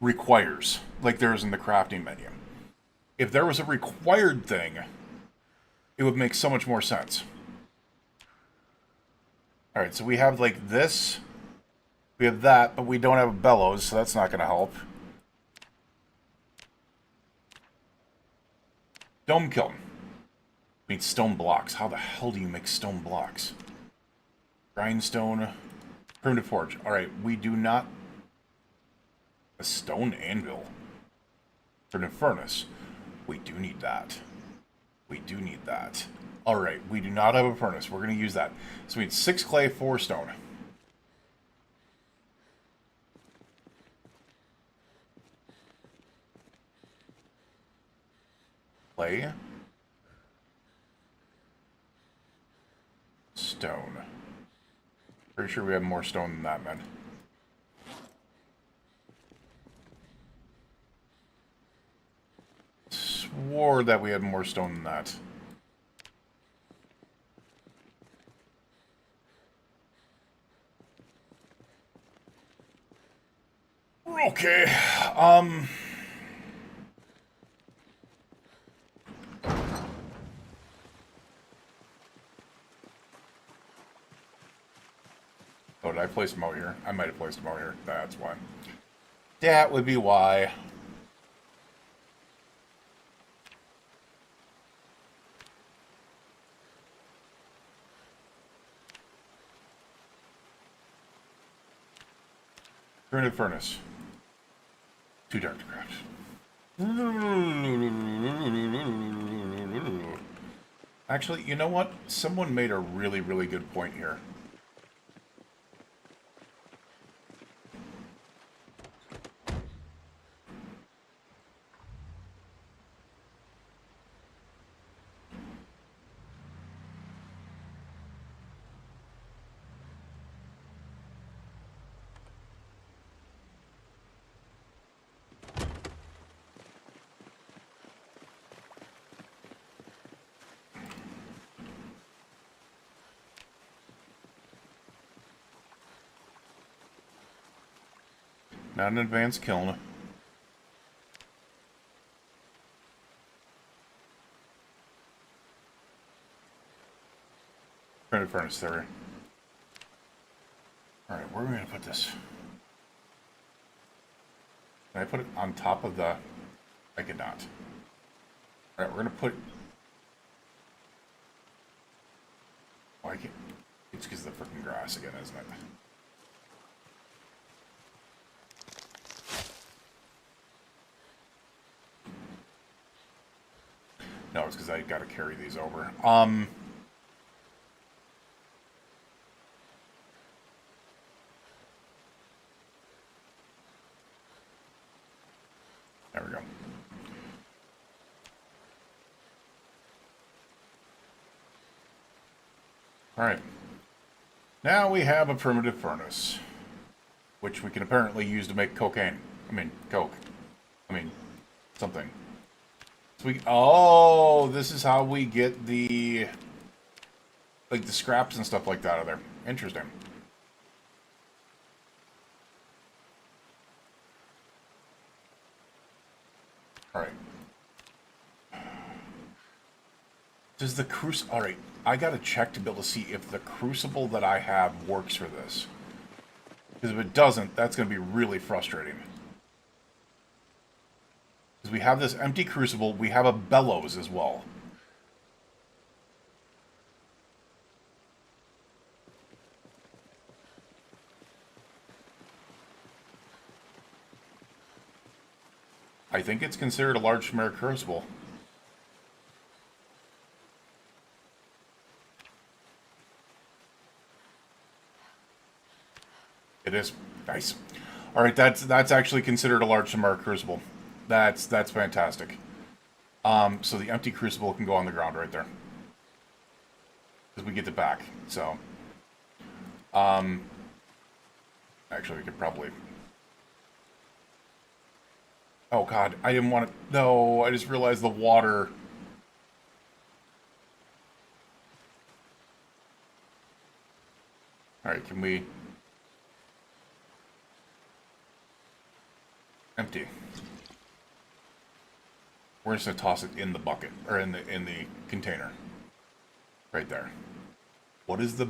requires, like there is in the crafting menu. If there was a required thing, it would make so much more sense. Alright, so we have like this. We have that, but we don't have a bellows, so that's not going to help. Dome kiln. We need stone blocks. How the hell do you make stone blocks? Grindstone. Primitive forge. Alright, we do not... A stone anvil. Primitive furnace. We do need that. We do need that. Alright, we do not have a furnace. We're going to use that. So we need 6 clay, 4 stone. Clay. Stone. Pretty sure we have more stone than that, man. Swore that we had more stone than that. Okay, oh, did I place them out here? I might have placed them out here. That's why. That would be why. Granite furnace. Too dark to craft. Actually, you know what? Someone made a really, really good point here. Not an advanced kiln. Granite furnace there. Alright, where are we going to put this? Can I put it on top of the... I could not. Alright, we're going to put... Oh, I can't... It's because of the freaking grass again, isn't it? No, it's because I got to carry these over. There we go. All right. Now we have a primitive furnace, which we can apparently use to make cocaine. I mean, coke. I mean, something. Oh, this is how we get the, like, the scraps and stuff like that out of there. Interesting. Alright. Does the crucible... Alright, I gotta check to be able to see if the crucible that I have works for this. Because if it doesn't, that's gonna be really frustrating. Because we have this empty crucible, we have a bellows as well. I think it's considered a large chimeric crucible. It is. Nice. Alright, that's actually considered a large chimeric crucible. That's fantastic. So the empty crucible can go on the ground right there. Because we get it back, so. Actually, we could probably... Oh god, I didn't want to... No, I just realized the water... Alright, can we... Empty. We're just gonna toss it in the bucket, or in the container. Right there. What is the...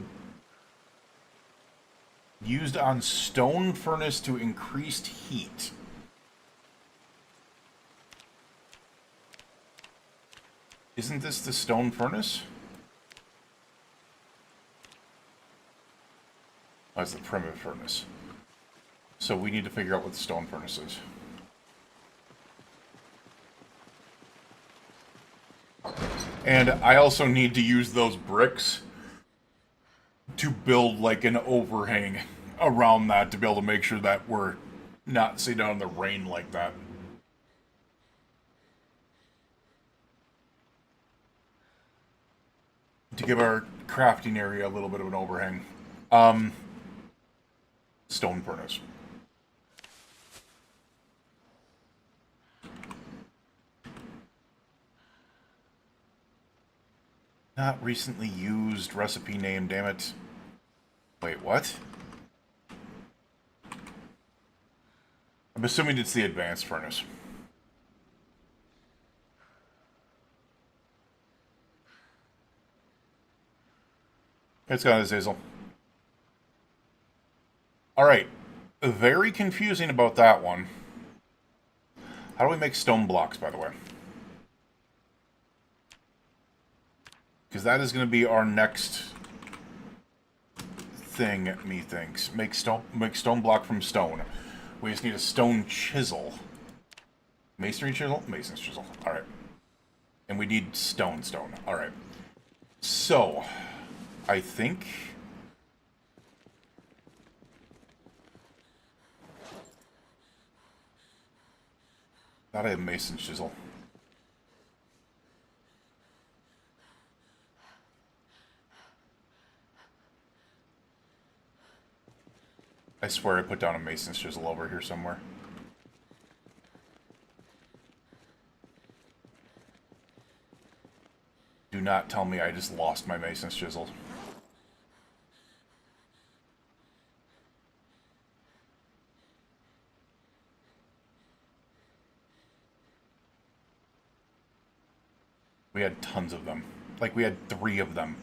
Used on stone furnace to increased heat. Isn't this the stone furnace? Oh, it's the primitive furnace. So we need to figure out what the stone furnace is. And I also need to use those bricks to build like an overhang around that to be able to make sure that we're not sitting down in the rain like that. To give our crafting area a little bit of an overhang. Stone furnace. Not recently used recipe name, damn it. Wait, what? I'm assuming it's the advanced furnace. It's got Azazel. Alright. Very confusing about that one. How do we make stone blocks, by the way? Because that is going to be our next thing, methinks. Make stone block from stone. We just need a stone chisel. Masonry chisel? Mason's chisel. Alright. And we need stone. Alright. So, I think... thought I had Mason's chisel. I swear I put down a Mason's chisel over here somewhere. Do not tell me I just lost my Mason's chisel. We had tons of them. Like, we had 3 of them.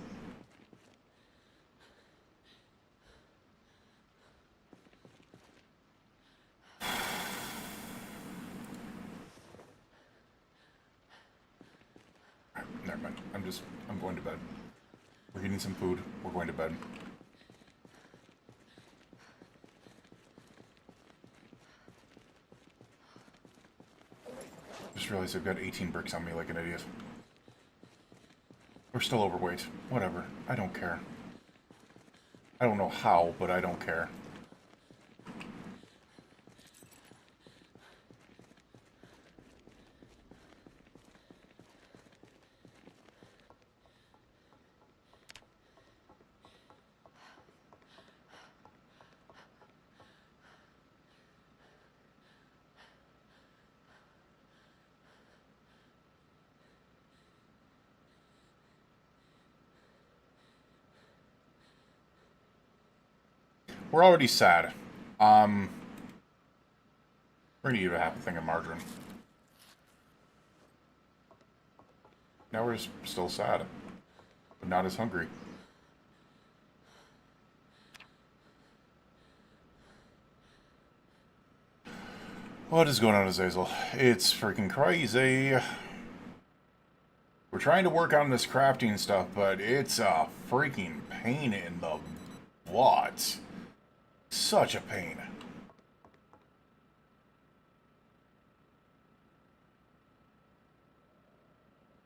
Never mind. I'm going to bed. We're eating some food. We're going to bed. Just realized I've got 18 bricks on me like an idiot. We're still overweight. Whatever. I don't care. I don't know how, but I don't care. We're already sad. We're gonna eat a half a thing of margarine. Now we're still sad, but not as hungry. What is going on, Azazel? It's freaking crazy. We're trying to work on this crafting stuff, but it's a freaking pain in the butt. Such a pain.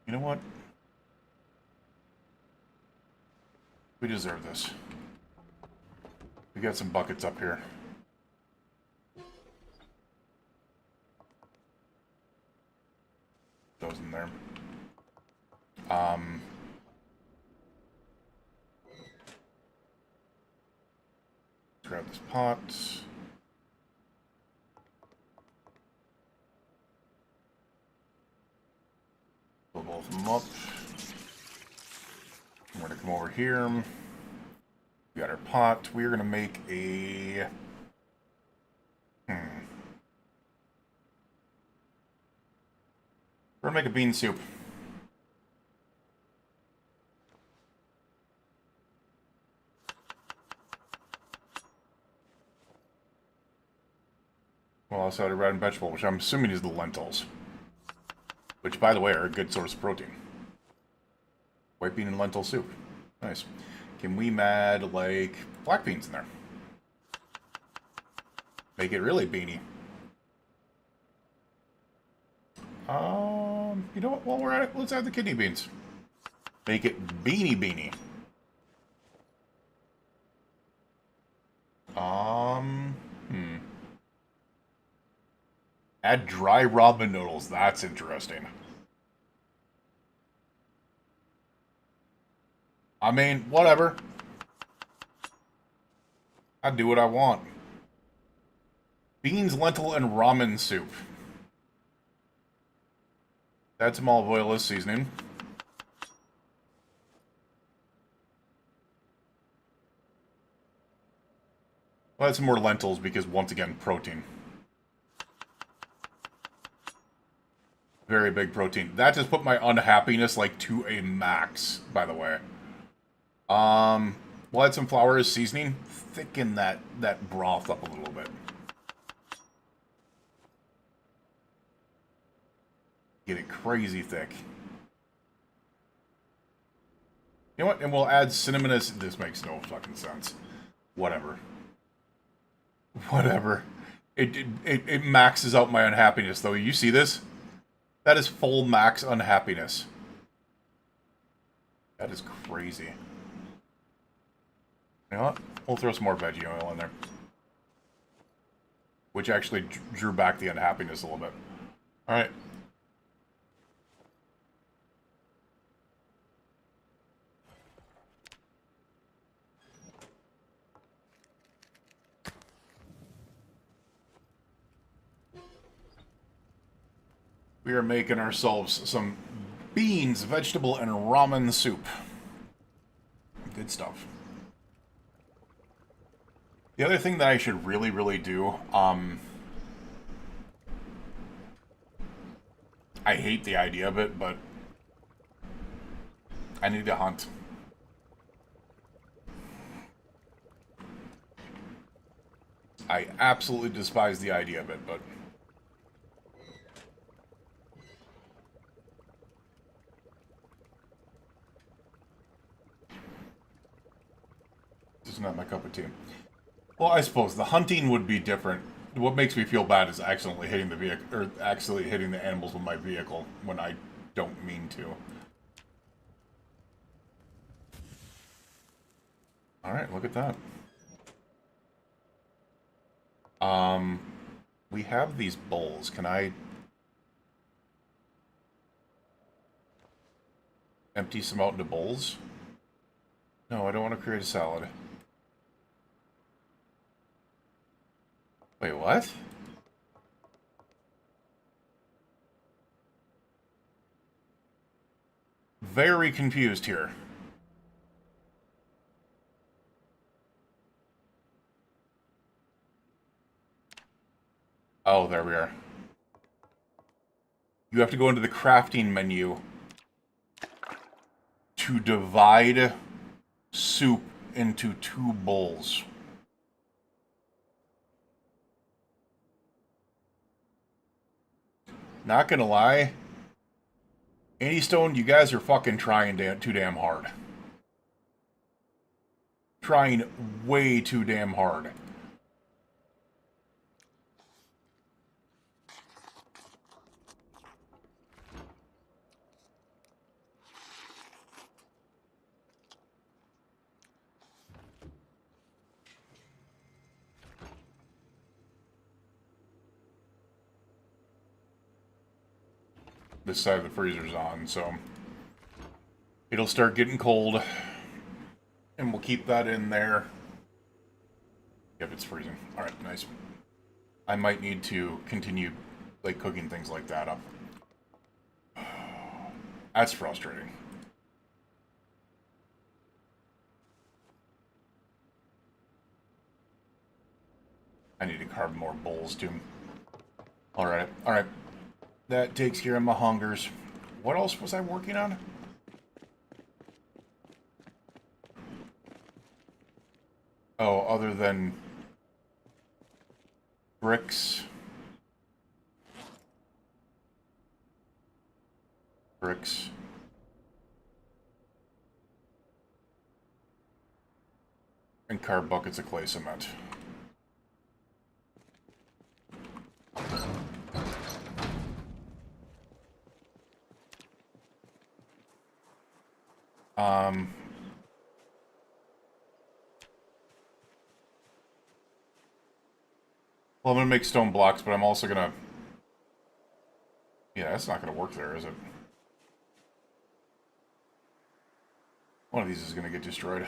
You know what? We deserve this. We got some buckets up here. Those in there. Grab this pot. Fill both of them up. We're gonna come over here. We got our pot. We're gonna make a... We're gonna make a bean soup. Well, also had a red vegetable, which I'm assuming is the lentils. Which, by the way, are a good source of protein. White bean and lentil soup. Nice. Can we add, like, black beans in there? Make it really beany. You know what? While we're at it, let's add the kidney beans. Make it beany. Add dry ramen noodles. That's interesting. I mean, whatever. I do what I want. Beans, lentil, and ramen soup. Add some olive oil as seasoning. I'll add some more lentils because, once again, protein. Very big protein. That just put my unhappiness, like, to a max, by the way. We'll add some flour as seasoning. Thicken that broth up a little bit. Get it crazy thick. You know what? And we'll add cinnamon as... This makes no fucking sense. Whatever. Whatever. It maxes out my unhappiness, though. You see this? That is full max unhappiness. That is crazy. You know what? We'll throw some more veggie oil in there. Which actually drew back the unhappiness a little bit. Alright. We are making ourselves some beans, vegetable, and ramen soup. Good stuff. The other thing that I should really do, I hate the idea of it, but I need to hunt. I absolutely despise the idea of it, but... This is not my cup of tea. Well, I suppose the hunting would be different. What makes me feel bad is accidentally hitting the vehicle, or accidentally hitting the animals with my vehicle when I don't mean to. Alright, look at that. We have these bowls. Can I empty some out into bowls? No, I don't want to create a salad. Wait, what? Very confused here. Oh, there we are. You have to go into the crafting menu to divide soup into 2 bowls. Not gonna lie, Antystone, you guys are fucking trying too damn hard. Trying way too damn hard. This side of the freezer's on, so it'll start getting cold, and we'll keep that in there. Yep, it's freezing. Alright, nice. I might need to continue, like, cooking things like that up. That's frustrating. I need to carve more bowls, too. Alright, alright. That takes care of my hungers. What else was I working on? Oh, other than bricks. Bricks. And carve buckets of clay cement. Well, I'm gonna make stone blocks, but I'm also gonna... Yeah, that's not gonna work there, is it? One of these is going to get destroyed.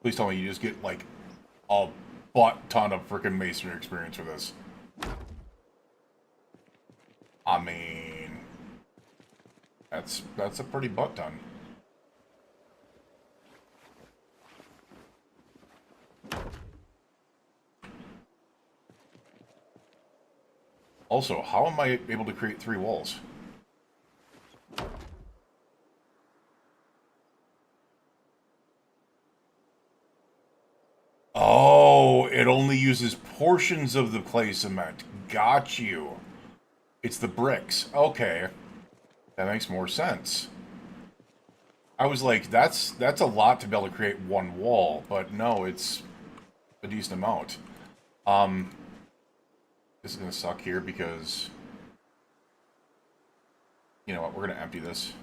Please tell me you just get, like, a butt ton of freaking masonry experience for this. I mean, that's a pretty butt ton. Also, how am I able to create 3 walls? Oh, it only uses portions of the clay cement. Got you. It's the bricks. Okay. That makes more sense. I was like, that's a lot to be able to create one wall, but no, it's a decent amount. This is gonna suck here because, you know what, we're gonna empty this.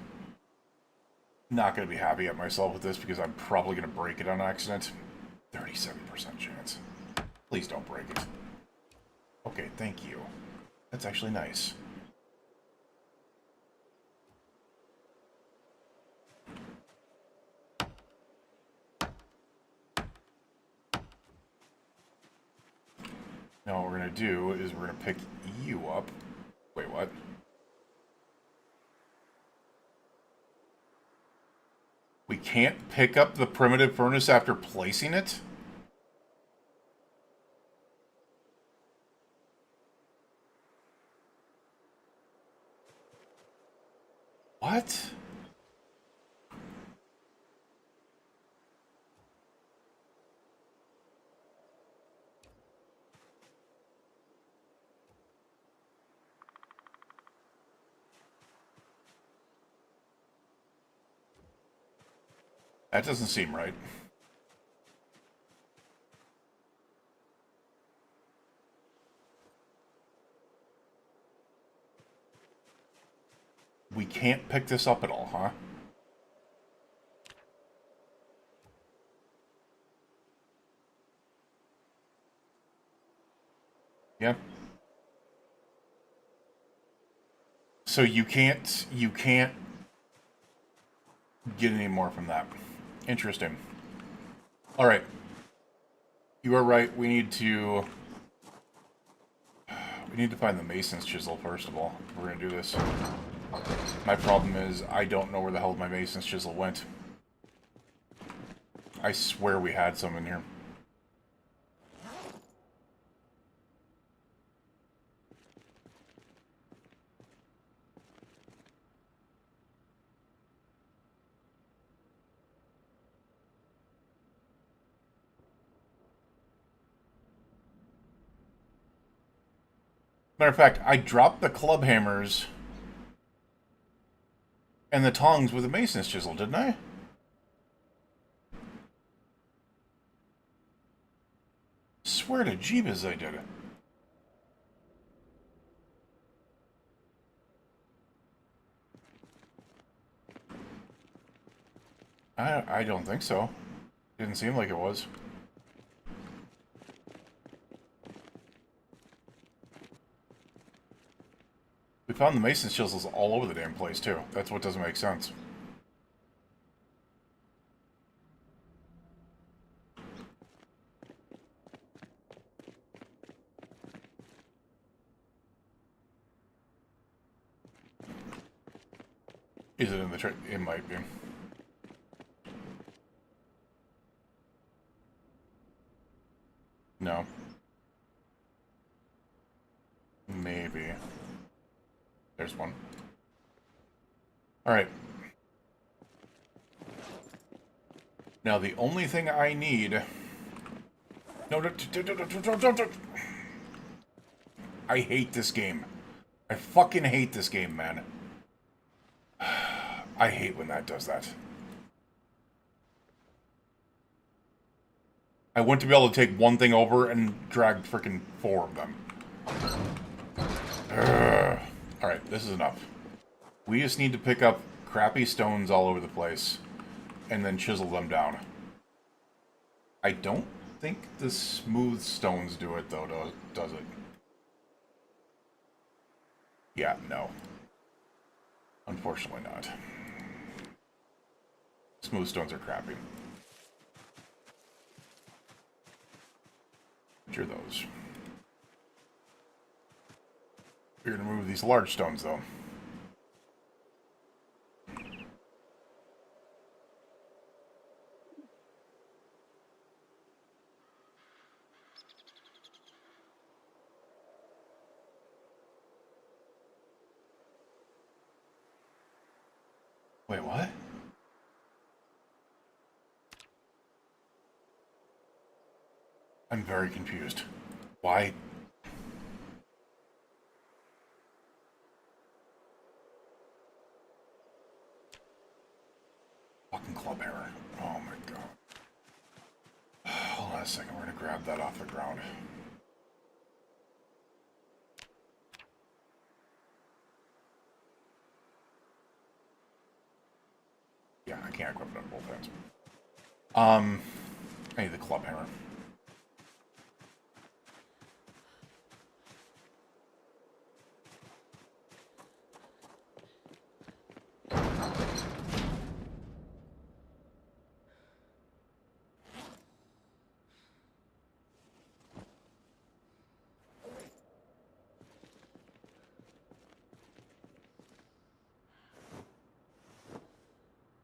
Not gonna be happy at myself with this because I'm probably gonna break it on accident. 37% chance. Please don't break it. Okay, thank you. That's actually nice. Now what we're gonna do is we're gonna pick you up. Wait, what? We can't pick up the primitive furnace after placing it? What? That doesn't seem right. We can't pick this up at all, huh? Yeah. So you can't get any more from that. Interesting. All right. You are right. We need to find the mason's chisel first of all. We're going to do this. My problem is I don't know where the hell my mason's chisel went. I swear we had some in here. Matter of fact, I dropped the club hammers and the tongs with the mason's chisel, didn't I? Swear to Jeebus I did it. I don't think so. Didn't seem like it was. We found the mason's chisels all over the damn place, too. That's what doesn't make sense. Is it in the trick? It might be. No. Maybe. There's one. Alright. Now the only thing I need... No, don't. I hate this game. I fucking hate this game, man. I hate when that does that. I want to be able to take one thing over and drag freaking 4 of them. Alright, this is enough. We just need to pick up crappy stones all over the place and then chisel them down. I don't think the smooth stones do it, though, does it? Yeah, no. Unfortunately not. Smooth stones are crappy. Which are those? We're gonna move these large stones, though. Wait, what? I'm very confused. Why? Fucking club error. Oh my god. Hold on a second, we're gonna grab that off the ground. Yeah, I can't equip it on both ends. I need the club hammer.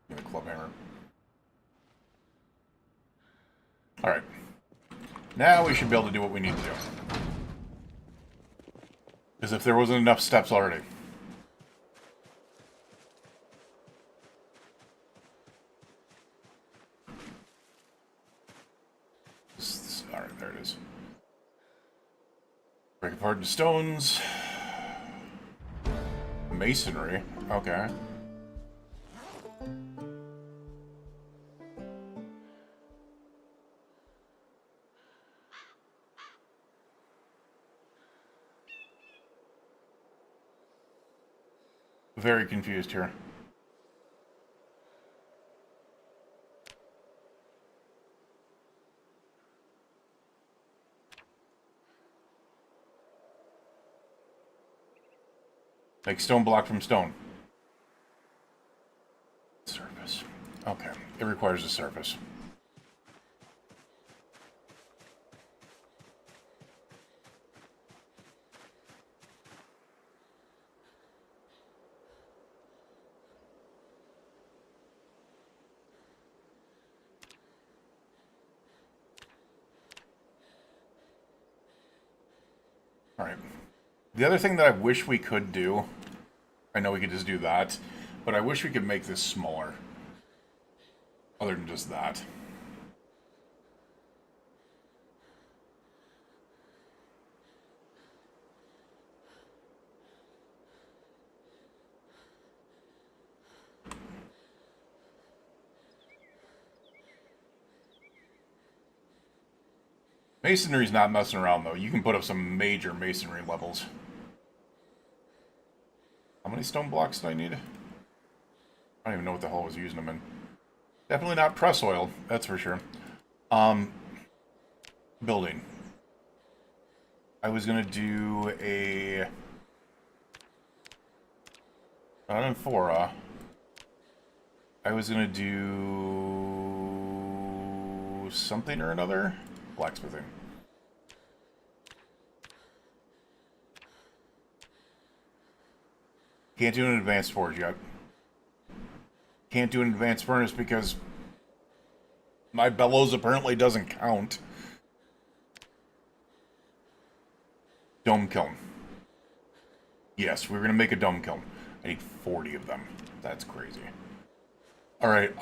Need the club hammer. Alright. Now we should be able to do what we need to do. As if there wasn't enough steps already. Alright, there it is. Break apart into stones. Masonry. Okay. Very confused here. Make stone block from stone. Surface. Okay. It requires a surface. Alright. The other thing that I wish we could do, I know we could just do that, but I wish we could make this smaller. Other than just that. Masonry's not messing around, though. You can put up some major masonry levels. How many stone blocks do I need? I don't even know what the hell I was using them in. Definitely not press oil, that's for sure. Building. I was gonna do a... Not an amphora. I was gonna do... something or another? Blacksmithing. Can't do an advanced forge yet. Can't do an advanced furnace because my bellows apparently doesn't count. Dome kiln. Yes, we're gonna make a dome kiln. I need 40 of them. That's crazy. Alright,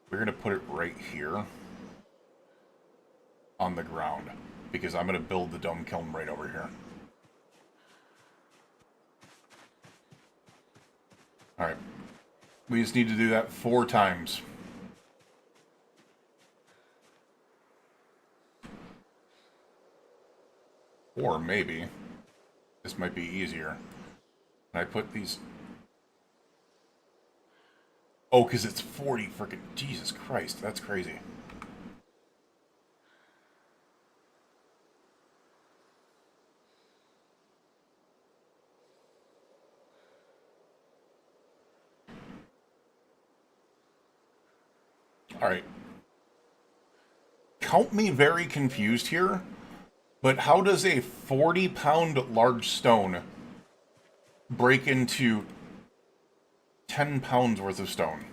we're gonna put it right here on the ground because I'm gonna build the dome kiln right over here. Alright. We just need to do that 4 times. Or maybe this might be easier. Can I put these... Oh, because it's 40 freaking... Jesus Christ, that's crazy. Alright. Count me very confused here, but how does a 40-pound large stone break into 10 pounds worth of stone?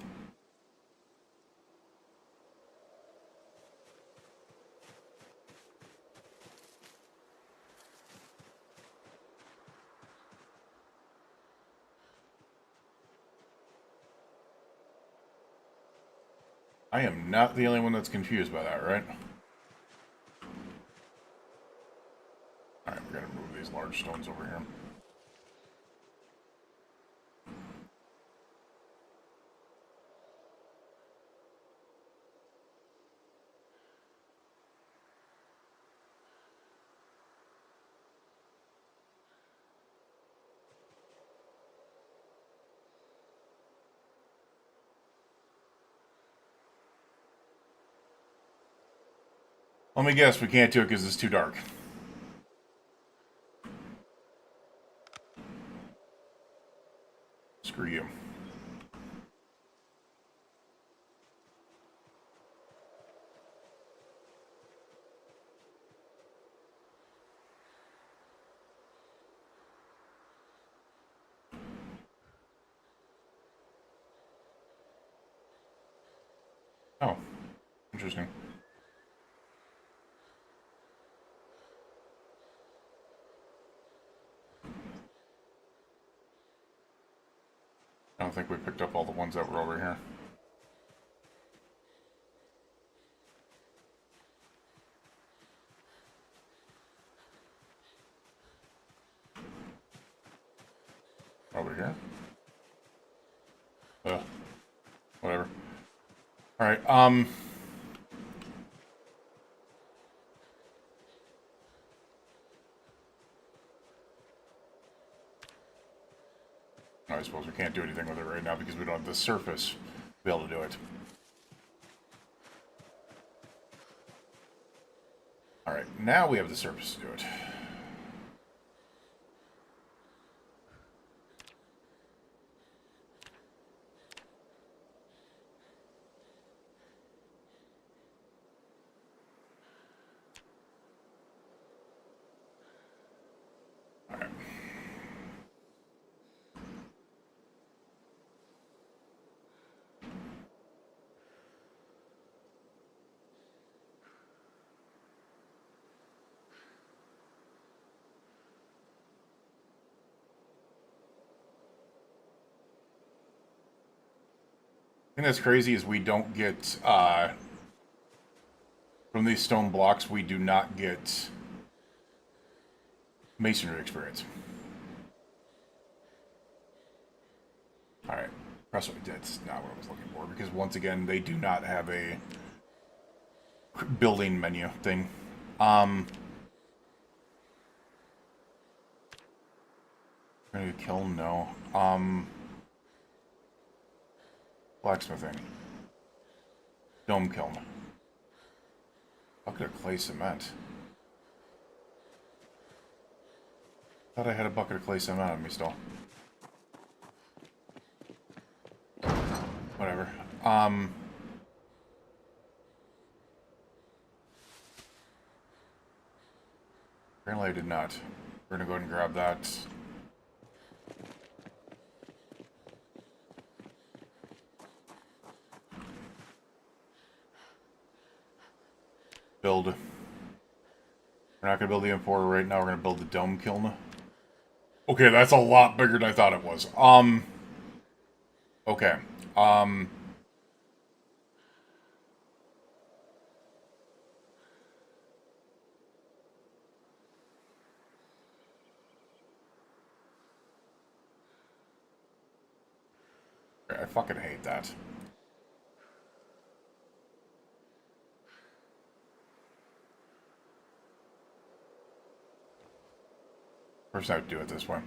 I am not the only one that's confused by that, right? Alright, we're gonna move these large stones over here. Let me guess, we can't do it because it's too dark. Screw you. Oh, interesting. I don't think we picked up all the ones that were over here. Over here? Whatever. Alright, I suppose we can't do anything with it right now because we don't have the surface to be able to do it. Alright, now we have the surface to do it. Alright. I think that's crazy is we don't get, from these stone blocks, we do not get masonry experience. Alright, that's not what I was looking for, because once again, they do not have a building menu thing. Ready to kill? No. Blacksmithing. Dome kiln. Bucket of clay cement. Thought I had a bucket of clay cement on me still. Whatever. Apparently I did not. We're gonna go ahead and grab that. Build. We're not gonna build the M4 right now, we're gonna build the dome kiln. Okay, that's a lot bigger than I thought it was. Okay. I fucking hate that. First I would do it this way.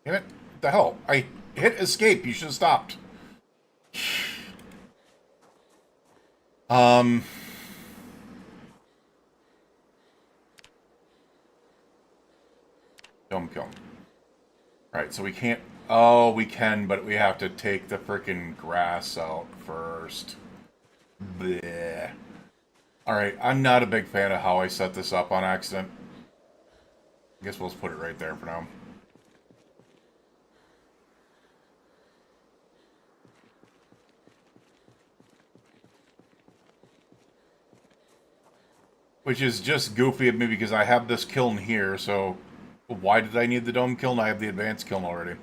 Damn it. What the hell? I hit escape. You should have stopped. Alright, so we can't... Oh, we can, but we have to take the frickin' grass out first. Bleh. Alright, I'm not a big fan of how I set this up on accident. I guess we'll just put it right there for now. Which is just goofy of me because I have this kiln here, so why did I need the dome kiln? I have the advanced kiln already.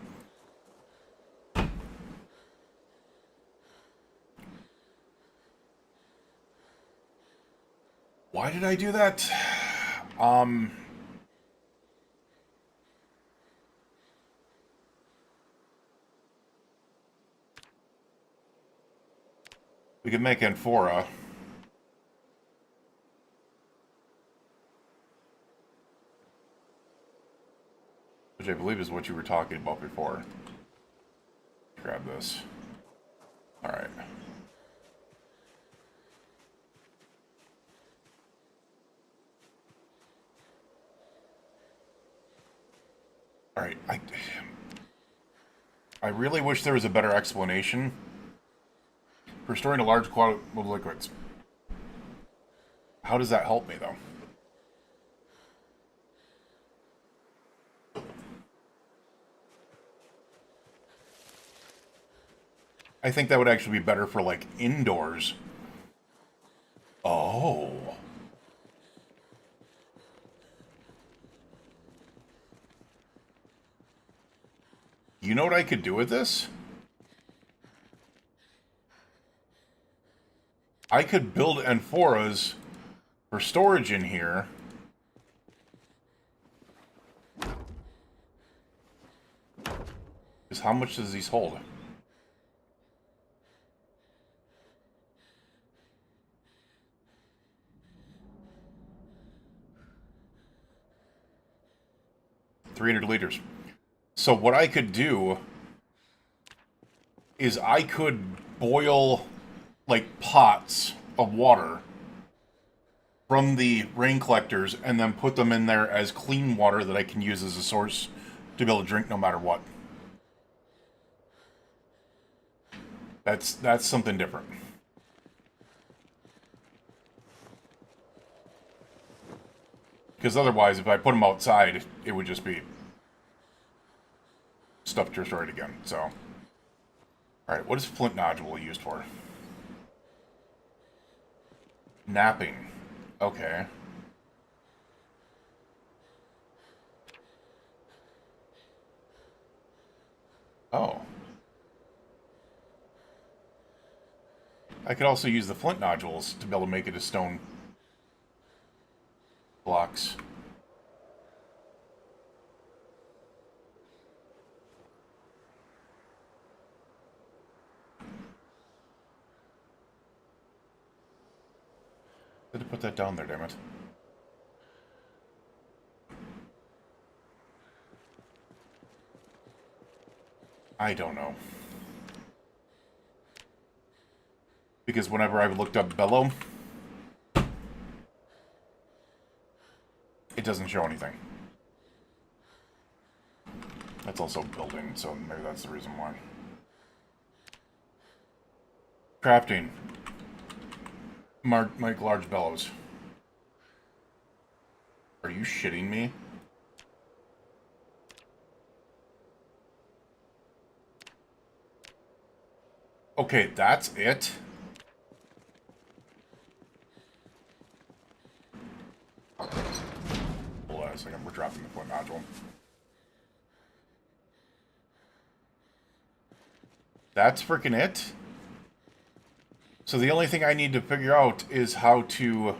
Why did I do that? We could make amphora. Which I believe is what you were talking about before. Grab this. Alright. Alright, I really wish there was a better explanation for storing a large quantity of liquids. How does that help me, though? I think that would actually be better for, like, indoors. Oh. You know what I could do with this? I could build amphoras for storage in here. Because how much does these hold? $300 liters. So what I could do is I could boil, like, pots of water from the rain collectors and then put them in there as clean water that I can use as a source to be able to drink no matter what. That's something different. Because otherwise, if I put them outside, it would just be stuff destroyed again, so... Alright, what is flint nodule used for? Napping. Okay. Oh. I could also use the flint nodules to be able to make it as stone blocks. I had to put that down there, damn it. I don't know. Because whenever I've looked up bellow, it doesn't show anything. That's also building, so maybe that's the reason why. Crafting. Make large bellows. Are you shitting me? Okay, that's it? Hold on a second, we're dropping the flint nodule. That's freaking it? So the only thing I need to figure out is how to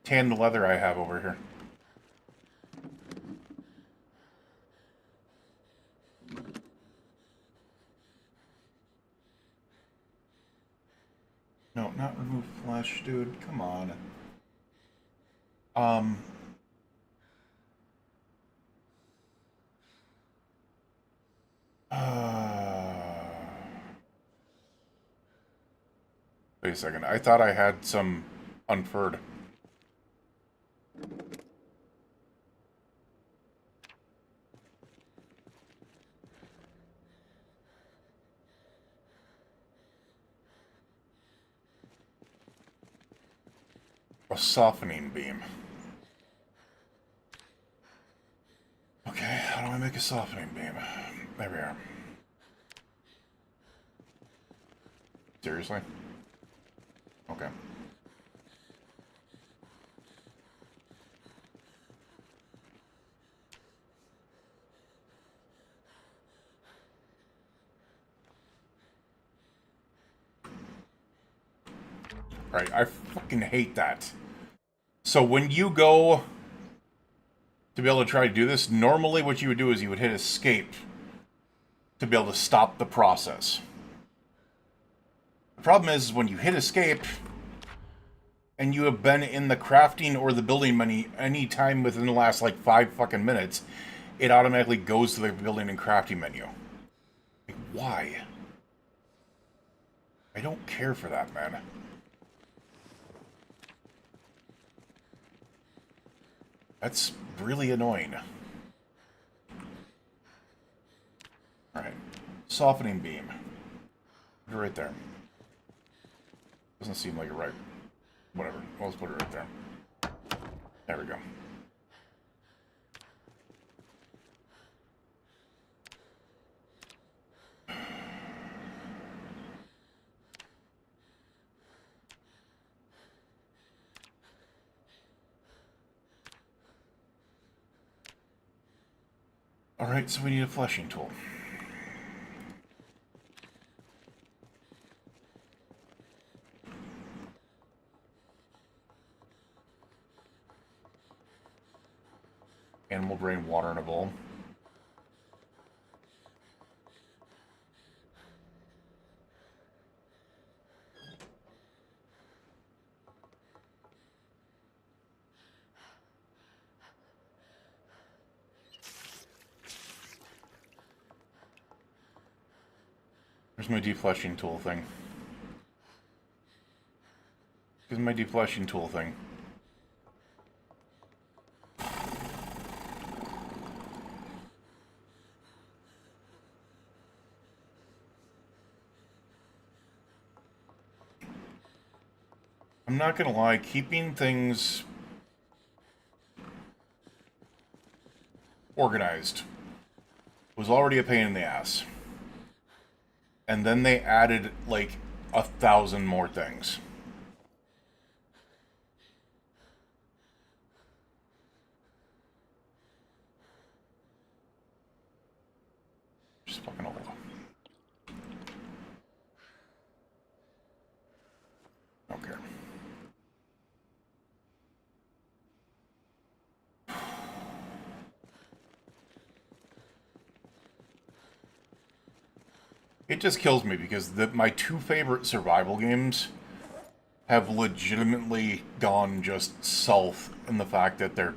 tan the leather I have over here. No, not remove flesh, dude. Come on. Wait a second. I thought I had some unfurred. A softening beam. Okay, how do I make a softening beam? There we are. Seriously? Okay. Alright, I fucking hate that. So when you go to be able to try to do this, normally what you would do is you would hit escape to be able to stop the process. The problem is when you hit escape and you have been in the crafting or the building menu any time within the last like 5 fucking minutes, it automatically goes to the building and crafting menu. Like, why? I don't care for that, man. That's really annoying. Alright. Softening beam. Put it right there. Doesn't seem like it right. Whatever. Well, let's put it right there. There we go. Alright, so we need a fleshing tool. Animal brain, water in a bowl. Where's my defleshing tool thing? Here's my defleshing tool thing. I'm not gonna lie, keeping things organized was already a pain in the ass. And then they added like 1,000 more things. Just fucking old. Okay. It just kills me because my 2 favorite survival games have legitimately gone just south in the fact that they're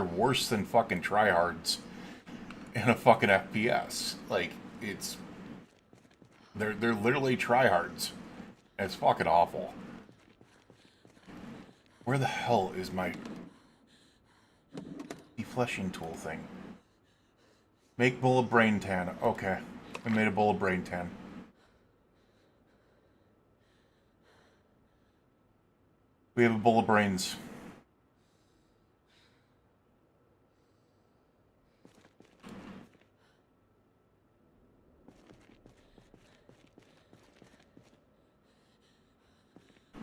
worse than fucking tryhards in a fucking FPS. Like, they're literally tryhards. It's fucking awful. Where the hell is my defleshing tool thing? Make bowl of brain tan. Okay. I made a bowl of brain tan. We have a bowl of brains.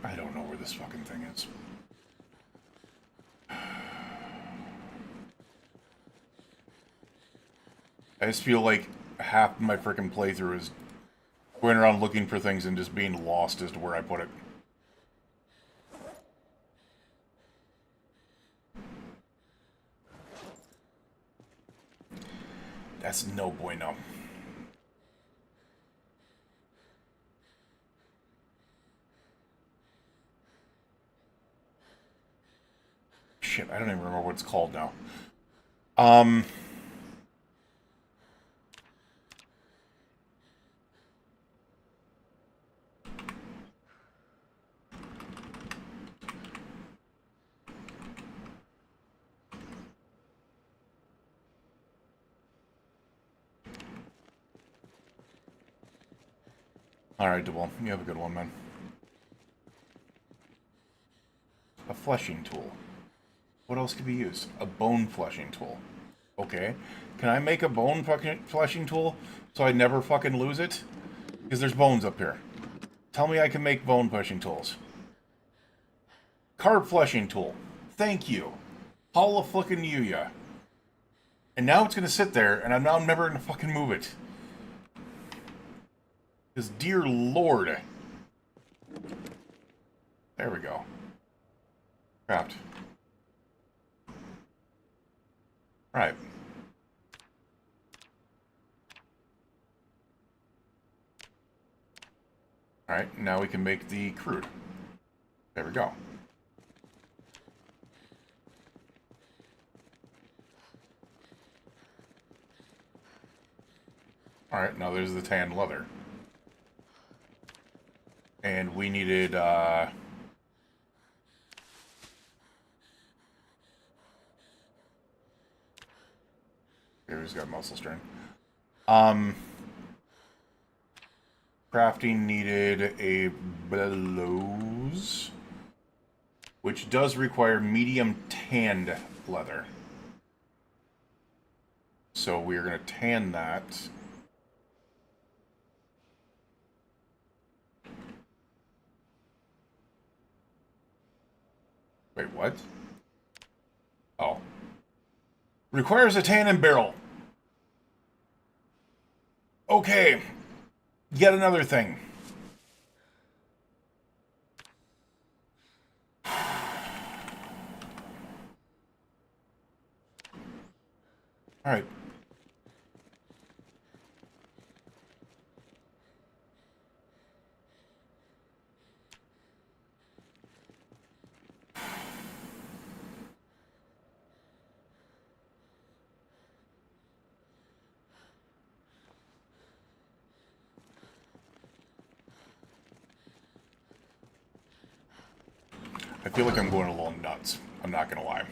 I don't know where this fucking thing is. I just feel like half my freaking playthrough is going around looking for things and just being lost as to where I put it. That's no bueno. Shit, I don't even remember what it's called now. Alright, DeWall, you have a good one, man. A fleshing tool. What else could be used? A bone fleshing tool. Okay. Can I make a bone fleshing tool so I never fucking lose it? Because there's bones up here. Tell me I can make bone fleshing tools. Carb fleshing tool. Thank you. Hall of fucking Yuya. And now it's going to sit there, and I'm now never going to fucking move it. Because, dear lord. There we go. Craft. Right. Alright, now we can make the crude. There we go. Alright, now there's the tan leather. And we needed, here's got muscle strain. Crafting needed a bellows, which does require medium tanned leather. So we're going to tan that. Wait, what? Oh. Requires a tannin barrel. Okay. Yet another thing. Alright. I feel like I'm going a little nuts. I'm not gonna lie.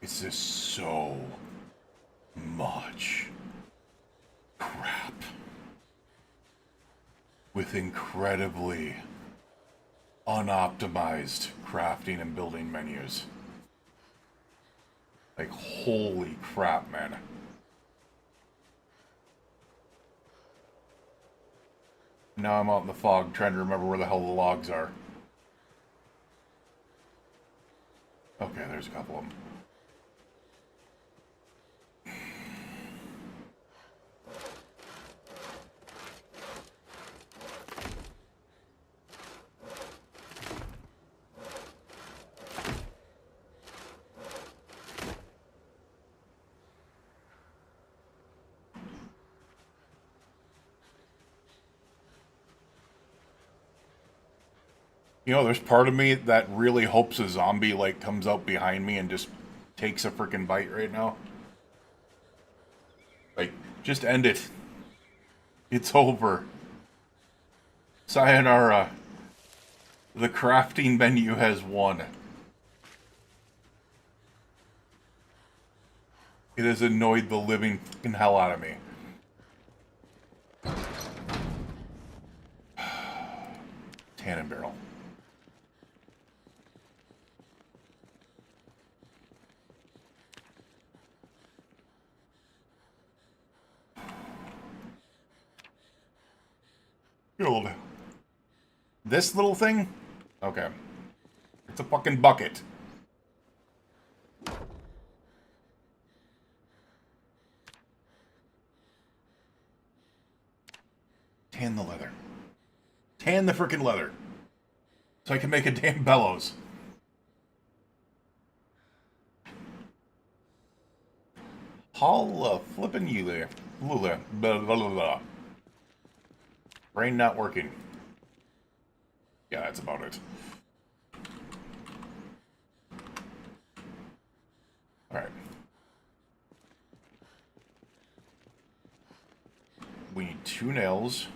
It's just so much crap with incredibly unoptimized crafting and building menus. Like, holy crap, man. Now I'm out in the fog trying to remember where the hell the logs are. Okay, there's a couple of them. You know, there's part of me that really hopes a zombie, like, comes out behind me and just takes a freaking bite right now. Like, just end it. It's over. Sayonara. The crafting menu has won. It has annoyed the living fucking hell out of me. Tannin barrel. Build. This little thing? Okay. It's a fucking bucket. Tan the leather. Tan the frickin' leather. So I can make a damn bellows. Holla flippin' Yule. Lula. Blah, blah, blah, blah. Brain not working. Yeah, that's about it. Alright. We need 2 nails.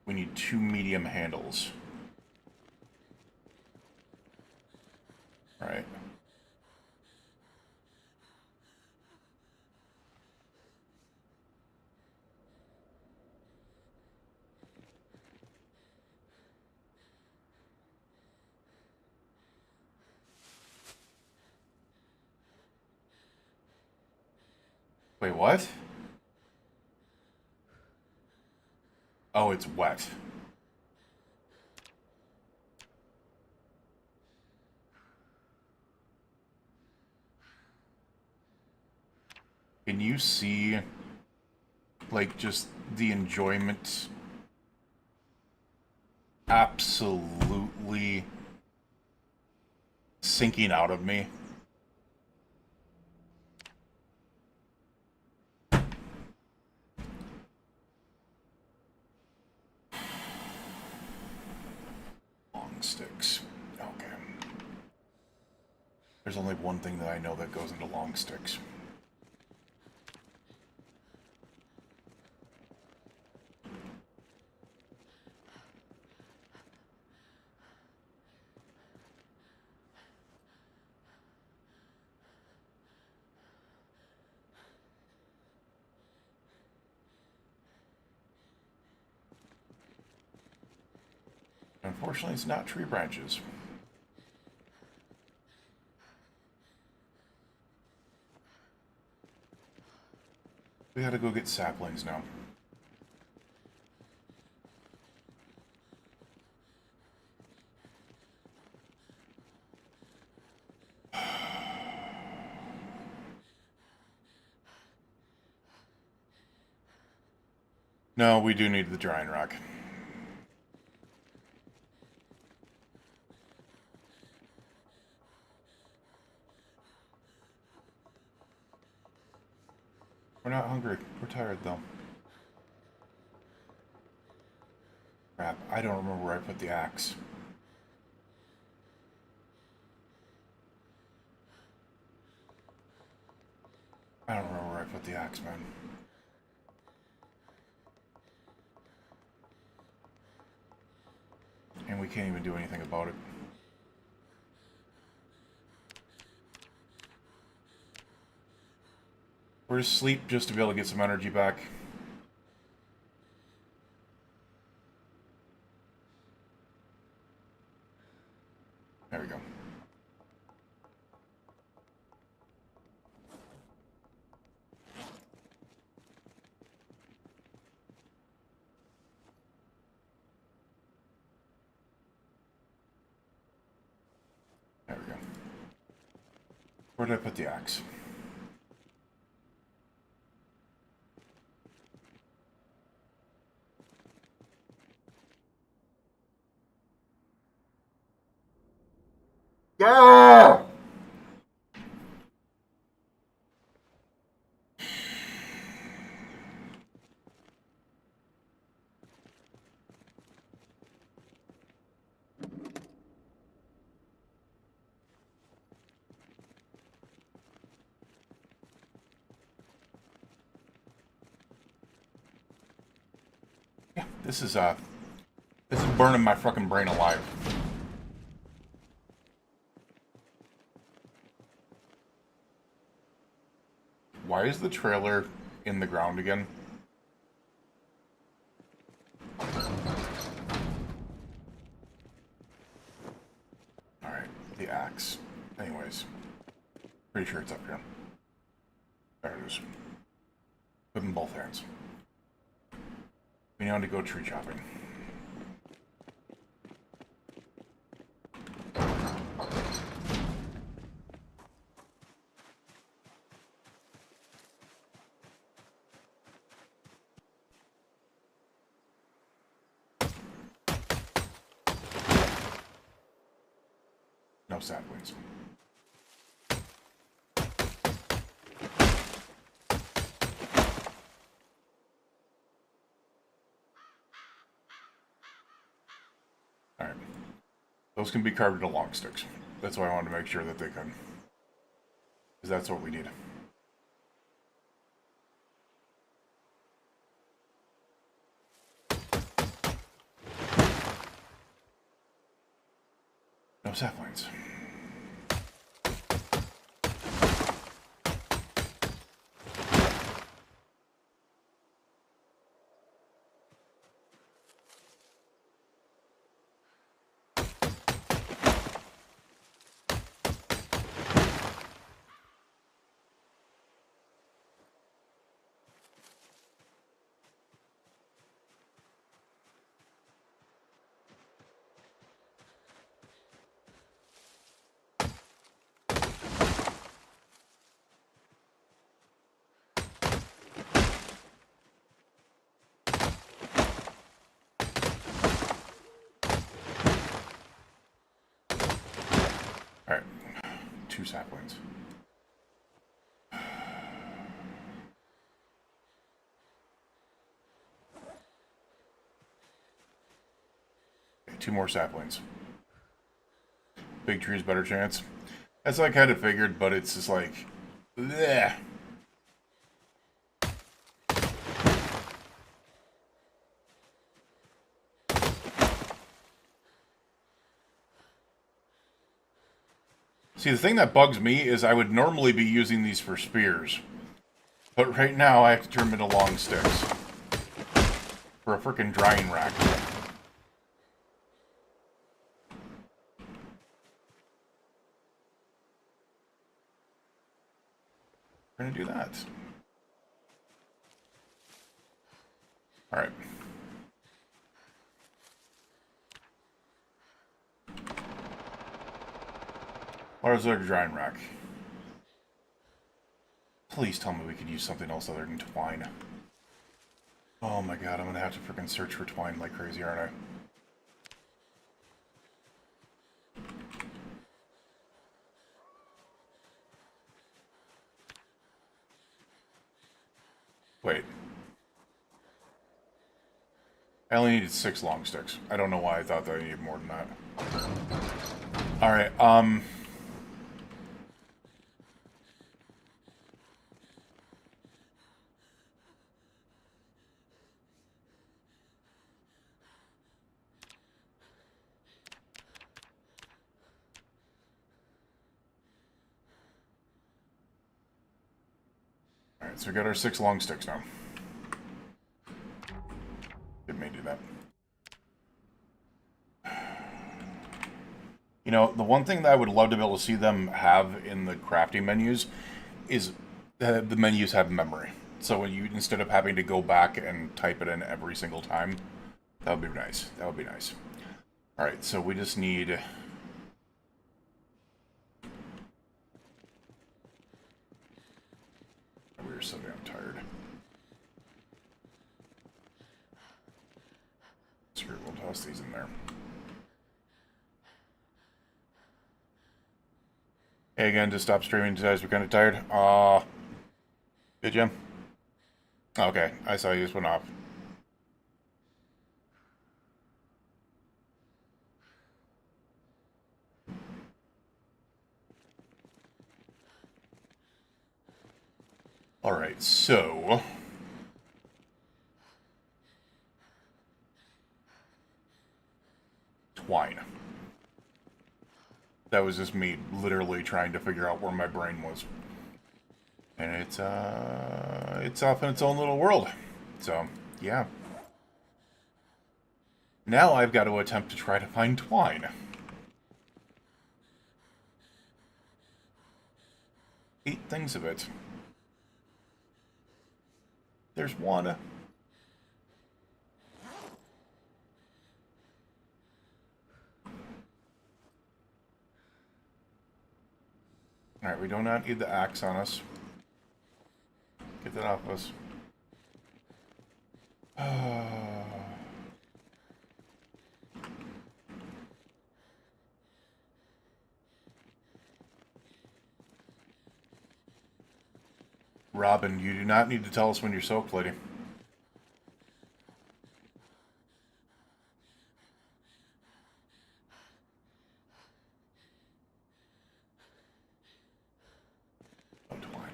We need 2 medium handles. Right. Wait, what? Oh, it's wet. Can you see, like, just the enjoyment absolutely sinking out of me? Long sticks. Okay. There's only one thing that I know that goes into long sticks. Unfortunately, it's not tree branches. We gotta go get saplings now. No, we do need the drying rack. We're not hungry. We're tired, though. Crap, I don't remember where I put the axe. I don't remember where I put the axe, man. And we can't even do anything about it. We're asleep just to be able to get some energy back. There we go. There we go. Where did I put the axe? Yeah! Yeah, this is burning my fucking brain alive. Why is the trailer in the ground again? Alright, the axe. Anyways, pretty sure it's up here. There it is. Put it in both hands. We now need to go tree chopping. No saplings. Alright. Those can be carved into long sticks. That's why I wanted to make sure that they can. Because that's what we need. No saplings. 2 saplings. Okay, 2 more saplings. Big trees, better chance. That's what I kind of figured, but it's just like, bleh. See, the thing that bugs me is I would normally be using these for spears. But right now I have to turn them into long sticks. For a frickin' drying rack. We're gonna do that. Alright. Where's our drying rack? Please tell me we could use something else other than twine. Oh my god, I'm gonna have to frickin' search for twine like crazy, aren't I? Wait. I only needed 6 long sticks. I don't know why I thought that I needed more than that. Alright, Alright, so we got our 6 long sticks now. It may do that. You know, the one thing that I would love to be able to see them have in the crafting menus is the menus have memory. So when you, instead of having to go back and type it in every single time, that would be nice. That would be nice. Alright, so we just need... We were so damn tired. Screw it, we'll toss these in there. Hey, again, just stop streaming guys, we're kind of tired. Did you? Okay, I saw you just went off. Alright, so... Twine. That was just me literally trying to figure out where my brain was. And it's off in its own little world. So, yeah. Now I've got to attempt to try to find twine. 8 things of it. There's one. Alright, we do not need the axe on us. Get that off us. Robin, you do not need to tell us when you're soaked, lady. Oh, twine.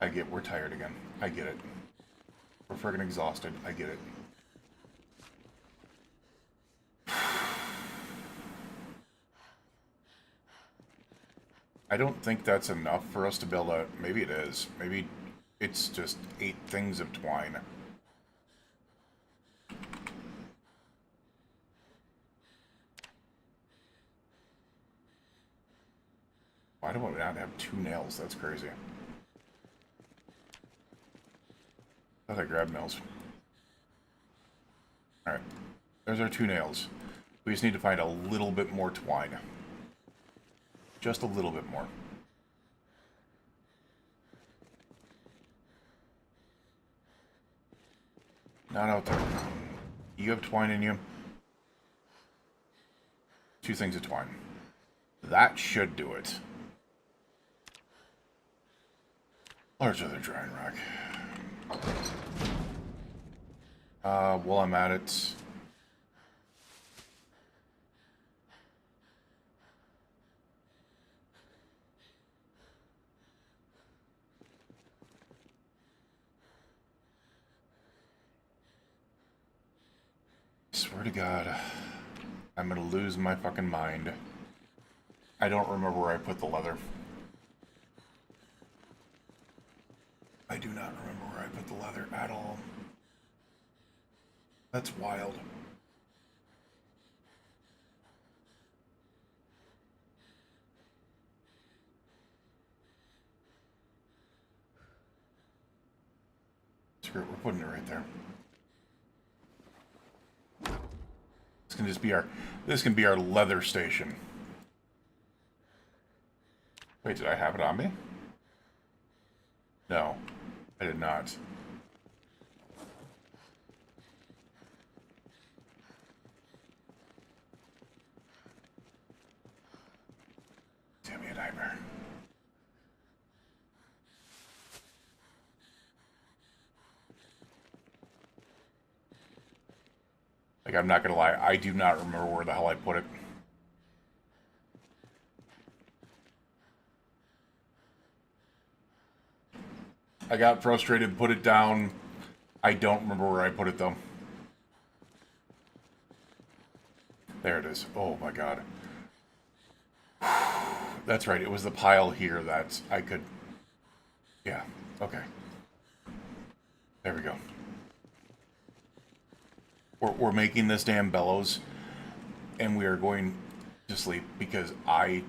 I get we're tired again. I get it. We're friggin' exhausted. I get it. I don't think that's enough for us to build a... Maybe it is. Maybe it's just 8 things of twine. Why do I not have 2 nails? That's crazy. I thought I grabbed nails. Alright. There's our 2 nails. We just need to find a little bit more twine. Just a little bit more. Not out there. You have twine in you. 2 things of twine. That should do it. Large other drying rack. While I'm at it... Swear to God, I'm gonna lose my fucking mind. I don't remember where I put the leather. I do not remember where I put the leather at all. That's wild. Screw it, we're putting it right there. This can be our leather station. Wait, did I have it on me? No, I did not. Damn me a nightmare. Like, I'm not gonna lie, I do not remember where the hell I put it. I got frustrated, put it down. I don't remember where I put it, though. There it is. Oh, my God. That's right, it was the pile here that I could... Yeah, okay. There we go. We're making this damn bellows, and we are going to sleep because I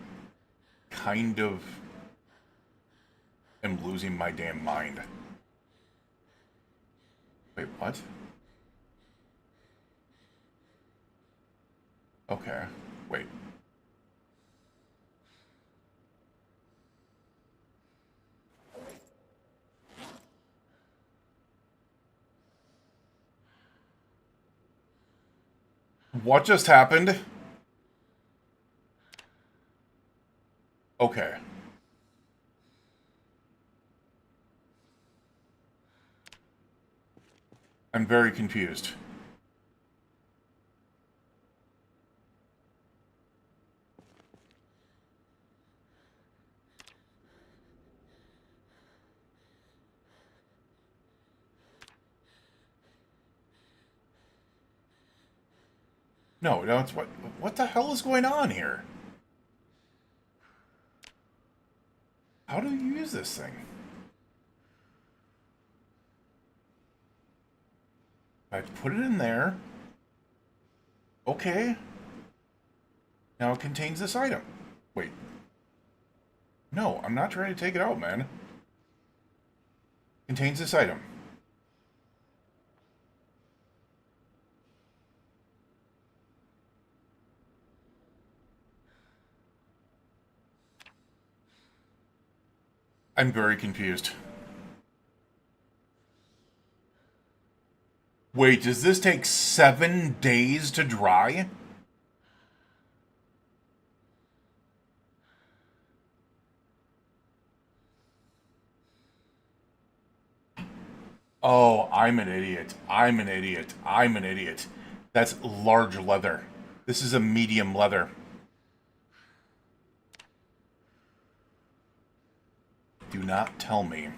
kind of am losing my damn mind. Wait, what? Okay, wait. What just happened? Okay. I'm very confused. No, it's what the hell is going on here? How do you use this thing? I put it in there. Okay. Now it contains this item. Wait. No, I'm not trying to take it out, man. Contains this item. I'm very confused. Wait, does this take 7 days to dry? Oh, I'm an idiot. I'm an idiot. I'm an idiot. That's large leather. This is a medium leather. Do not tell me.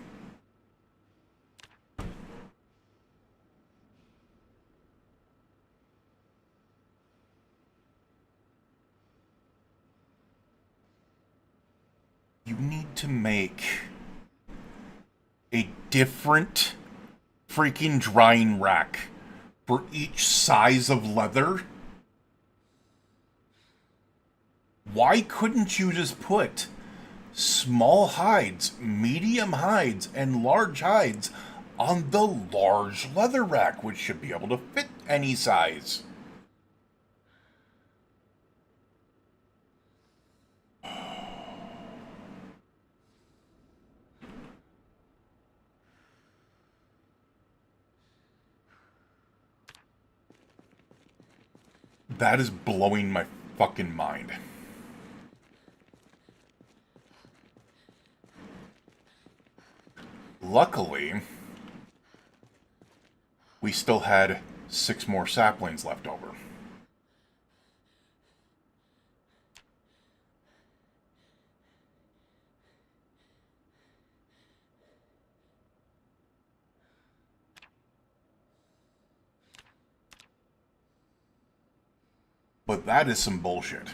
You need to make a different freaking drying rack for each size of leather? Why couldn't you just put small hides, medium hides, and large hides on the large leather rack, which should be able to fit any size? That is blowing my fucking mind. luckily, we still had 6 more saplings left over. But that is some bullshit.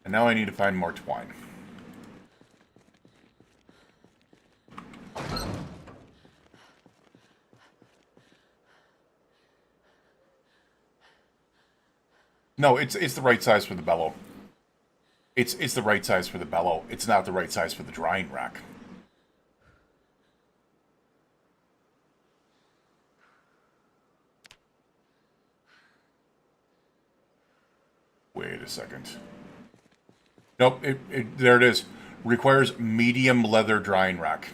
And now I need to find more twine. No, it's the right size for the bellow. It's the right size for the bellow. It's not the right size for the drying rack. Wait a second. Nope, there it is. Requires medium leather drying rack.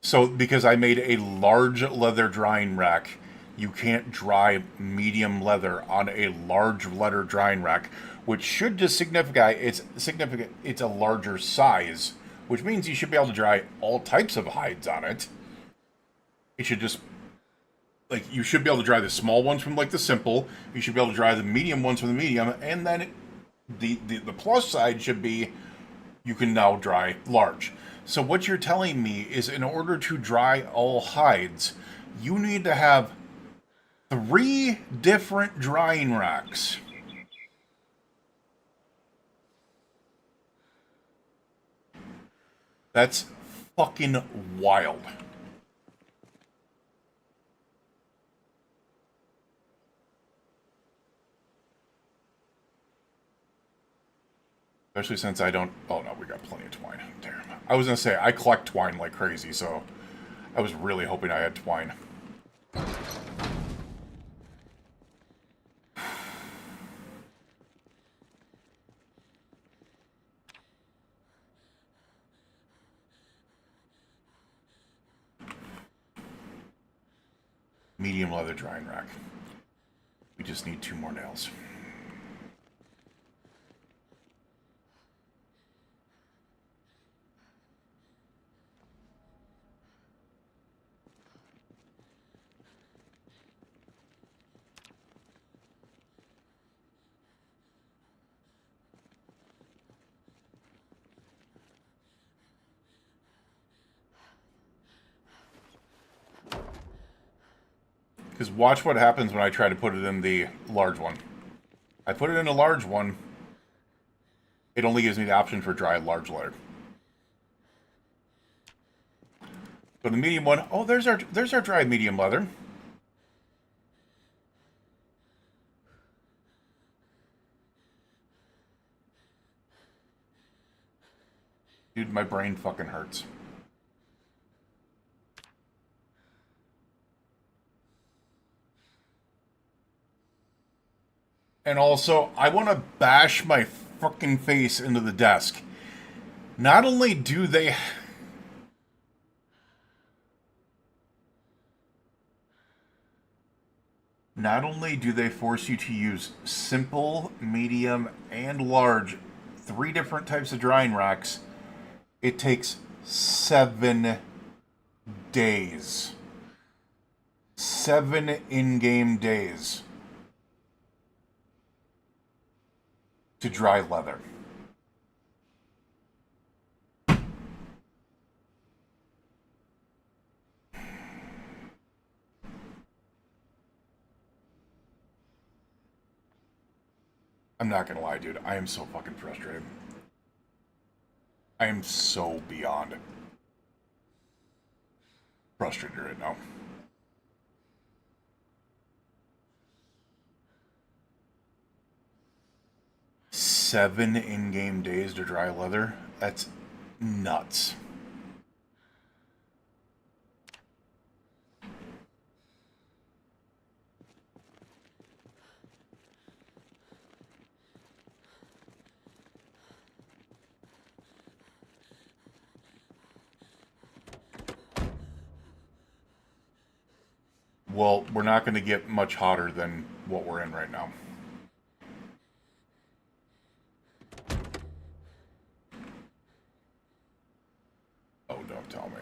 So, because I made a large leather drying rack, you can't dry medium leather on a large leather drying rack, which should just signify it's a larger size, which means you should be able to dry all types of hides on it. It should just, like, you should be able to dry the small ones from, like, the simple, you should be able to dry the medium ones from the medium, and then the plus side should be you can now dry large. So what you're telling me is in order to dry all hides, you need to have 3 different drying racks. That's fucking wild. Especially since I don't... Oh, no, we got plenty of twine. Damn. I was going to say, I collect twine like crazy, so I was really hoping I had twine. Medium leather drying rack. We just need 2 more nails. Because watch what happens when I try to put it in the large one. I put it in a large one. It only gives me the option for dry large leather. But the medium one, oh, there's our dry medium leather. Dude, my brain fucking hurts. And also, I want to bash my fucking face into the desk. Not only do they... Not only do they force you to use simple, medium, and large, 3 different types of drying racks, it takes 7 days. 7 in-game days to dry leather. I'm not gonna lie, dude. I am so fucking frustrated. I am so beyond frustrated right now. Seven in-game days to dry leather? That's nuts. Well, we're not going to get much hotter than what we're in right now. tell me.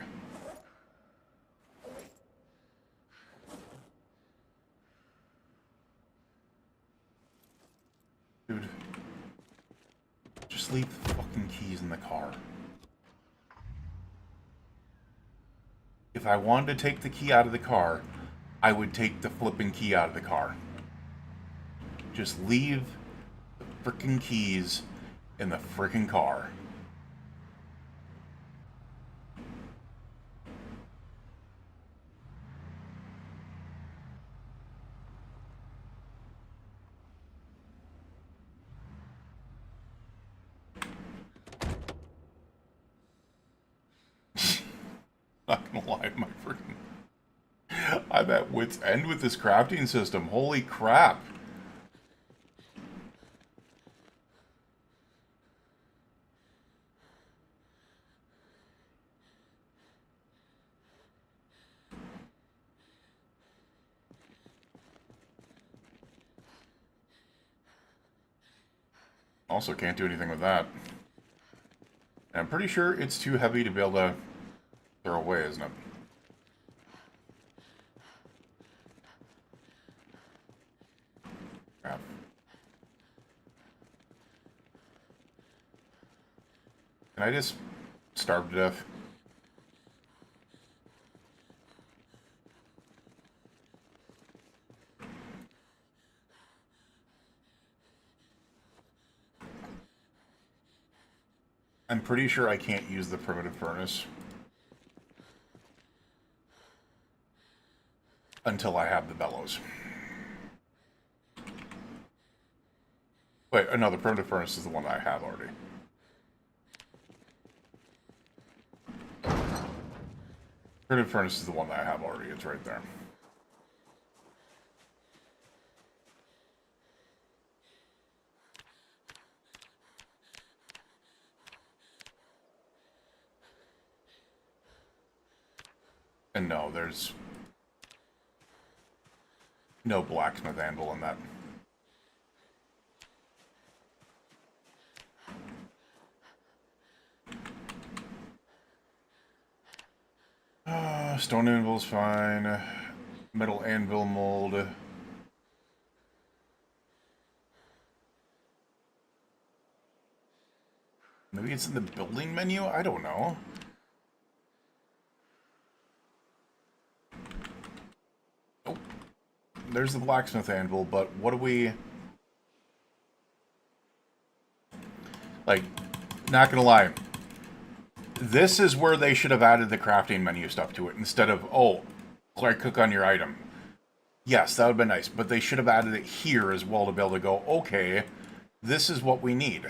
Dude. Just leave the fucking keys in the car. If I wanted to take the key out of the car, I would take the flipping key out of the car. Just leave the frickin' keys in the frickin' car. Not gonna lie, my freaking... I'm at wit's end with this crafting system. Holy crap. Also can't do anything with that. And I'm pretty sure it's too heavy to be able to throw away, isn't it? Crap. Can I just starve to death? I'm pretty sure I can't use the primitive furnace until I have the bellows. Wait, no, the primitive furnace is the one that I have already. Primitive furnace is the one that I have already. It's right there. And no, there's no blacksmith anvil in that. Stone anvil's fine. Metal anvil mold. Maybe it's in the building menu? I don't know. Oh. There's the blacksmith anvil, but what do we... Like, not gonna lie. This is where they should have added the crafting menu stuff to it, instead of, oh, cook on your item. Yes, that would have been nice, but they should have added it here as well to be able to go, okay, this is what we need.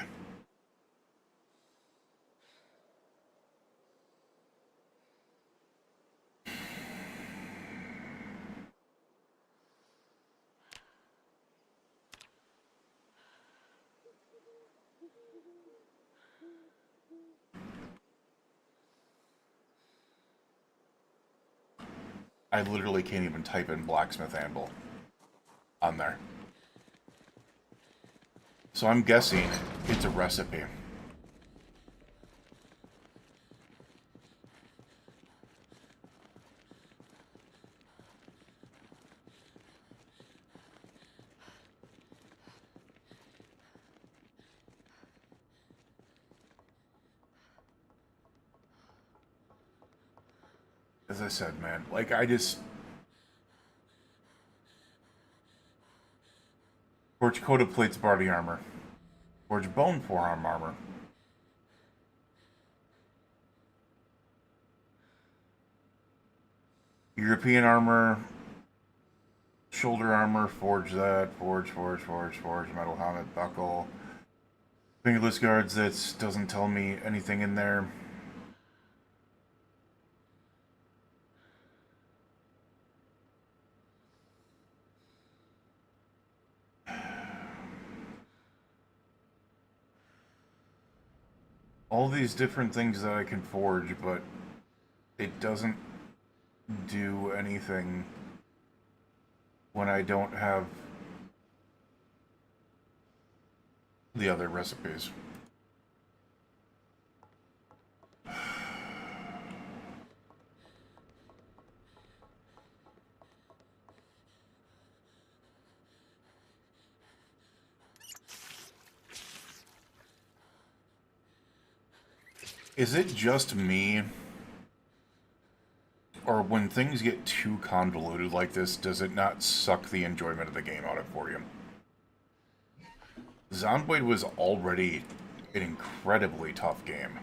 I literally can't even type in blacksmith anvil on there. So I'm guessing it's a recipe. As I said, man, like, I just... Forge coated plates body armor. Forge bone forearm armor. European armor. Shoulder armor, forge that. Forge, metal helmet, buckle. Fingerless guards, that doesn't tell me anything in there. All these different things that I can forge, but it doesn't do anything when I don't have the other recipes. Is it just me, or when things get too convoluted like this, does it not suck the enjoyment of the game out of for you? Zomboid was already an incredibly tough game.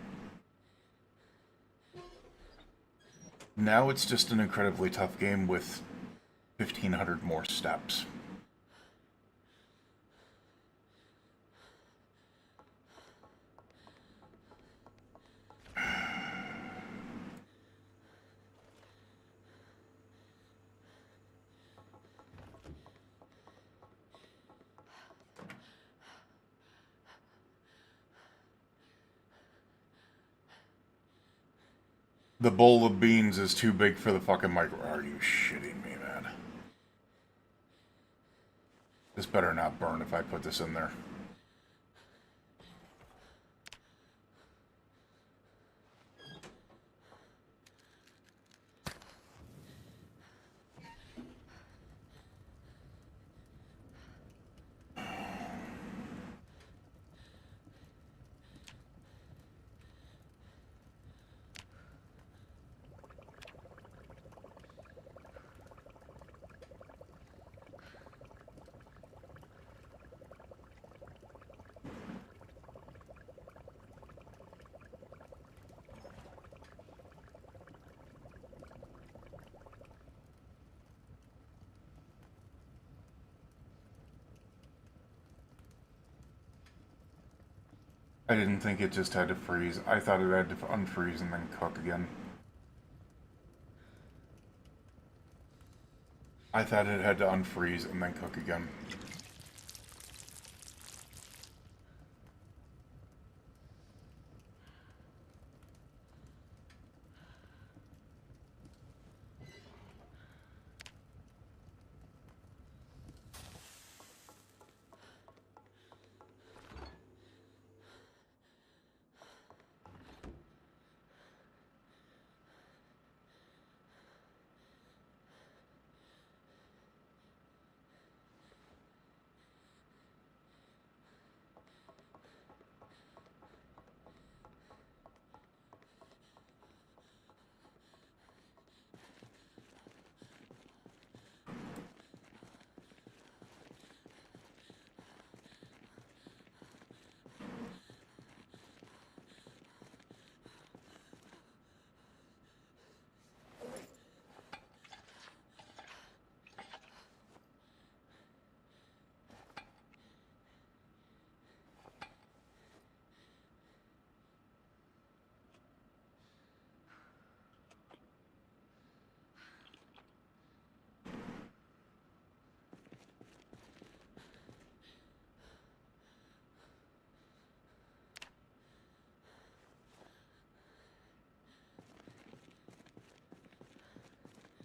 Now it's just an incredibly tough game with 1,500 more steps. The bowl of beans is too big for the fucking micro. Are you shitting me, man? This better not burn if I put this in there. I didn't think it just had to freeze. I thought it had to unfreeze and then cook again. I thought it had to unfreeze and then cook again.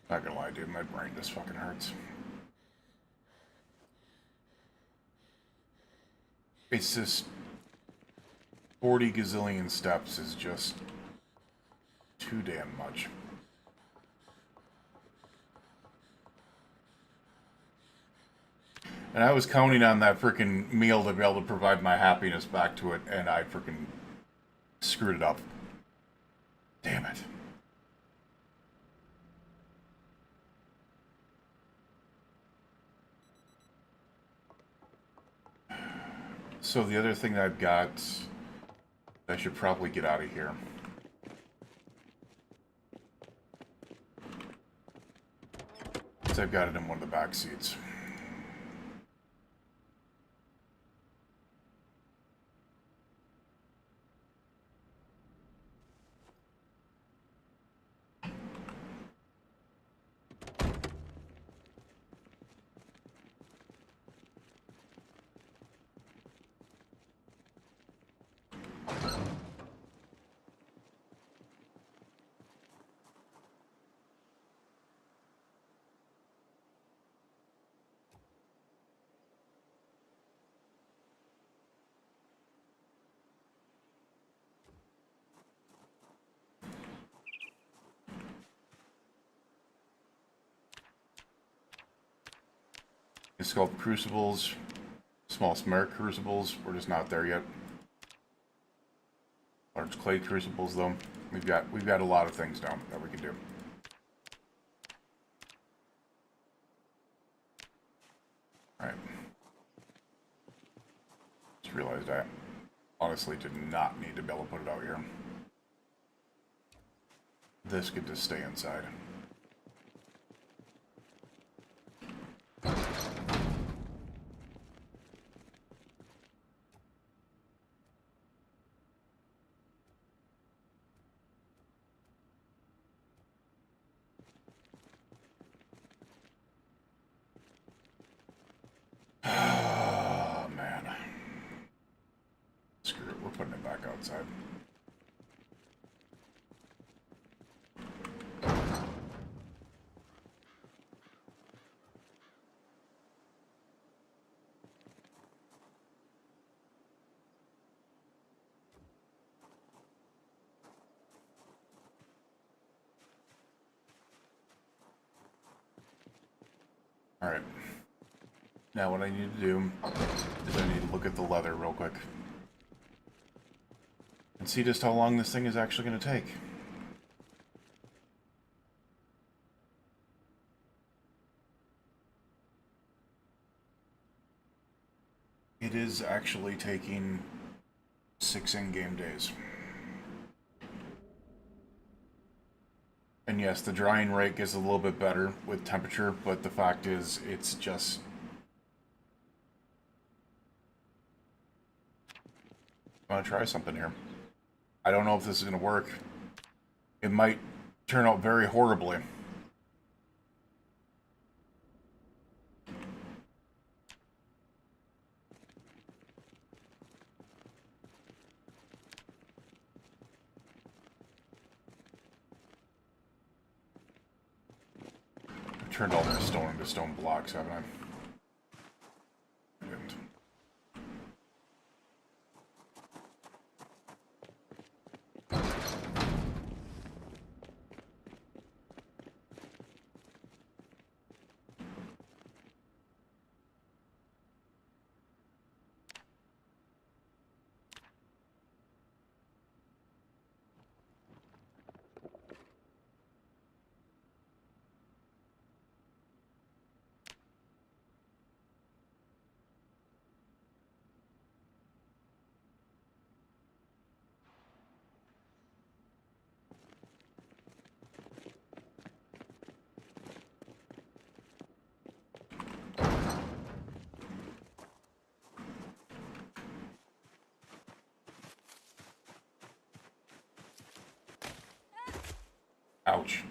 Not gonna lie, dude, my brain just fucking hurts. It's just 40 gazillion steps is just too damn much. And I was counting on that freaking meal to be able to provide my happiness back to it, and I freaking screwed it up. Damn it. So the other thing that I've got, I should probably get out of here. So I've got it in one of the back seats. Sculpt crucibles, small smart crucibles, we're just not there yet. Or large clay crucibles, though. We've got a lot of things down that we can do. All right. Just realized I honestly did not need to be able to put it out here. This could just stay inside. Oh, man. Screw it, we're putting it back outside. Alright. Now what I need to do is I need to look at the leather real quick. And see just how long this thing is actually going to take. It is actually taking 6 in-game days. And yes, the drying rate gets a little bit better with temperature, but the fact is, it's just... I'm gonna try something here. I don't know if this is gonna work. It might turn out very horribly. I've turned all this stone into stone blocks, haven't I? I didn't. Ouch.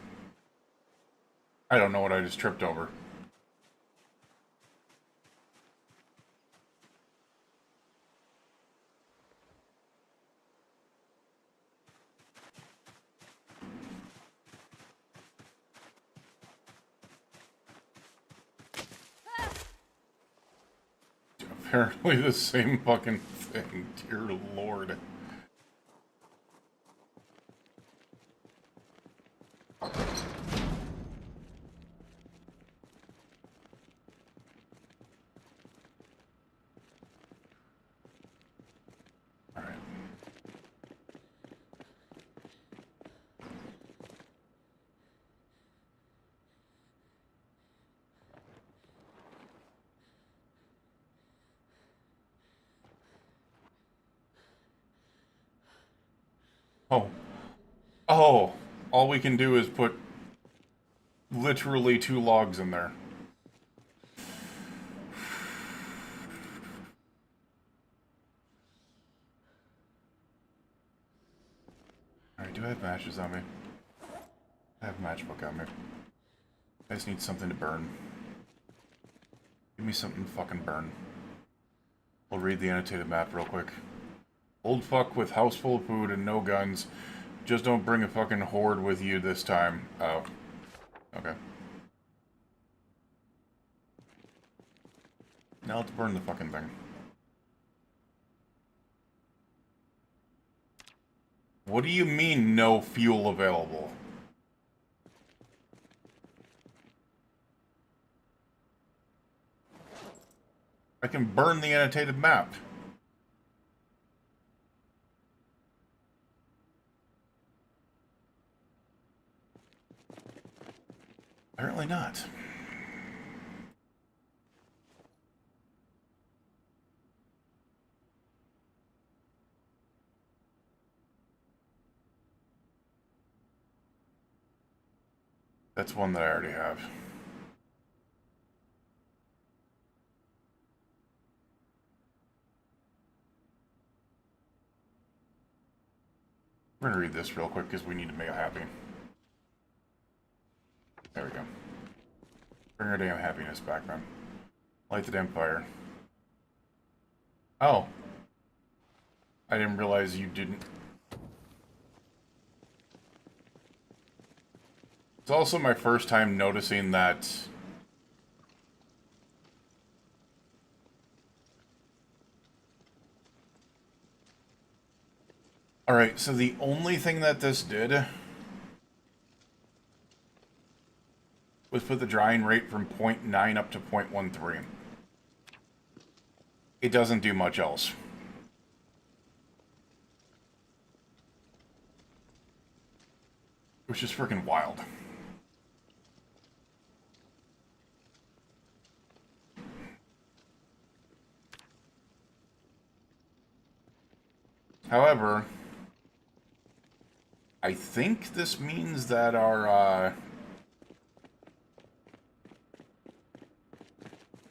I don't know what I just tripped over. Apparently the same fucking thing, dear lord. Alright. Oh. Oh! All we can do is put literally 2 logs in there. Alright, do I have matches on me? I have a matchbook on me. I just need something to burn. Give me something to fucking burn. We'll read the annotated map real quick. Old fuck with house full of food and no guns. Just don't bring a fucking horde with you this time. Oh. Okay. Now let's burn the fucking thing. What do you mean, no fuel available? I can burn the annotated map. Apparently not. That's one that I already have. We're gonna read this real quick because we need to make it happy. There we go. Bring our damn happiness back, man. Light the damn fire. Oh. I didn't realize you didn't. It's also my first time noticing that alright, so the only thing that this did was put the drying rate from 0.9 up to 0.13. It doesn't do much else. Which is freaking wild. However, I think this means that our,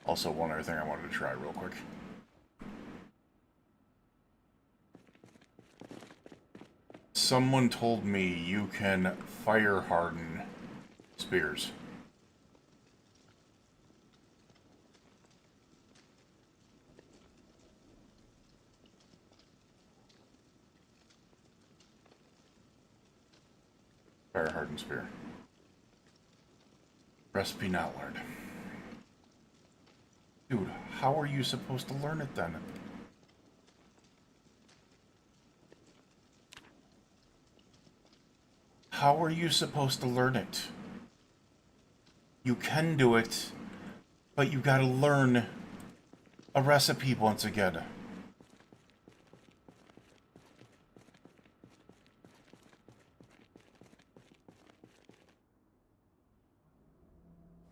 also, one other thing I wanted to try real quick. Someone told me you can fire harden spears. Fire hardened spear. Recipe not learned. Dude, how are you supposed to learn it then? How are you supposed to learn it? You can do it, but you gotta learn a recipe once again.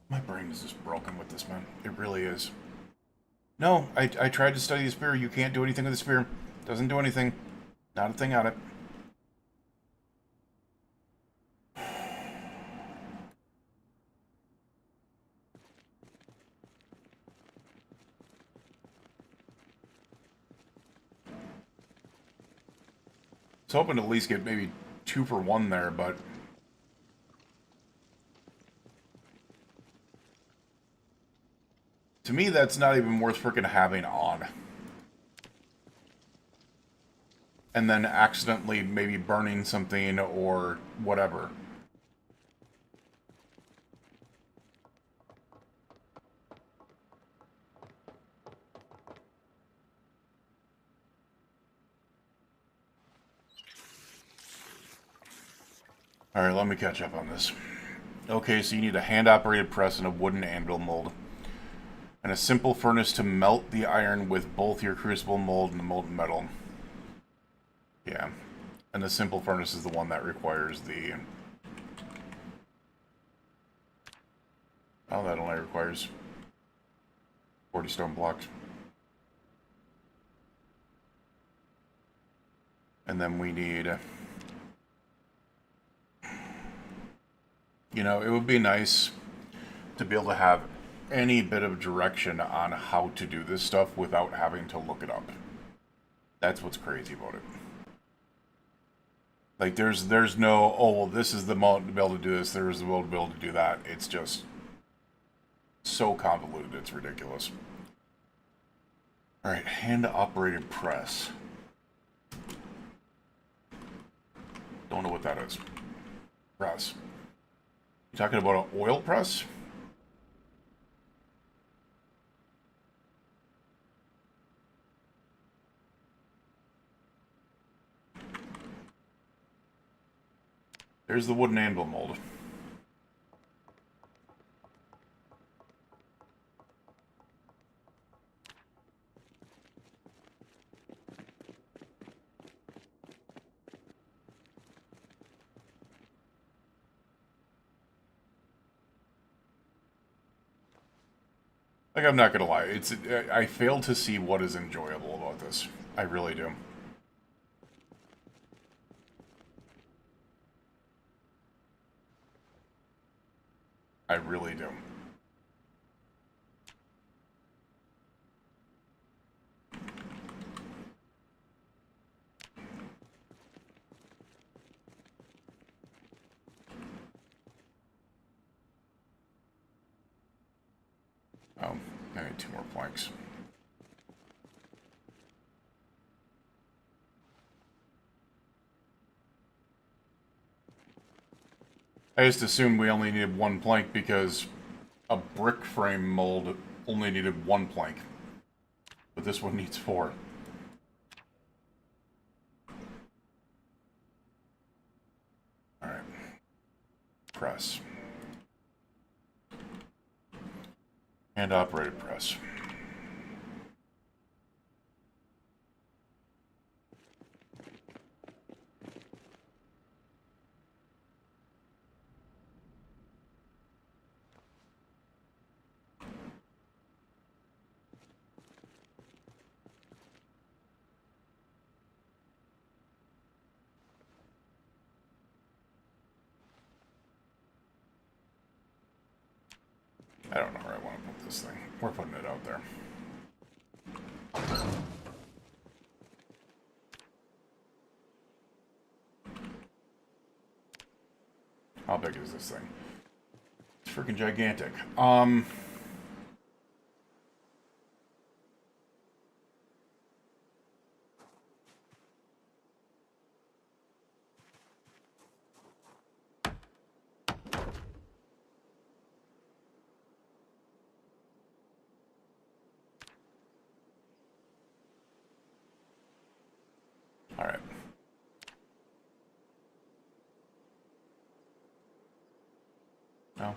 My brain is just broken with this, man. It really is. No, I tried to study the spear. You can't do anything with the spear. Doesn't do anything. Not a thing on it. I was hoping to at least get maybe 2 for 1 there, but to me, that's not even worth freaking having on. And then accidentally maybe burning something or whatever. Alright, let me catch up on this. Okay, so you need a hand-operated press and a wooden anvil mold. And a simple furnace to melt the iron with both your crucible mold and the molten metal. Yeah. And the simple furnace is the one that requires the... Oh, that only requires 40 stone blocks. And then we need... You know, it would be nice to be able to have any bit of direction on how to do this stuff without having to look it up. That's what's crazy about it. Like, there's no, oh, well, this is the mode to be able to do this, there's the mode to be able to do that. It's just so convoluted, it's ridiculous. Alright, hand-operated press. Don't know what that is. Press. You talking about an oil press? There's the wooden anvil mold. Like, I'm not gonna lie, I fail to see what is enjoyable about this. I really do. I really do. Oh, I need 2 more planks. I just assumed we only needed 1 plank because a brick frame mold only needed 1 plank. But this one needs 4. Alright. Press. And operated press. I don't know where I want to put this thing. We're putting it out there. How big is this thing? It's freaking gigantic. Alright. No.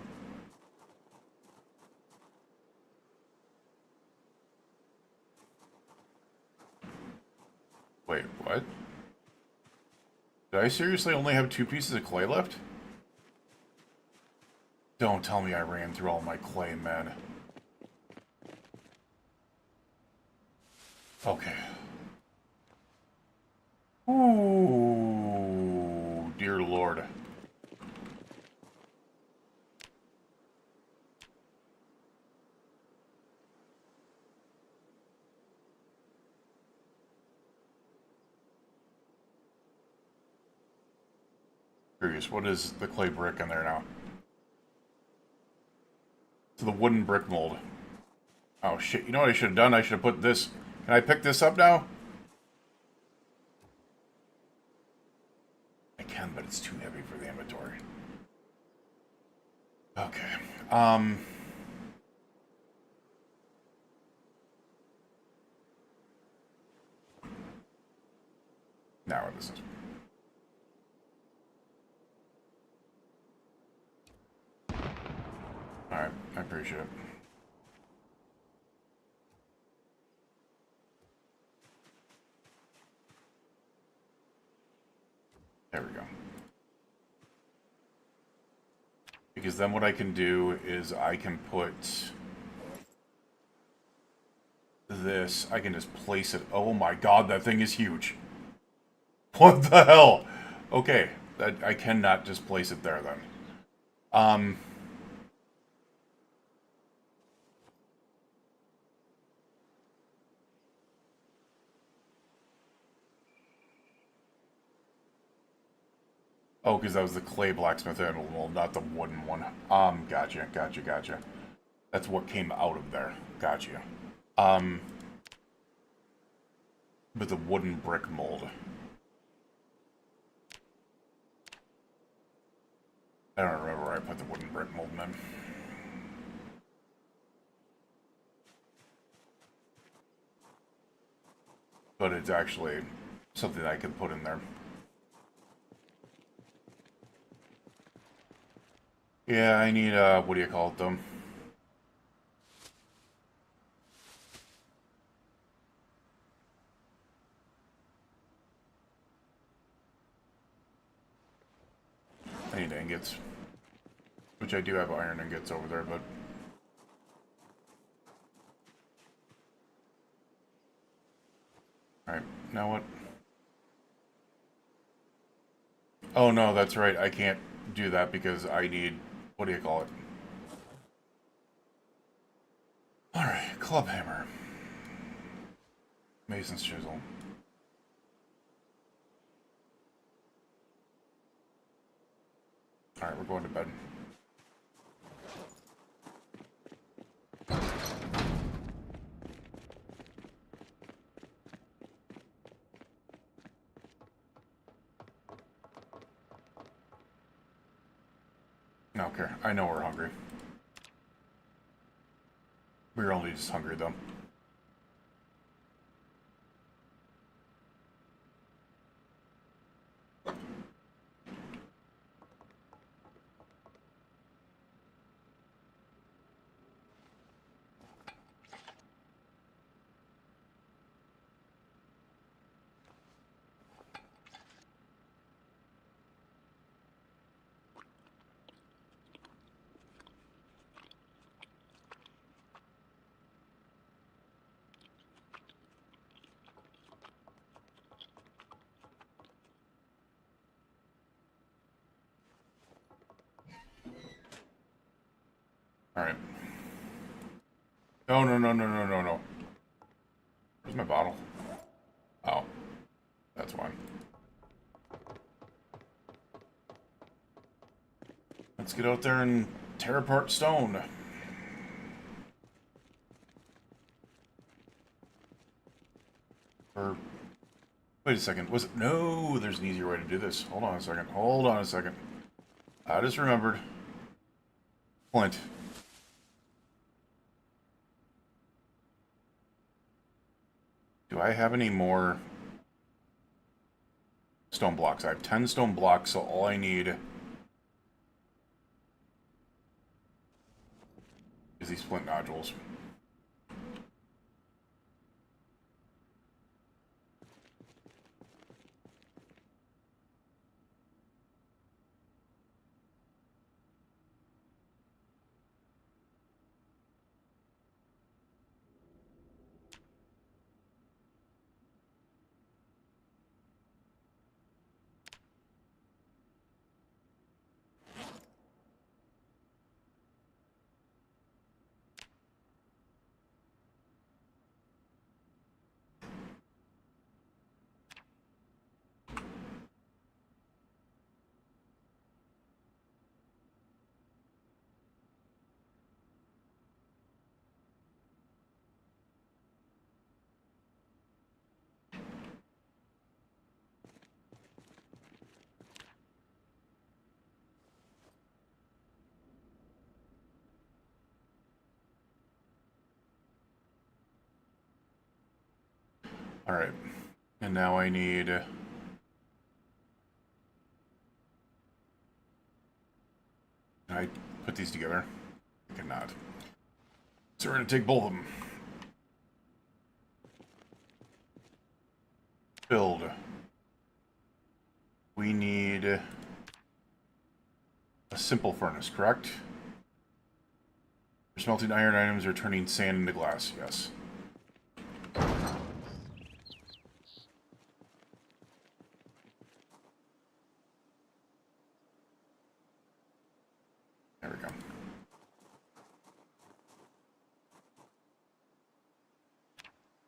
Wait, what? Did I seriously only have 2 pieces of clay left? Don't tell me I ran through all my clay, man. Okay. Ooh, dear Lord. Curious, what is the clay brick in there now? To the wooden brick mold. Oh shit, you know what I should have done? I should have put this. Can I pick this up now? I can, but it's too heavy for the inventory. Okay. Now this is. Alright, I appreciate it. There we go. Because then what I can do is I can put this, I can just place it. Oh my god, that thing is huge. What the hell? Okay, I cannot just place it there then. Oh, because that was the clay blacksmith animal, not the wooden one. Gotcha. That's what came out of there. Gotcha. But the wooden brick mold. I don't remember where I put the wooden brick mold in. But it's actually something I can put in there. Yeah, I need, what do you call it, though? I need ingots. Which I do have iron ingots over there, but... Now what? Oh no, that's right. I can't do that because I need, what do you call it? Alright, club hammer. Mason's chisel. Alright, we're going to bed. Okay, I know we're hungry. We're only just hungry though. Alright. No, no, no, no, no, no, no. Where's my bottle? Oh. That's why. Let's get out there and tear apart stone. Or... Wait a second. Was it... No, there's an easier way to do this. Hold on a second. Hold on a second. I just remembered. Flint. Do I have any more stone blocks? I have 10 stone blocks, so all I need is these flint nodules. Alright. And now I need... Can I put these together? I cannot. So we're going to take both of them. Build. We need a simple furnace, correct? For smelting iron items or turning sand into glass, yes. There we go.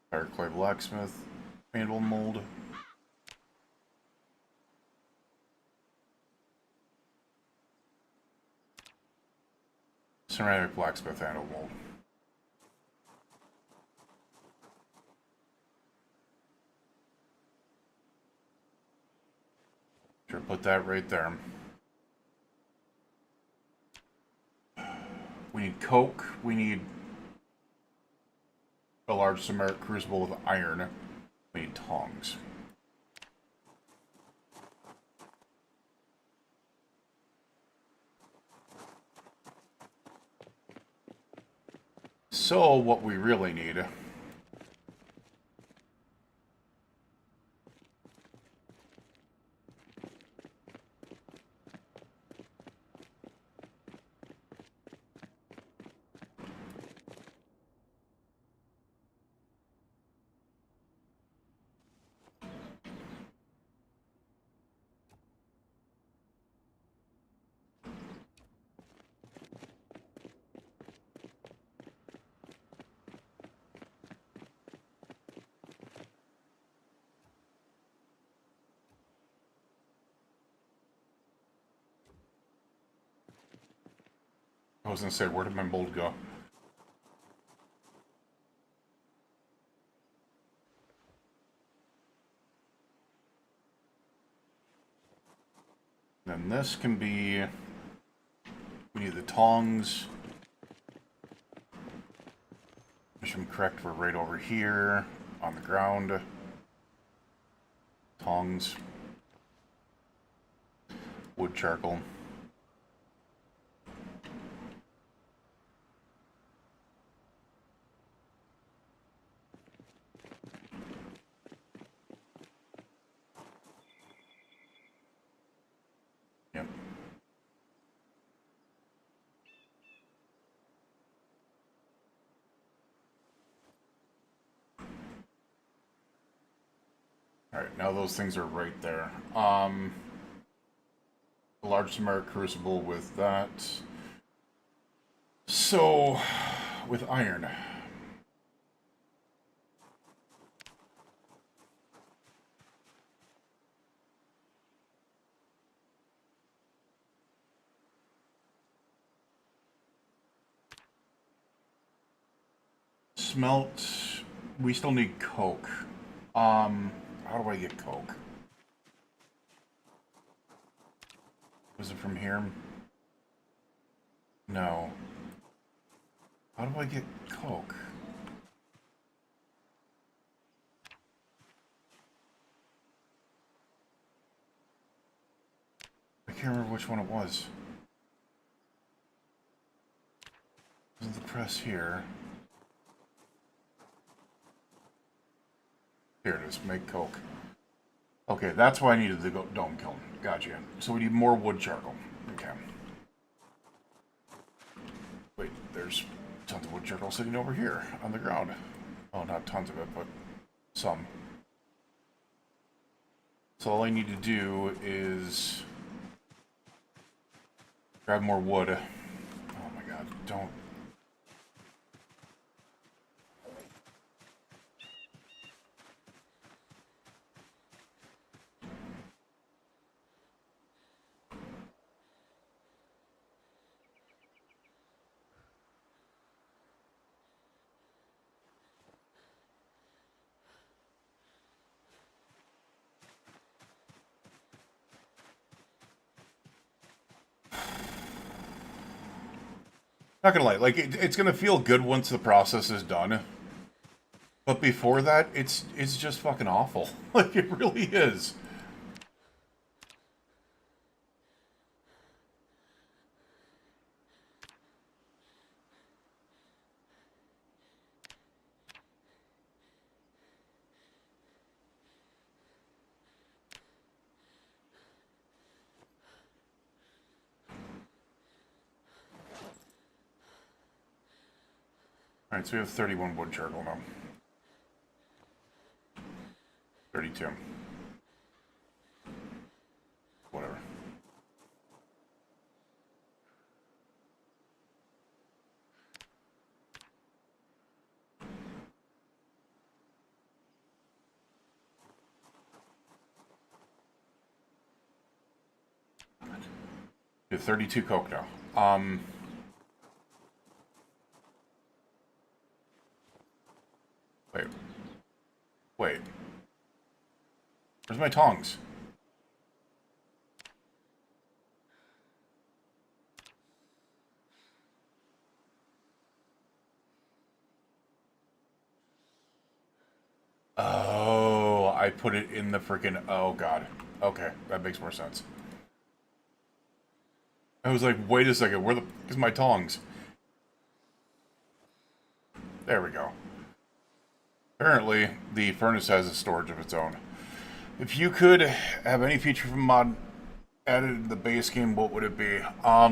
Fire clay blacksmith, mandible mold. Ceramic blacksmith handle mold. Sure, put that right there. We need coke. We need a large ceramic crucible with iron. We need tongs. So, what we really need I was gonna say, where did my mold go? Then this can be... We need the tongs. If I'm correct, we're right over here on the ground. Tongs. Wood charcoal. Yep. Alright, now those things are right there. A large samaric crucible with that. So, with iron. Smelt. We still need coke. How do I get coke? Was it from here? No. How do I get coke? I can't remember which one it was. Isn't the press here? Here it is, make coke. Okay, that's why I needed the dome kiln. Gotcha. So we need more wood charcoal. Okay. Wait, there's tons of wood charcoal sitting over here on the ground. Oh, not tons of it, but some. So all I need to do is grab more wood. Oh my god, don't. Not gonna lie, like it's gonna feel good once the process is done. But before that, it's just fucking awful. Like it really is. Alright, so we have 31 wood charcoal now. 32. Whatever. We have 32 coke now. Wait. Wait. Where's my tongs? Oh, I put it in the freaking... Oh, God. Okay, that makes more sense. I was like, wait a second, where the fuck is my tongs? There we go. Apparently, the furnace has a storage of its own. If you could have any feature from mod added to the base game, what would it be? I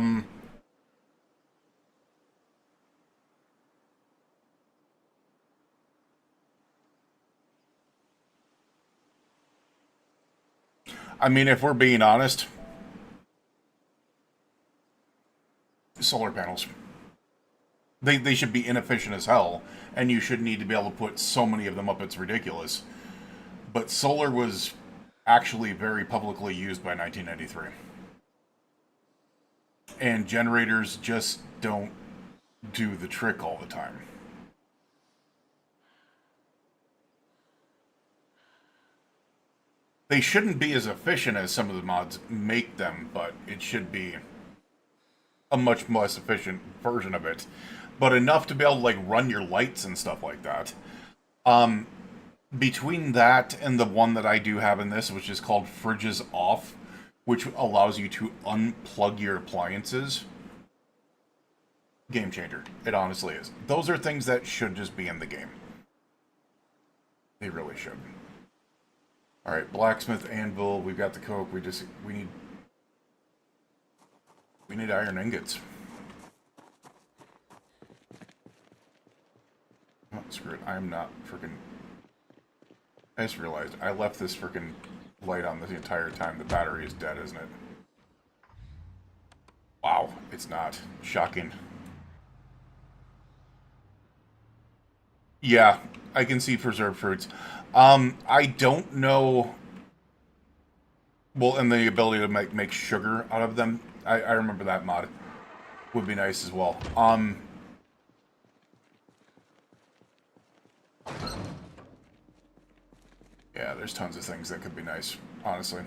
mean, if we're being honest, solar panels. They should be inefficient as hell, and you should need to be able to put so many of them up, it's ridiculous. But solar was actually very publicly used by 1993. And generators just don't do the trick all the time. They shouldn't be as efficient as some of the mods make them, but it should be a much less efficient version of it. But enough to be able to like run your lights and stuff like that. Between that and the one that I do have in this, which is called Fridges Off, which allows you to unplug your appliances, game changer. It honestly is. Those are things that should just be in the game. They really should. Alright, blacksmith, anvil, we've got the coke, we need iron ingots. Oh, screw it, I am not freaking... I just realized I left this freaking light on the entire time. The battery is dead, isn't it? Wow, it's not. Shocking. Yeah, I can see preserved fruits. I don't know... Well, and the ability to make sugar out of them. I remember that mod. Would be nice as well. Yeah, there's tons of things that could be nice, honestly.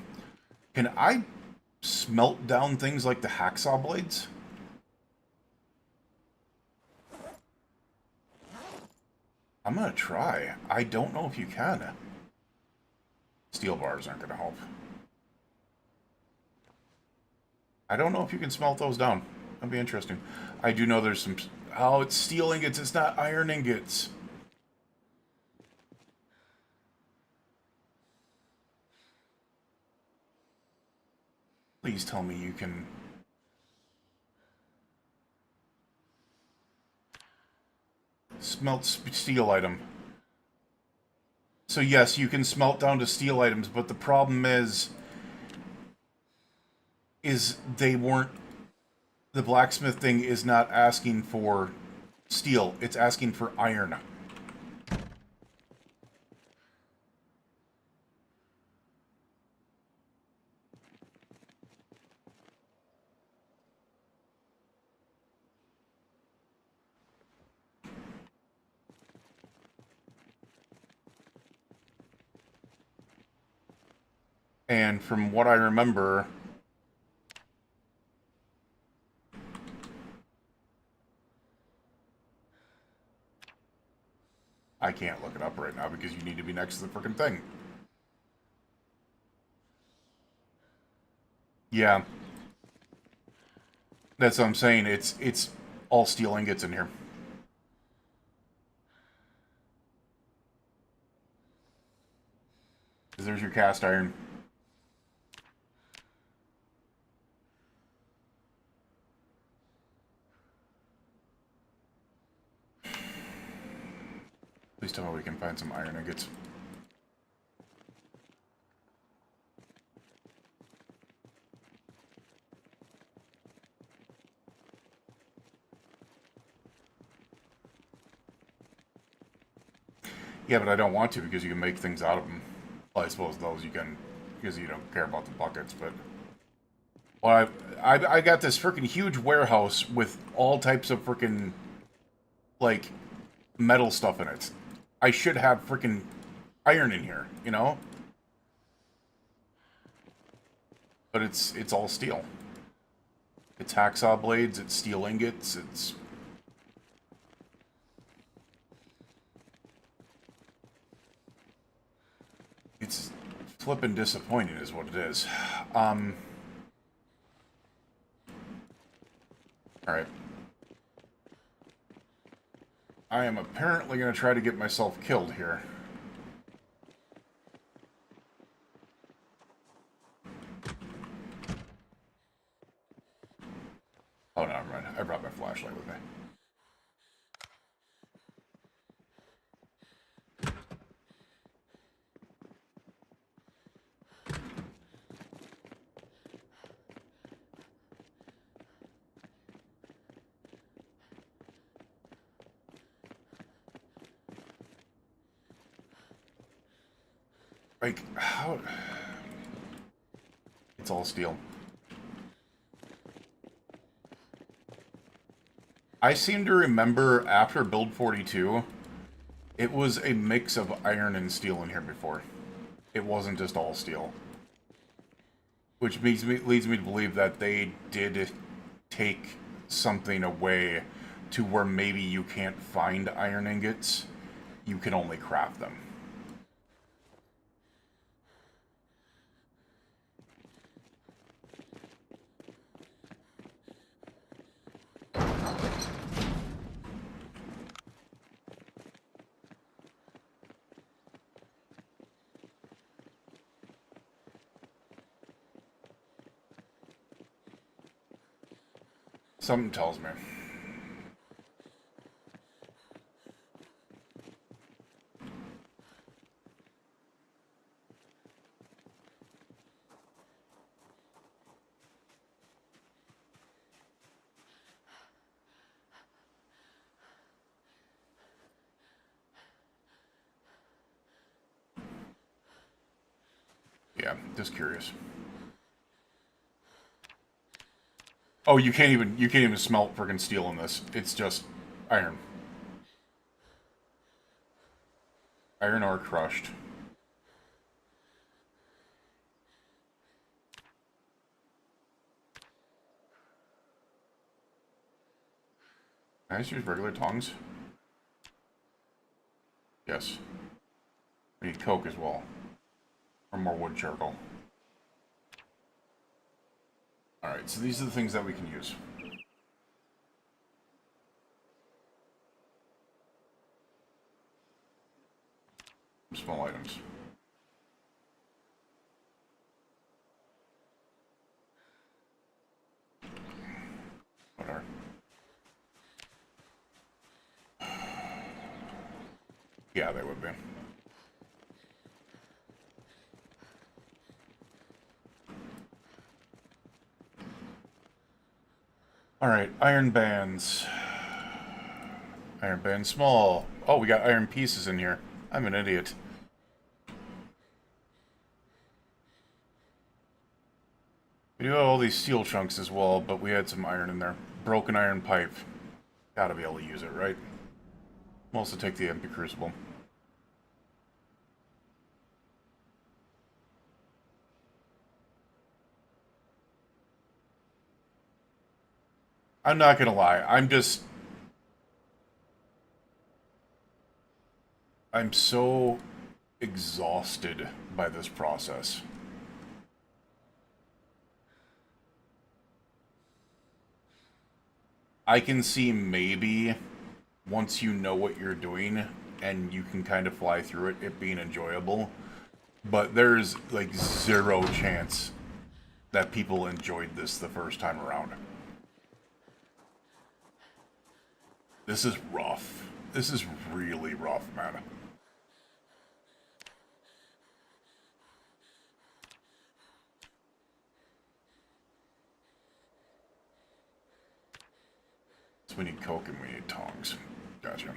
Can I smelt down things like the hacksaw blades? I'm gonna try. I don't know if you can. Steel bars aren't gonna help. I don't know if you can smelt those down. That'd be interesting. I do know there's some... Oh, it's steel ingots. It's not iron ingots. Please tell me you can... Smelt steel item. So yes, you can smelt down to steel items, but the problem is they weren't... The blacksmith thing is not asking for steel. It's asking for iron. And from what I remember... I can't look it up right now because you need to be next to the freaking thing. Yeah. That's what I'm saying. It's all steel ingots in here. There's your cast iron. Please tell me we can find some iron ingots. Yeah, but I don't want to because you can make things out of them. Well, I suppose those you can because you don't care about the buckets, but... Well, I got this freaking huge warehouse with all types of freaking, like, metal stuff in it. I should have freaking iron in here, you know? But it's all steel. It's hacksaw blades, it's steel ingots, it's flippin' disappointing is what it is. Alright. I am apparently going to try to get myself killed here. Oh, no, never mind. I brought my flashlight with me. Like, how... It's all steel. I seem to remember after build 42, it was a mix of iron and steel in here before. It wasn't just all steel. Which leads me to believe that they did take something away to where maybe you can't find iron ingots, you can only craft them. Something tells me. Yeah, just curious. Oh, you can't even smelt friggin' steel in this. It's just iron. Iron ore crushed. Can I just use regular tongs? Yes. We need coke as well. Or more wood charcoal. Alright, so these are the things that we can use. Small items. Whatever. Yeah, they would be. Alright, iron bands. Iron band small. Oh, we got iron pieces in here. I'm an idiot. We do have all these steel chunks as well, but we had some iron in there. Broken iron pipe. Gotta be able to use it, right? We'll also take the empty crucible. I'm not gonna lie, I'm so exhausted by this process. I can see maybe once you know what you're doing and you can kind of fly through it, it being enjoyable. But there's like zero chance that people enjoyed this the first time around. This is rough. This is really rough, man. So we need coke and we need tongs. Gotcha.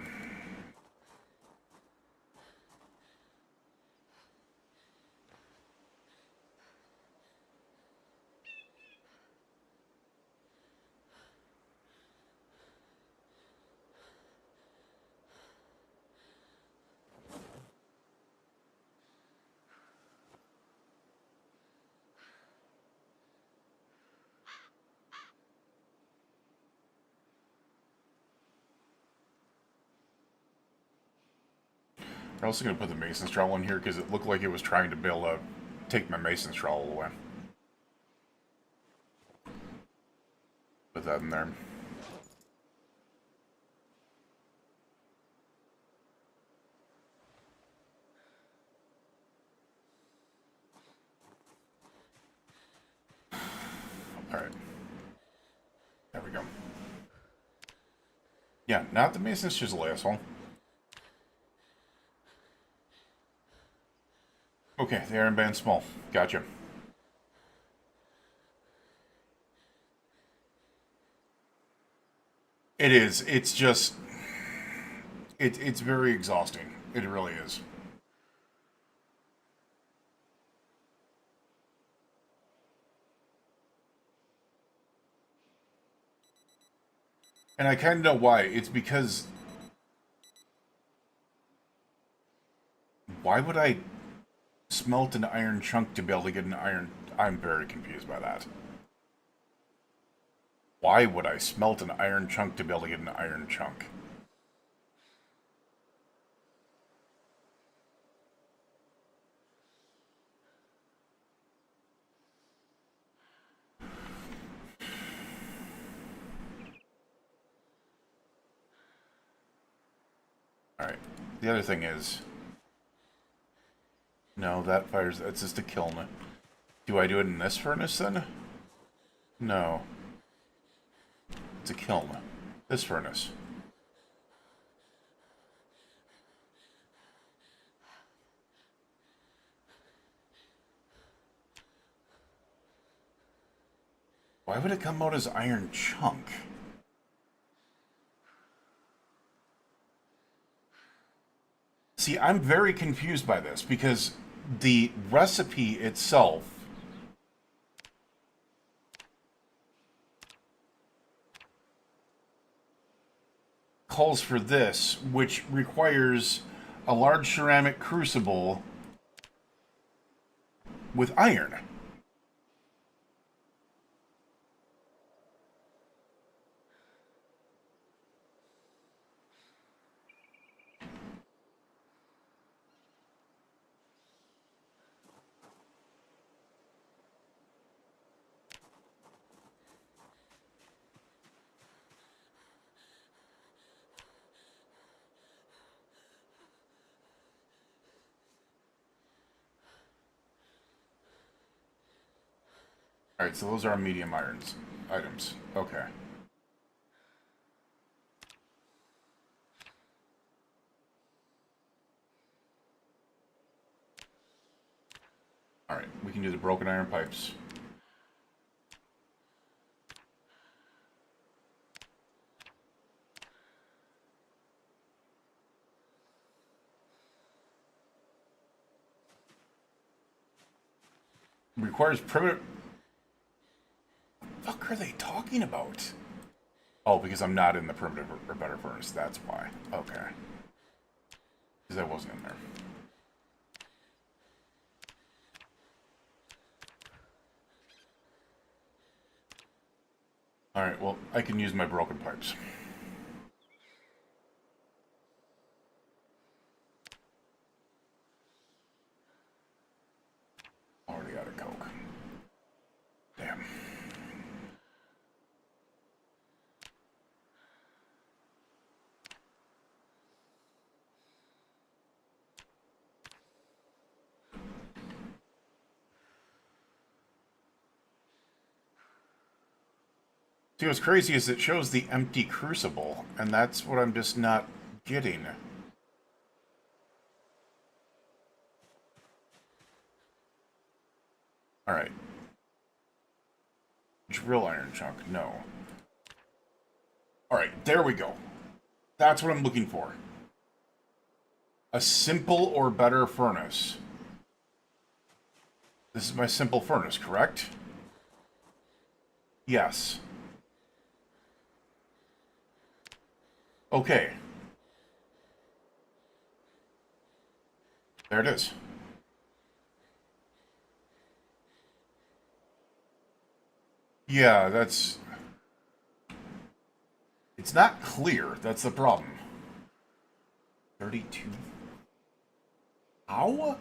We're also going to put the mason's trowel in here because it looked like it was trying to be able to take my mason's trowel away. Put that in there. Alright. There we go. Yeah, not the mason's chisel, asshole. Okay, the iron band small. Gotcha. It is. It's just... it's very exhausting. It really is. And I kind of know why. It's because... Why would I smelt an iron chunk to be able to get an iron... I'm very confused by that. Why would I smelt an iron chunk to be able to get an iron chunk? Alright. The other thing is... No, that fires... It's just a kiln. Do I do it in this furnace, then? No. It's a kiln. This furnace. Why would it come out as iron chunk? See, I'm very confused by this, because the recipe itself calls for this, which requires a large ceramic crucible with iron. Alright, so those are our medium irons items. Okay. Alright, we can do the broken iron pipes. Requires primitive... What the fuck are they talking about? Oh, because I'm not in the primitive or better furnace, that's why. Okay. Because I wasn't in there. Alright, well, I can use my broken pipes. Already out of coke. Damn. See, what's crazy is it shows the empty crucible, and that's what I'm just not getting. Alright. Drill iron chunk, no. Alright, there we go. That's what I'm looking for. A simple or better furnace. This is my simple furnace, correct? Yes. Okay. There it is. Yeah, that's... It's not clear, that's the problem. 32? How?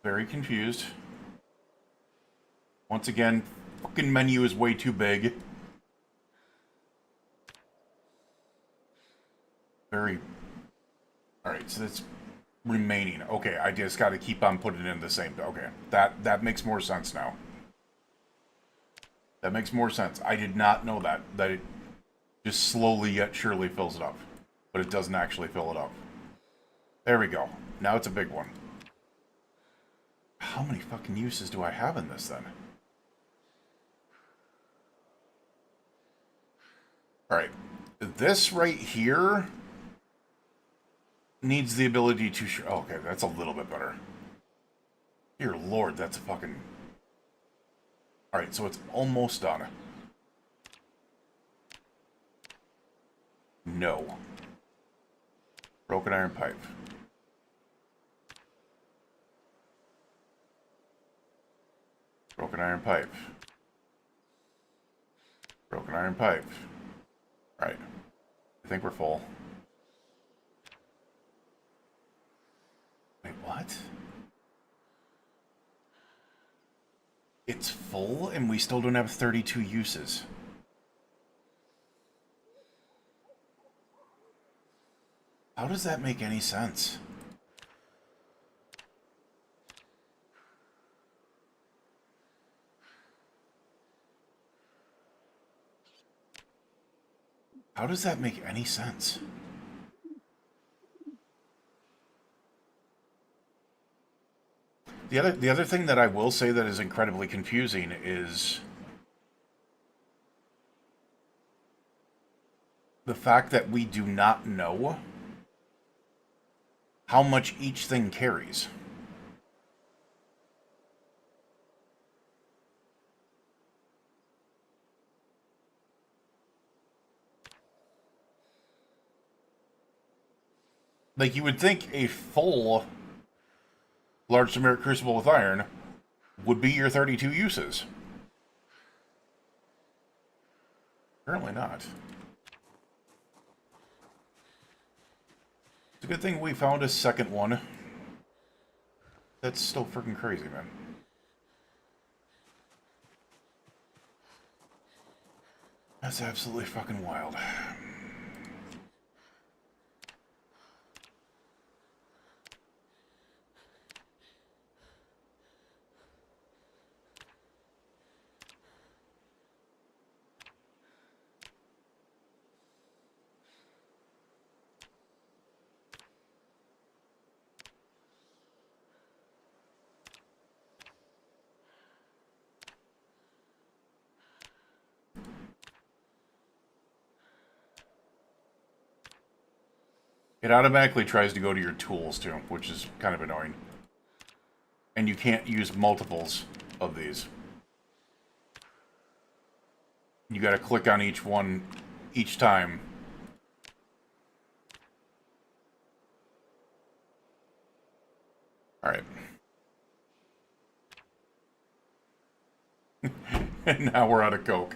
Very confused. Once again, fucking menu is way too big. Very... Alright, so that's remaining. Okay, I just gotta keep on putting in the same... Okay, that makes more sense now. That makes more sense. I did not know that it just slowly yet surely fills it up. But it doesn't actually fill it up. There we go. Now it's a big one. How many fucking uses do I have in this, then? Alright. This right here needs the ability to... Oh, okay, that's a little bit better. Dear Lord, that's a fucking... Alright, so it's almost done. No. Broken iron pipe. Broken iron pipe. Broken iron pipe. Right. I think we're full. Wait, what? It's full and we still don't have 32 uses. How does that make any sense? How does that make any sense? The other thing that I will say that is incredibly confusing is the fact that we do not know how much each thing carries. Like, you would think a full large Samaric crucible with iron would be your 32 uses. Apparently not. It's a good thing we found a second one. That's still freaking crazy, man. That's absolutely fucking wild. It automatically tries to go to your tools, too, which is kind of annoying. And you can't use multiples of these. You gotta click on each one each time. Alright. And now we're out of Coke.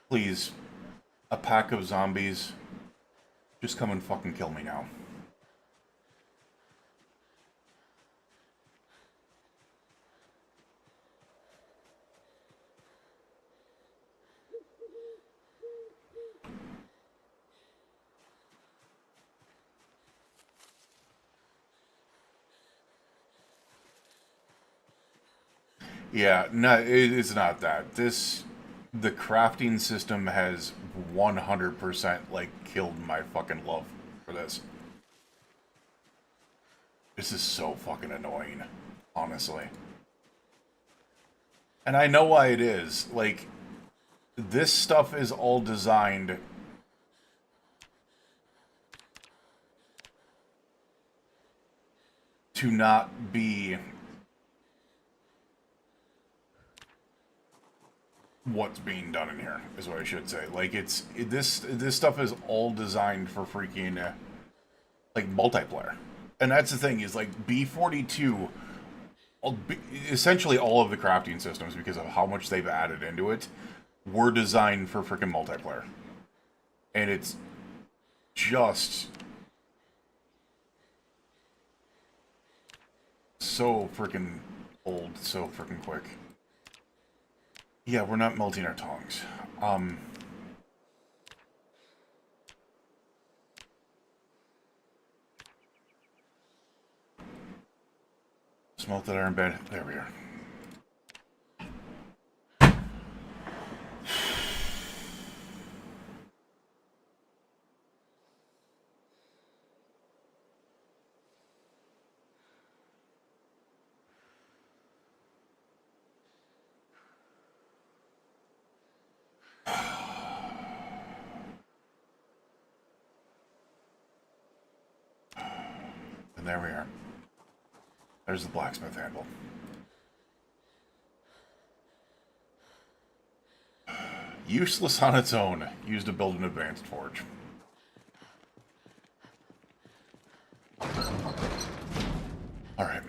Please, a pack of zombies, just come and fucking kill me now. Yeah, no, it's not that. The crafting system has 100% like killed my fucking love for this. This is so fucking annoying, honestly. And I know why it is. Like, this stuff is all designed to not be what's being done in here, is what I should say. Like, this stuff is all designed for freaking like multiplayer. And that's the thing, is like B42, essentially all of the crafting systems, because of how much they've added into it, were designed for freaking multiplayer. And it's just so freaking old, so freaking quick. Yeah, we're not melting our tongs. Smelt that iron bed. There we are. There we are. There's the blacksmith handle. Useless on its own. Used to build an advanced forge. Alright.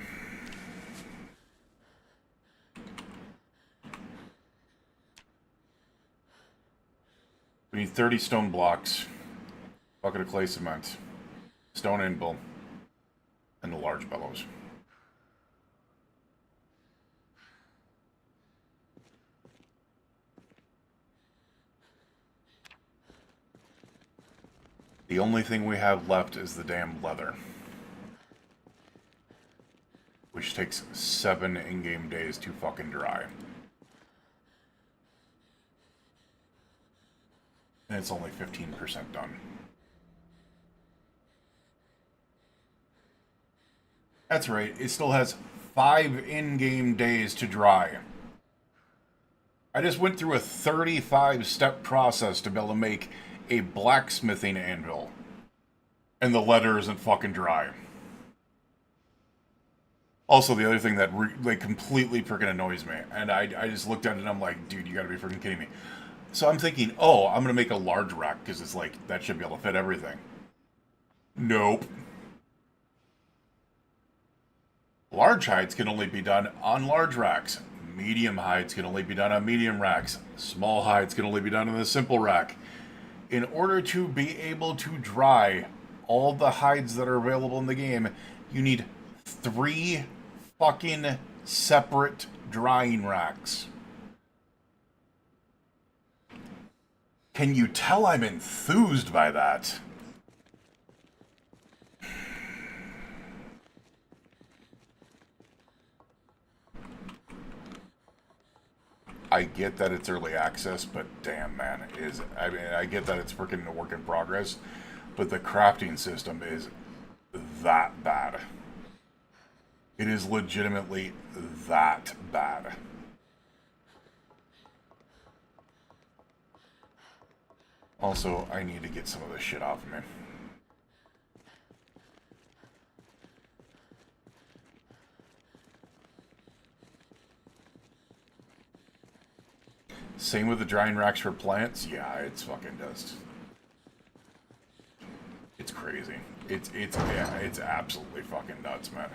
We need 30 stone blocks, bucket of clay cement, stone anvil, and the large bellows. The only thing we have left is the damn leather, which takes 7 in-game days to fucking dry. And it's only 15% done. That's right, it still has 5 in-game days to dry. I just went through a 35-step process to be able to make a blacksmithing anvil. And the leather isn't fucking dry. Also, the other thing that completely freaking annoys me, and I just looked at it and I'm like, dude, you gotta be freaking kidding me. So I'm thinking, oh, I'm gonna make a large rack, because it's like, that should be able to fit everything. Nope. Large hides can only be done on large racks. Medium hides can only be done on medium racks. Small hides can only be done on the simple rack. In order to be able to dry all the hides that are available in the game, you need 3 fucking separate drying racks. Can you tell I'm enthused by that? I get that it's early access, but damn, man, I get that it's freaking a work in progress, but the crafting system is that bad. It is legitimately that bad. Also, I need to get some of this shit off of me. Same with the drying racks for plants. Yeah, it's fucking just... It's crazy. It's absolutely fucking nuts, man.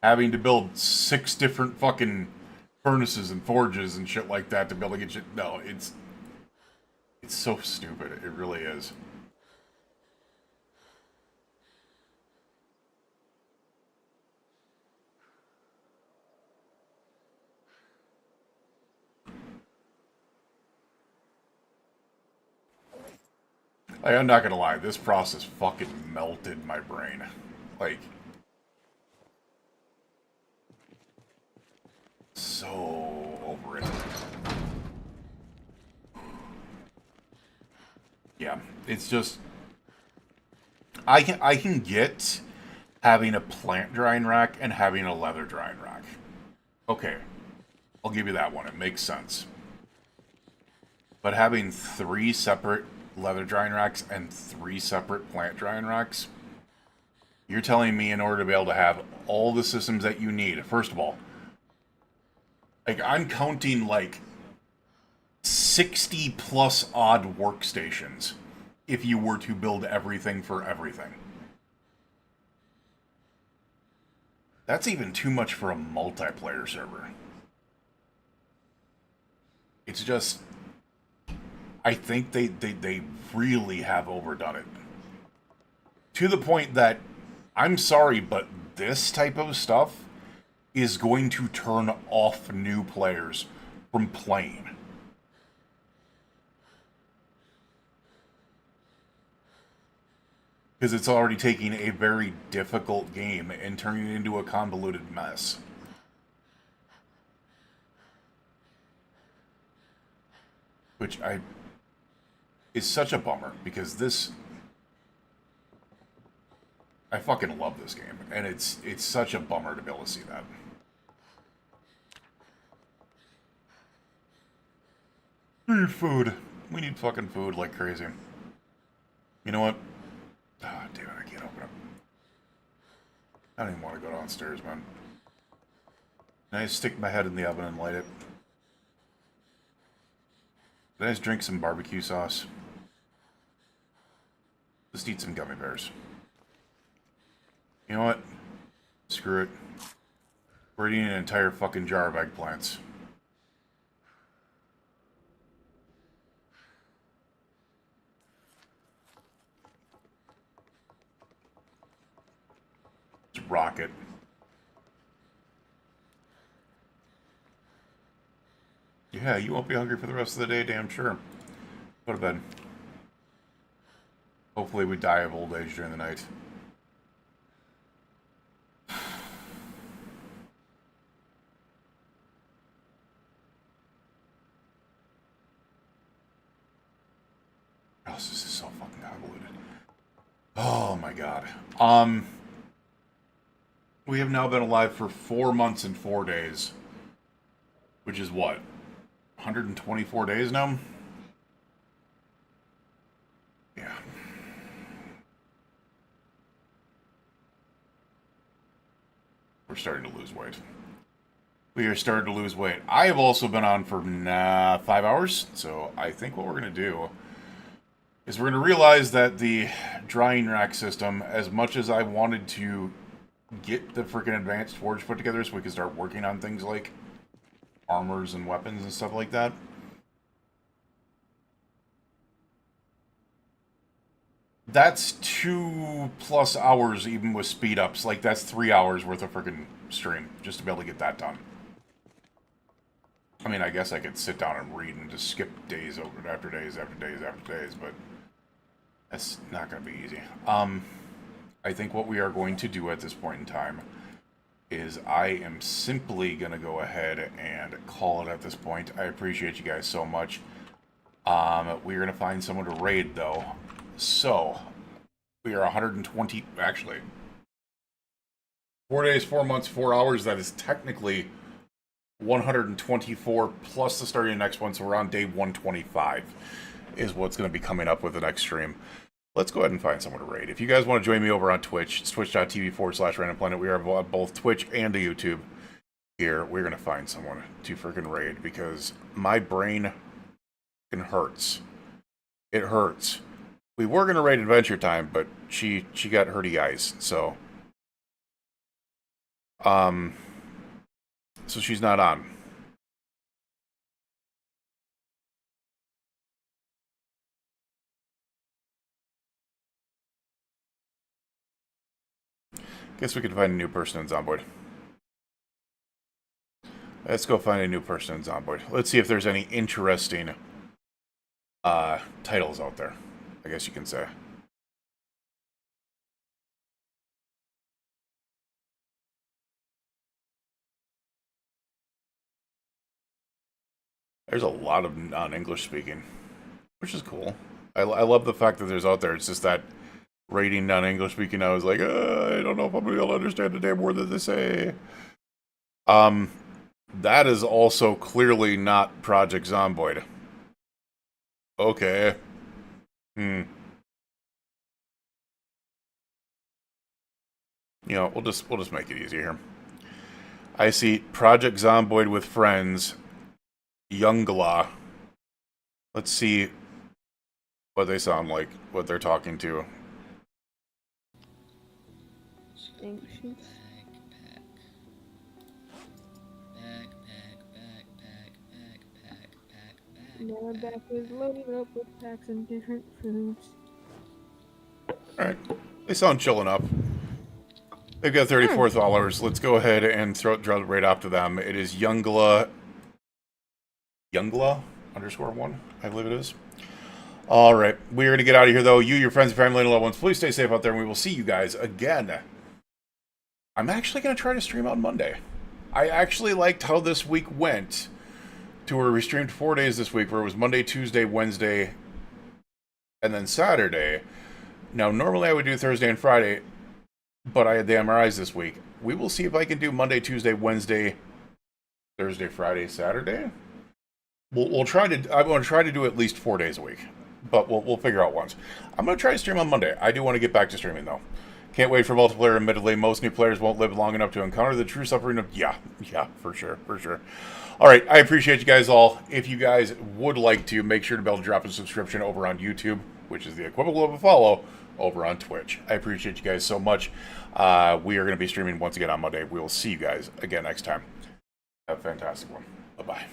Having to build 6 different fucking furnaces and forges and shit like that to be able to get shit... No, it's so stupid. It really is. Like, I'm not gonna lie, this process fucking melted my brain. Like, so over it. Yeah, it's just... I can get having a plant drying rack and having a leather drying rack. Okay, I'll give you that one. It makes sense. But having 3 separate leather drying racks and 3 separate plant drying racks, you're telling me in order to be able to have all the systems that you need, first of all, like, I'm counting like 60 plus odd workstations if you were to build everything for everything. That's even too much for a multiplayer server. It's just... I think they really have overdone it. To the point that, I'm sorry, but this type of stuff is going to turn off new players from playing. Because it's already taking a very difficult game and turning it into a convoluted mess. Which is such a bummer, because this... I fucking love this game, and it's such a bummer to be able to see that. We need food. We need fucking food like crazy. You know what? Ah, damn it, I I don't even want to go downstairs, man. Can I just stick my head in the oven and light it? Can I just drink some barbecue sauce? Just eat some gummy bears. You know what? Screw it. We're eating an entire fucking jar of eggplants. Just rock it. Yeah, you won't be hungry for the rest of the day, damn sure. Go to bed. Hopefully we die of old age during the night. Oh, this is so fucking convoluted. Oh my god. We have now been alive for 4 months and 4 days. Which is what? 124 days now? Yeah. We're starting to lose weight. We are starting to lose weight. I have also been on for 5 hours, so I think what we're going to do is we're going to realize that the drying rack system, as much as I wanted to get the freaking advanced forge put together so we can start working on things like armors and weapons and stuff like that, that's 2+ hours even with speed ups. Like, that's 3 hours worth of freaking stream just to be able to get that done. I mean, I guess I could sit down and read and just skip days over after days after days after days, but that's not going to be easy. I think what we are going to do at this point in time is I am simply going to go ahead and call it at this point. I appreciate you guys so much. We're going to find someone to raid, though. So, we are 120, actually, 4 days, 4 months, 4 hours. That is technically 124 plus the start of the next one, so we're on day 125 is what's going to be coming up with the next stream. Let's go ahead and find someone to raid. If you guys want to join me over on Twitch, it's twitch.tv/randomplanet. We are on both Twitch and the YouTube here. We're going to find someone to freaking raid because my brain hurts. It hurts. We were going to raid Adventure Time, but she got hurty eyes, so she's not on. Guess we could find a new person in Zomboid. Let's go find a new person in Zomboid. Let's see if there's any interesting titles out there, I guess you can say. There's a lot of non-English speaking, which is cool. I love the fact that there's out there. It's just that rating non-English speaking, I was like, I don't know if I'm going to be able to understand a damn word that they say. That is also clearly not Project Zomboid. Okay. You know, we'll just make it easier here. I see Project Zomboid with friends. Youngla. Let's see what they sound like, what they're talking to. Anxious. My back is loaded up with packs and different foods. Alright. They sound chill enough. They've got 34 followers. Let's go ahead and throw it right after them. It is Youngla _1, I believe it is. Alright. We're going to get out of here, though. You, your friends, your family, and loved ones, please stay safe out there, and we will see you guys again. I'm actually going to try to stream on Monday. I actually liked how this week went, to where we streamed 4 days this week, where it was Monday, Tuesday, Wednesday, and then Saturday. Now, normally I would do Thursday and Friday, but I had the MRIs this week. We will see if I can do Monday, Tuesday, Wednesday, Thursday, Friday, Saturday. We'll try to. I'm going to try to do at least 4 days a week, but we'll figure out once. I'm going to try to stream on Monday. I do want to get back to streaming though. Can't wait for multiplayer. Admittedly, most new players won't live long enough to encounter the true suffering of... Yeah, for sure. All right, I appreciate you guys all. If you guys would like to, make sure to be able to drop a subscription over on YouTube, which is the equivalent of a follow, over on Twitch. I appreciate you guys so much. We are going to be streaming once again on Monday. We will see you guys again next time. Have a fantastic one. Bye-bye.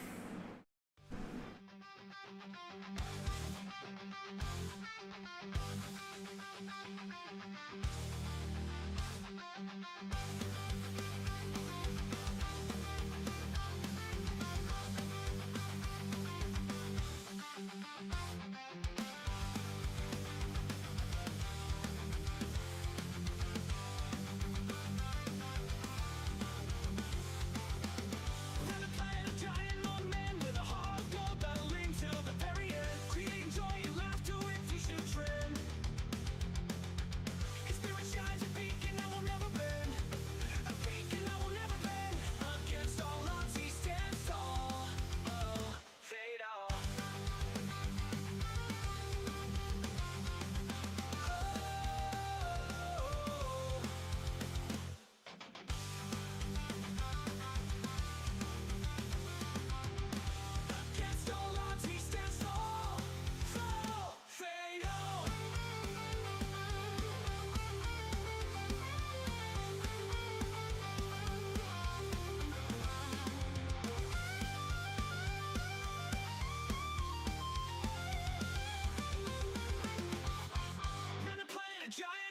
Giant